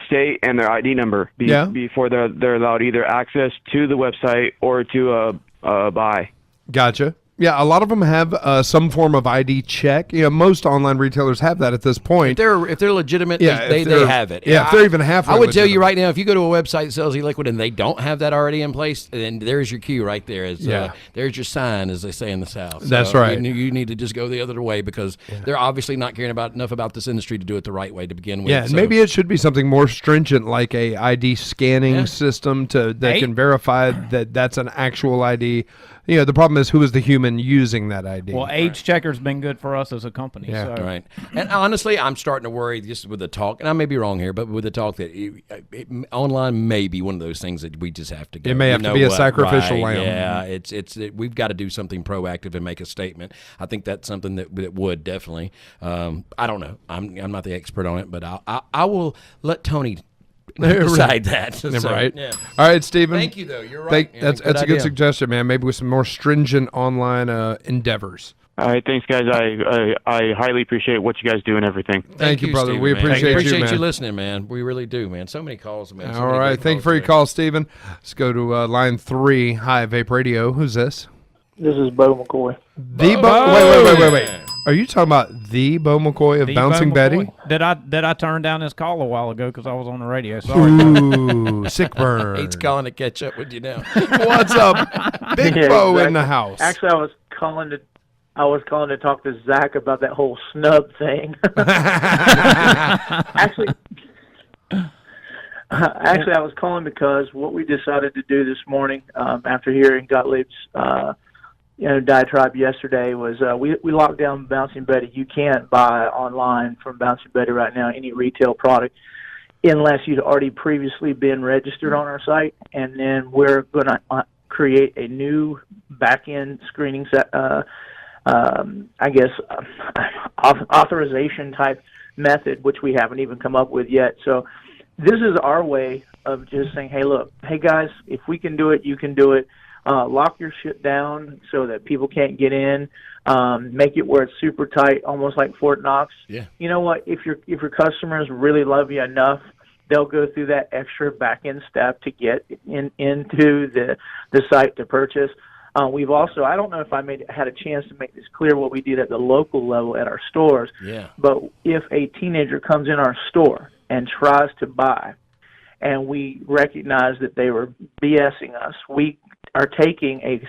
state and their ID number before they're allowed either access to the website or to buy. Gotcha. Yeah, a lot of them have some form of ID check. Most online retailers have that at this point. If they're legitimate, they have it. Yeah, if they're even halfway I would tell legitimate. you right now, if you go to a website that sells e-liquid and they don't have that already in place, then there's your cue right there. There's your sign, as they say in the South. So that's right. You need to just go the other way because they're obviously not caring enough about this industry to do it the right way to begin with. Yeah, and maybe it should be something more stringent, like a ID scanning system that can verify that that's an actual ID. The problem is, who is the human using that ID? Well, age checker's been good for us as a company. Yeah. So. Right. And honestly, I'm starting to worry just with the talk, and I may be wrong here, but with the talk that online may be one of those things that we just have to go. It may have to be a sacrificial lamb. Yeah, we've got to do something proactive and make a statement. I think that's something that would definitely. I don't know. I'm not the expert on it, but I will let Tony decide that. Right. Yeah. All right, Stephen. Thank you, though. You're right. That's a good suggestion, man. Maybe with some more stringent online endeavors. All right, thanks, guys. I highly appreciate what you guys do and everything. Thank you, brother. Stephen, we man. appreciate you, man. Appreciate you listening, man. We really do, man. So many calls, man. All right, thank you for your call, Stephen. Let's go to line 3. Hi, Vape Radio. Who's this? This is Bo McCoy. Wait. Are you talking about the Bo McCoy of Bouncing Betty? Did I turn down this call a while ago because I was on the radio? Sorry. Ooh, sick burn. He's calling to catch up with you now. What's up, Big Bo in the house? Actually, I was calling to talk to Zach about that whole snub thing. Actually, I was calling because what we decided to do this morning, after hearing Gottlieb's diatribe yesterday, was we locked down Bouncing Betty. You can't buy online from Bouncing Betty right now any retail product unless you'd already previously been registered on our site, and then we're going to create a new back-end screening set. Authorization type method, which we haven't even come up with yet. So this is our way of just saying, hey, guys, if we can do it, you can do it. lock your shit down so that people can't get in. Make it where it's super tight, almost like Fort Knox. Yeah. You know what? If your customers really love you enough, they'll go through that extra back-end step to get into the site to purchase. We've also, I don't know if I had a chance to make this clear what we did at the local level at our stores. Yeah. But if a teenager comes in our store and tries to buy, and we recognize that they were BSing us, we are taking a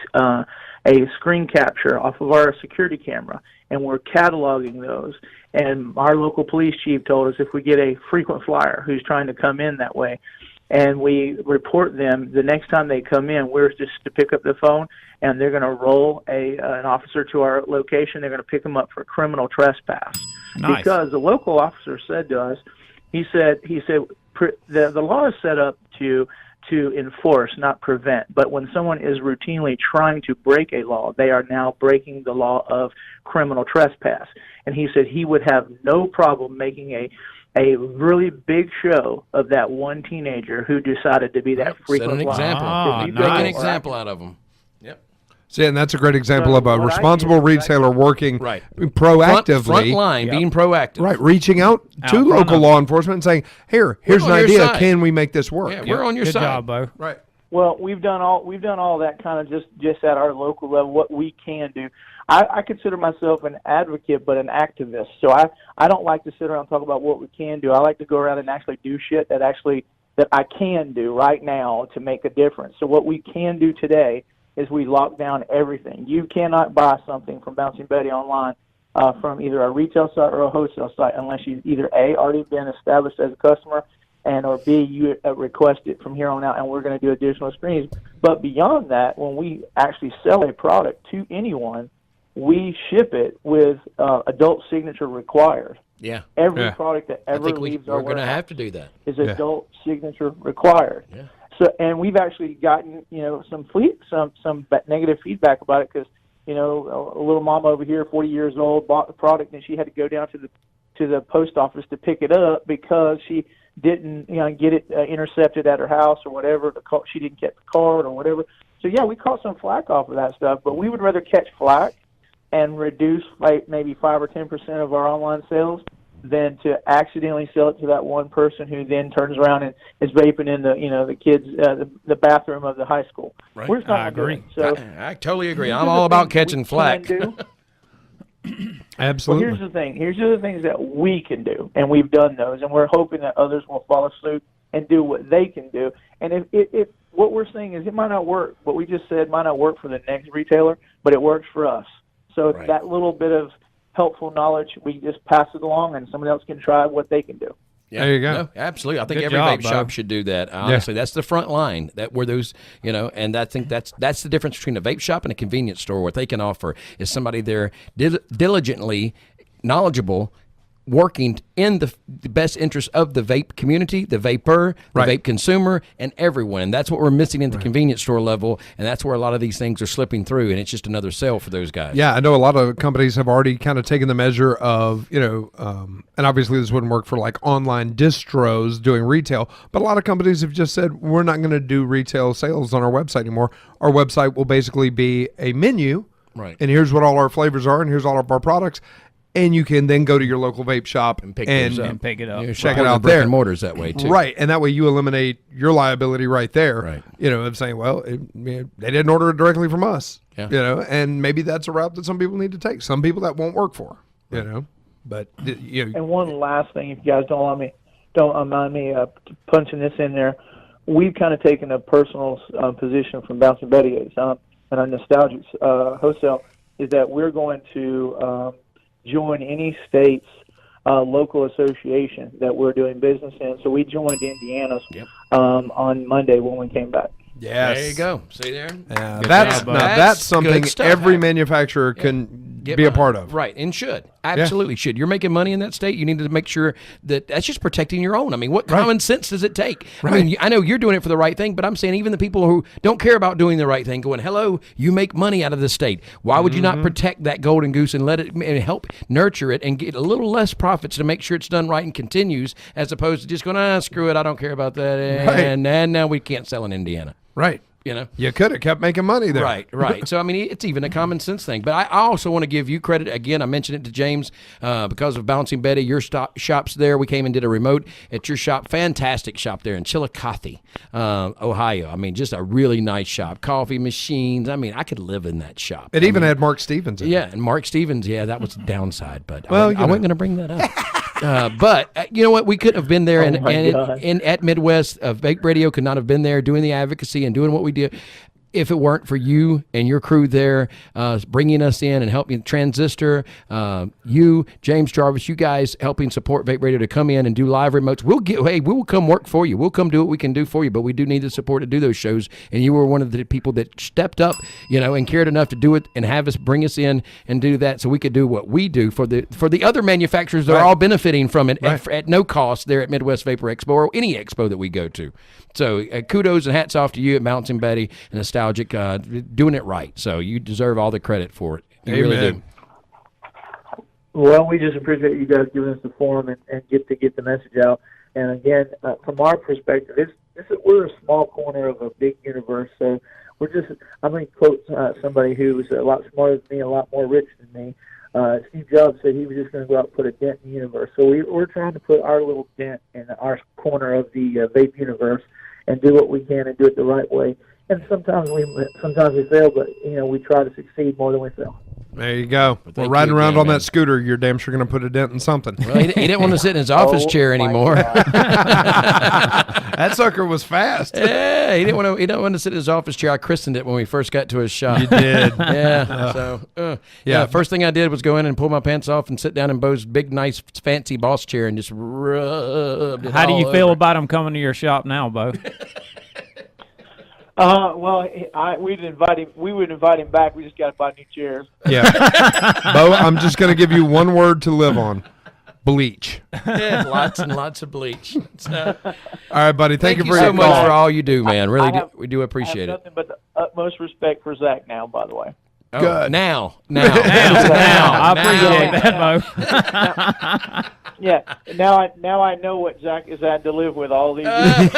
screen capture off of our security camera, and we're cataloging those. And our local police chief told us if we get a frequent flyer who's trying to come in that way, and we report them, the next time they come in, we're just to pick up the phone, and they're going to roll an officer to our location. They're going to pick them up for criminal trespass. Nice. Because the local officer said to us, he said the law is set up to enforce, not prevent. But when someone is routinely trying to break a law, they are now breaking the law of criminal trespass. And he said he would have no problem making a really big show of that one teenager who decided to be that frequent Set an example. Make an example out of them. Yep. See, and that's a great example of a responsible retailer working proactively. Front line, being proactive. Right, reaching out to local law enforcement and saying, here's an idea. Can we make this work? Yeah, we're on your Good side. job, Bo. Right. Well, we've done all that kind of just at our local level, what we can do. I consider myself an advocate, but an activist. So I don't like to sit around and talk about what we can do. I like to go around and actually do shit that I can do right now to make a difference. So what we can do today is we lock down everything. You cannot buy something from Bouncing Betty online from either a retail site or a wholesale site unless you've either A, already been established as a customer, and or B, you request it from here on out, and we're going to do additional screenings. But beyond that, when we actually sell a product to anyone, we ship it with adult signature required. Yeah. Every product that ever leaves our we're going to warehouse have to do that. is adult signature required. Yeah. So, and we've actually gotten some negative feedback about it because a little mama over here, 40 years old, bought the product and she had to go down to the post office to pick it up because she didn't get it intercepted at her house or whatever. She didn't get the card or whatever. So yeah, we caught some flack off of that stuff, but we would rather catch flack and reduce maybe 5 or 10% of our online sales than to accidentally sell it to that one person who then turns around and is vaping in the kids the bathroom of the high school. Right. We're just not I agree. So I totally agree. I'm all about catching flack. Absolutely. Well, here's the thing. Here's the things that we can do, and we've done those, and we're hoping that others will follow suit and do what they can do. And if what we're saying is it might not work, what we just said might not work for the next retailer, but it works for us. So that little bit of helpful knowledge, we just pass it along, and somebody else can try what they can do. Yeah, there you go. No, absolutely. I think Good every job, vape Bo. shop should do that. Honestly, that's the front line. Where those, and I think that's the difference between a vape shop and a convenience store. What they can offer is somebody there diligently knowledgeable, working in the best interest of the vape community, the vapor, the vape consumer, and everyone. And that's what we're missing at the convenience store level, and that's where a lot of these things are slipping through, and it's just another sell for those guys. Yeah, I know a lot of companies have already kind of taken the measure of, and obviously this wouldn't work for like online distros doing retail, but a lot of companies have just said, we're not going to do retail sales on our website anymore. Our website will basically be a menu, and here's what all our flavors are, and here's all of our products. And you can then go to your local vape shop and pick it up. Check it out brick there. And mortars that way too. Right, and that way you eliminate your liability right there. Right. Of saying, well, they didn't order it directly from us. Yeah. And maybe that's a route that some people need to take. Some people that won't work for. But And one last thing, if you guys don't mind me punching this in there, we've kind of taken a personal position from Bouncing Betty and our nostalgic wholesale is that we're going to join any state's local association that we're doing business in. So we joined Indiana's on Monday when we came back. Yes. There you go. See there? Yeah, that's something every manufacturer can be a part of. Right, and should. Absolutely should. You're making money in that state. You need to make sure that's just protecting your own. I mean, what common sense does it take? I mean, I know you're doing it for the right thing, but I'm saying even the people who don't care about doing the right thing going, hello, you make money out of the state. Why would you not protect that golden goose and let it and help nurture it and get a little less profits to make sure it's done right and continues as opposed to just going, screw it, I don't care about that. And now we can't sell in Indiana. Right. You know, you could have kept making money there. Right. So, I mean, it's even a common sense thing. But I also want to give you credit. Again, I mentioned it to James because of Bouncing Betty. Your shop's there. We came and did a remote at your shop. Fantastic shop there in Chillicothe, Ohio. I mean, just a really nice shop. Coffee machines. I mean, I could live in that shop. It even had Mark Stevens in it. Yeah, and Mark Stevens, that was the downside. But well, I wasn't going to bring that up. But you know what? We couldn't have been there, and at Midwest, Vape Radio could not have been there doing the advocacy and doing what we did if it weren't for you and your crew there bringing us in and helping Transistor, you, James, Jarvis, you guys helping support Vape Radio to come in and do live remotes. We will come work for you. We'll come do what we can do for you, but we do need the support to do those shows. And you were one of the people that stepped up, and cared enough to do it and have us bring us in and do that so we could do what we do for the other manufacturers that are all benefiting from it at no cost there at Midwest Vapor Expo or any expo that we go to. So kudos and hats off to you at Bouncing Betty and Nostalgic, doing it right. So you deserve all the credit for it. You really do. Well, we just appreciate you guys giving us the forum and get the message out. And again, from our perspective, we're a small corner of a big universe. So I'm going to quote somebody who was a lot smarter than me, a lot more rich than me. Steve Jobs said he was just going to go out and put a dent in the universe. So we're trying to put our little dent in our corner of the vape universe and do what we can and do it the right way. And sometimes we fail, but we try to succeed more than we fail. There you go. Well, riding around on that scooter, you're damn sure going to put a dent in something. Well, he didn't want to sit in his office chair anymore. That sucker was fast. Yeah, he didn't want to sit in his office chair. I christened it when we first got to his shop. You did. Yeah. First thing I did was go in and pull my pants off and sit down in Bo's big, nice, fancy boss chair and just rubbed it. How do you feel about him coming to your shop now, Bo? Well, we'd invite him. We would invite him back. We just got to buy new chairs. Yeah, Bo, I'm just going to give you one word to live on: bleach. Yeah, lots and lots of bleach. So, all right, buddy. Thank you so much for all you do, man. Really, we do appreciate it. Nothing but the utmost respect for Zach now, by the way. Oh, good. Now. I appreciate that, Bo. Yeah. Now I know what Zach has had to live with all these years.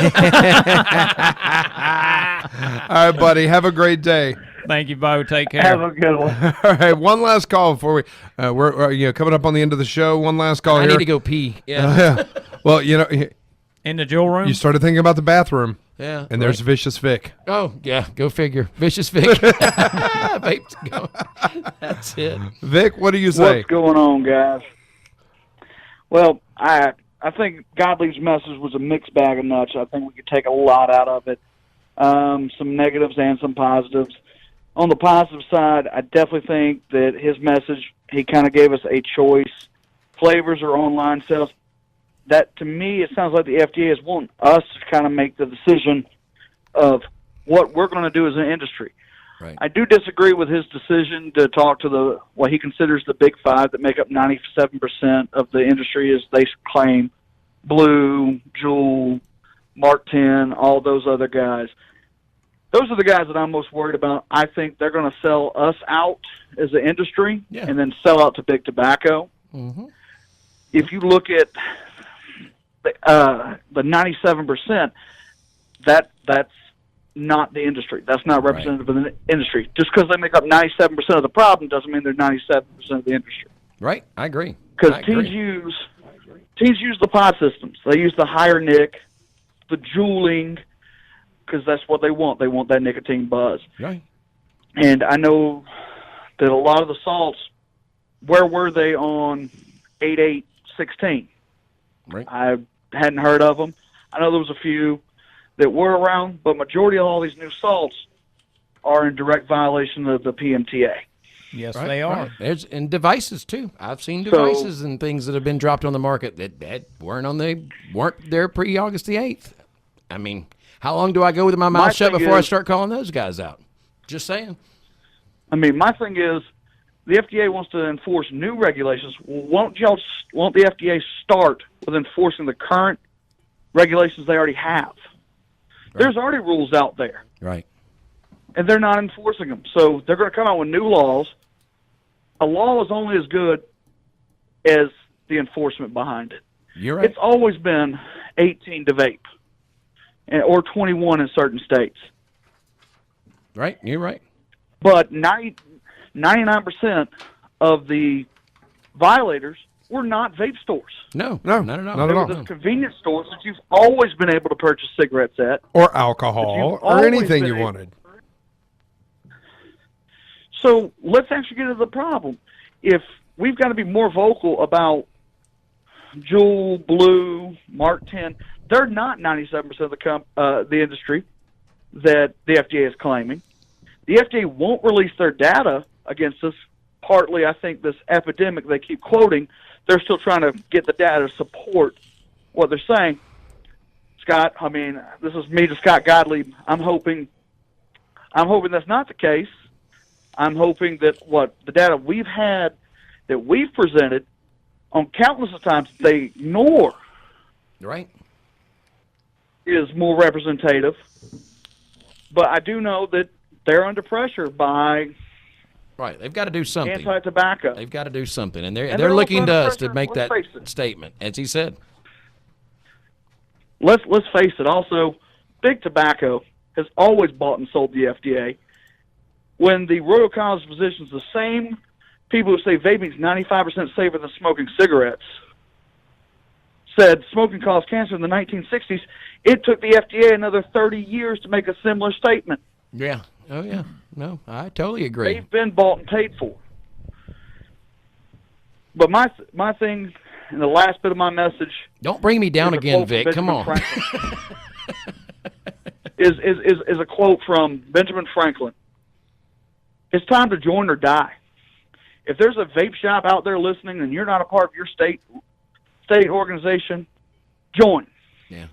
All right, buddy. Have a great day. Thank you, Bo. Take care. Have a good one. All right, one last call before we we're coming up on the end of the show. One last call. I here. need to go pee. Yeah. Well, in the jewel room. You started thinking about the bathroom. Yeah. And there's Vicious Vic. Oh, yeah. Go figure. Vicious Vic. Vape's going. That's it. Vic, what do you say? What's going on, guys? Well, I think Gottlieb's message was a mixed bag of nuts. I think we could take a lot out of it, some negatives and some positives. On the positive side, I definitely think that his message, he kind of gave us a choice. Flavors or online sales. That, to me, it sounds like the FDA is wanting us to kind of make the decision of what we're going to do as an industry. Right. I do disagree with his decision to talk to what he considers the big five that make up 97% of the industry, as they claim: Blue, Juul, Mark 10, all those other guys. Those are the guys that I'm most worried about. I think they're going to sell us out as an industry and then sell out to big tobacco. Mm-hmm. If you look at the 97%, that's not the industry. That's not representative of the industry. Just because they make up 97% of the problem doesn't mean they're 97% of the industry. Right, I agree. Because teens use the pod systems. They use the higher nic, the juuling, because that's what they want. They want that nicotine buzz. Right. And I know that a lot of the salts, where were they on 8.8.16? Right. I hadn't heard of them. I know there was a few that were around, but majority of all these new salts are in direct violation of the PMTA. Yes, they are. Right. And devices too. I've seen devices and things that have been dropped on the market that weren't there pre-August the 8th. I mean, how long do I go with my mouth shut before I start calling those guys out? Just saying. I mean, my thing is, the FDA wants to enforce new regulations. Won't the FDA start with enforcing the current regulations they already have? Right. There's already rules out there. Right. And they're not enforcing them. So they're going to come out with new laws. A law is only as good as the enforcement behind it. You're right. It's always been 18 to vape, or 21 in certain states. Right, you're right. But 99% of the violators were not vape stores. No, not at all. Not at all. They were the convenience stores that you've always been able to purchase cigarettes at. Or alcohol, or anything you wanted. So let's actually get to the problem. If we've got to be more vocal about Juul, Blue, Mark 10, they're not 97% of the industry that the FDA is claiming. The FDA won't release their data against us. Partly, I think, this epidemic they keep quoting, they're still trying to get the data to support what they're saying. Scott, I mean, this is me to Scott Gottlieb. I'm hoping that's not the case. I'm hoping that the data we've had, that we've presented on countless of times, they ignore. Right. Is more representative. But I do know that they're under pressure by Right, they've got to do something. Anti-tobacco. They've got to do something, and they're they're looking to also us to make that let's face it. statement, as he said. Let's face it. Also, Big Tobacco has always bought and sold the FDA. When the Royal College of Physicians, the same people who say vaping is 95% safer than smoking cigarettes, said smoking caused cancer in the 1960s, it took the FDA another 30 years to make a similar statement. Yeah. Oh, yeah. No, I totally agree. They've been bought and paid for. But my thing, and the last bit of my message... Don't bring me down again, Vic. Come on. is a quote from Benjamin Franklin. It's time to join or die. If there's a vape shop out there listening and you're not a part of your state organization, join. Yeah.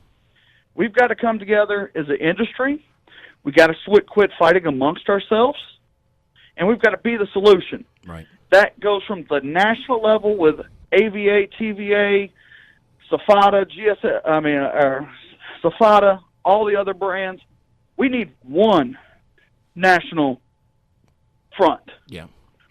We've got to come together as an industry. We got to quit fighting amongst ourselves, and we've got to be the solution. Right. That goes from the national level with AVA, TVA, Safada, Safada, all the other brands. We need one national front. Yeah.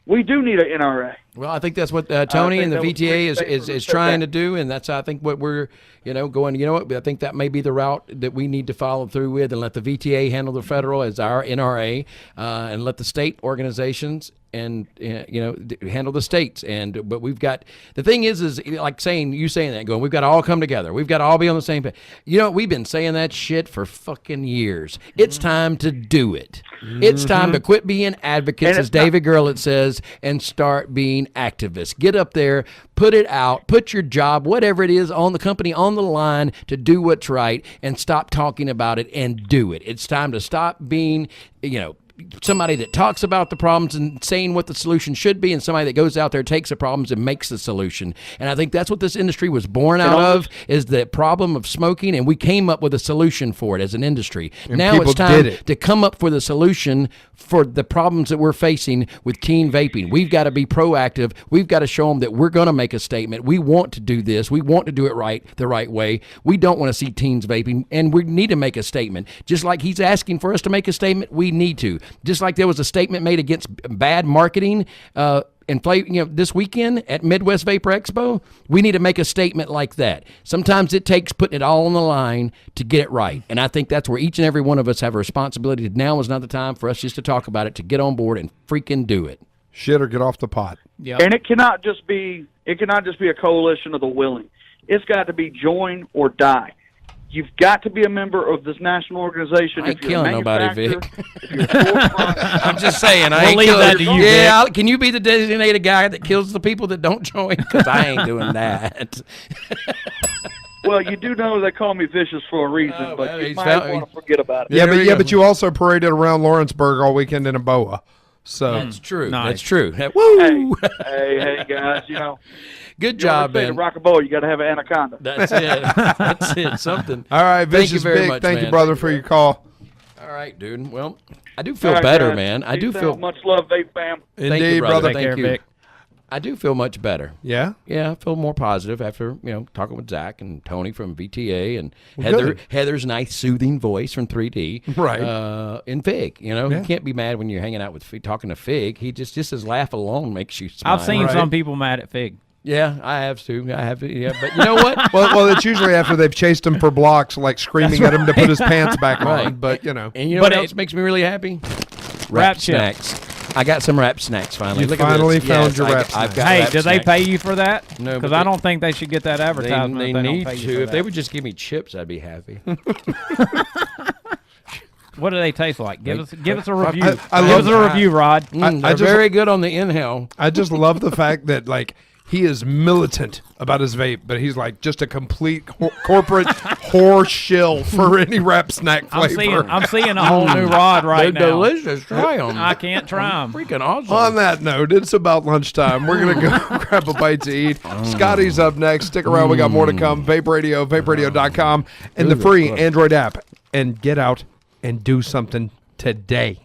We do need an NRA. Well, I think that's what Tony and the VTA is trying to do, and that's I think what we're going. You know what? I think that may be the route that we need to follow through with, and let the VTA handle the federal as our NRA, and let the state organizations and handle the states. But we've got the thing is like saying that going. We've got to all come together. We've got to all be on the same page. You know, we've been saying that shit for fucking years. It's time to do it. It's time to quit being advocates, as David Gerlitz says, and start being activists. Get up there, put it out, put your job, whatever it is, on the company on the line to do what's right, and stop talking about it and do it. It's time to stop being, somebody that talks about the problems and saying what the solution should be, and somebody that goes out there, takes the problems, and makes the solution. And I think that's what this industry was born out of, is the problem of smoking, and we came up with a solution for it as an industry. And now it's time to come up with a solution for the problems that we're facing with teen vaping. We've got to be proactive. We've got to show them that we're going to make a statement. We want to do this. We want to do it right, the right way. We don't want to see teens vaping, and we need to make a statement. Just like he's asking for us to make a statement, we need to. Just like there was a statement made against bad marketing this weekend at Midwest Vapor Expo, we need to make a statement like that. Sometimes it takes putting it all on the line to get it right. And I think that's where each and every one of us have a responsibility. Now is not the time for us just to talk about it, to get on board and freaking do it. Shit or get off the pot. Yep. And it cannot just be a coalition of the willing. It's got to be join or die. You've got to be a member of this national organization. I ain't killing nobody, Vic. I'm just saying. We'll leave that to you, Vic. Can you be the designated guy that kills the people that don't join? Because I ain't doing that. Well, you do know they call me vicious for a reason, but you might want to forget about it. But you also paraded around Lawrenceburg all weekend in a boa. So that's true. Nice. That's true. Woo! Hey, guys, Good job, man. To rock a boa, you got to have an anaconda. That's it. That's it. Something. All right, Thank you very Big. much, Thank man. you, brother, for your call. All right, dude. Well, I do feel better, guys. man. I do feel much love, Vape fam. Thank Indeed, you, brother. brother. Thank you. Vic. I do feel much better. Yeah? Yeah, I feel more positive after, talking with Zach and Tony from VTA and Well, Heather's nice, soothing voice from 3D. Right. And Fig, you can't be mad when you're hanging out with talking to Fig. He just his laugh alone makes you smile. I've seen some people mad at Fig. Yeah, I have too. Yeah, but you know what? well, it's usually after they've chased him for blocks, like screaming at him to put his pants back on. Right. But, And you know what else makes me really happy? wrap snacks. I got some wrap snacks finally. You Look finally at this. found Yes, your wrap I've snacks. got Hey, wrap do they snacks. pay you for that? No, because but I don't think they should get that advertisement. They if they need don't pay you to. for If they that. would just give me chips, I'd be happy. What do they taste like? Give us a review. I Give love us a review, Rod. They're very good on the inhale. I just love the fact that like he is militant about his vape, but he's like just a complete corporate whore shill for any wrap snack flavor. I'm seeing a whole new Rod right They're now. delicious. Try them. I can't try them. Freaking awesome. On that note, it's about lunchtime. We're going to go grab a bite to eat. Scotty's up next. Stick around. We got more to come. Vape Radio, vaperadio.com, and the free Android app. And get out and do something today.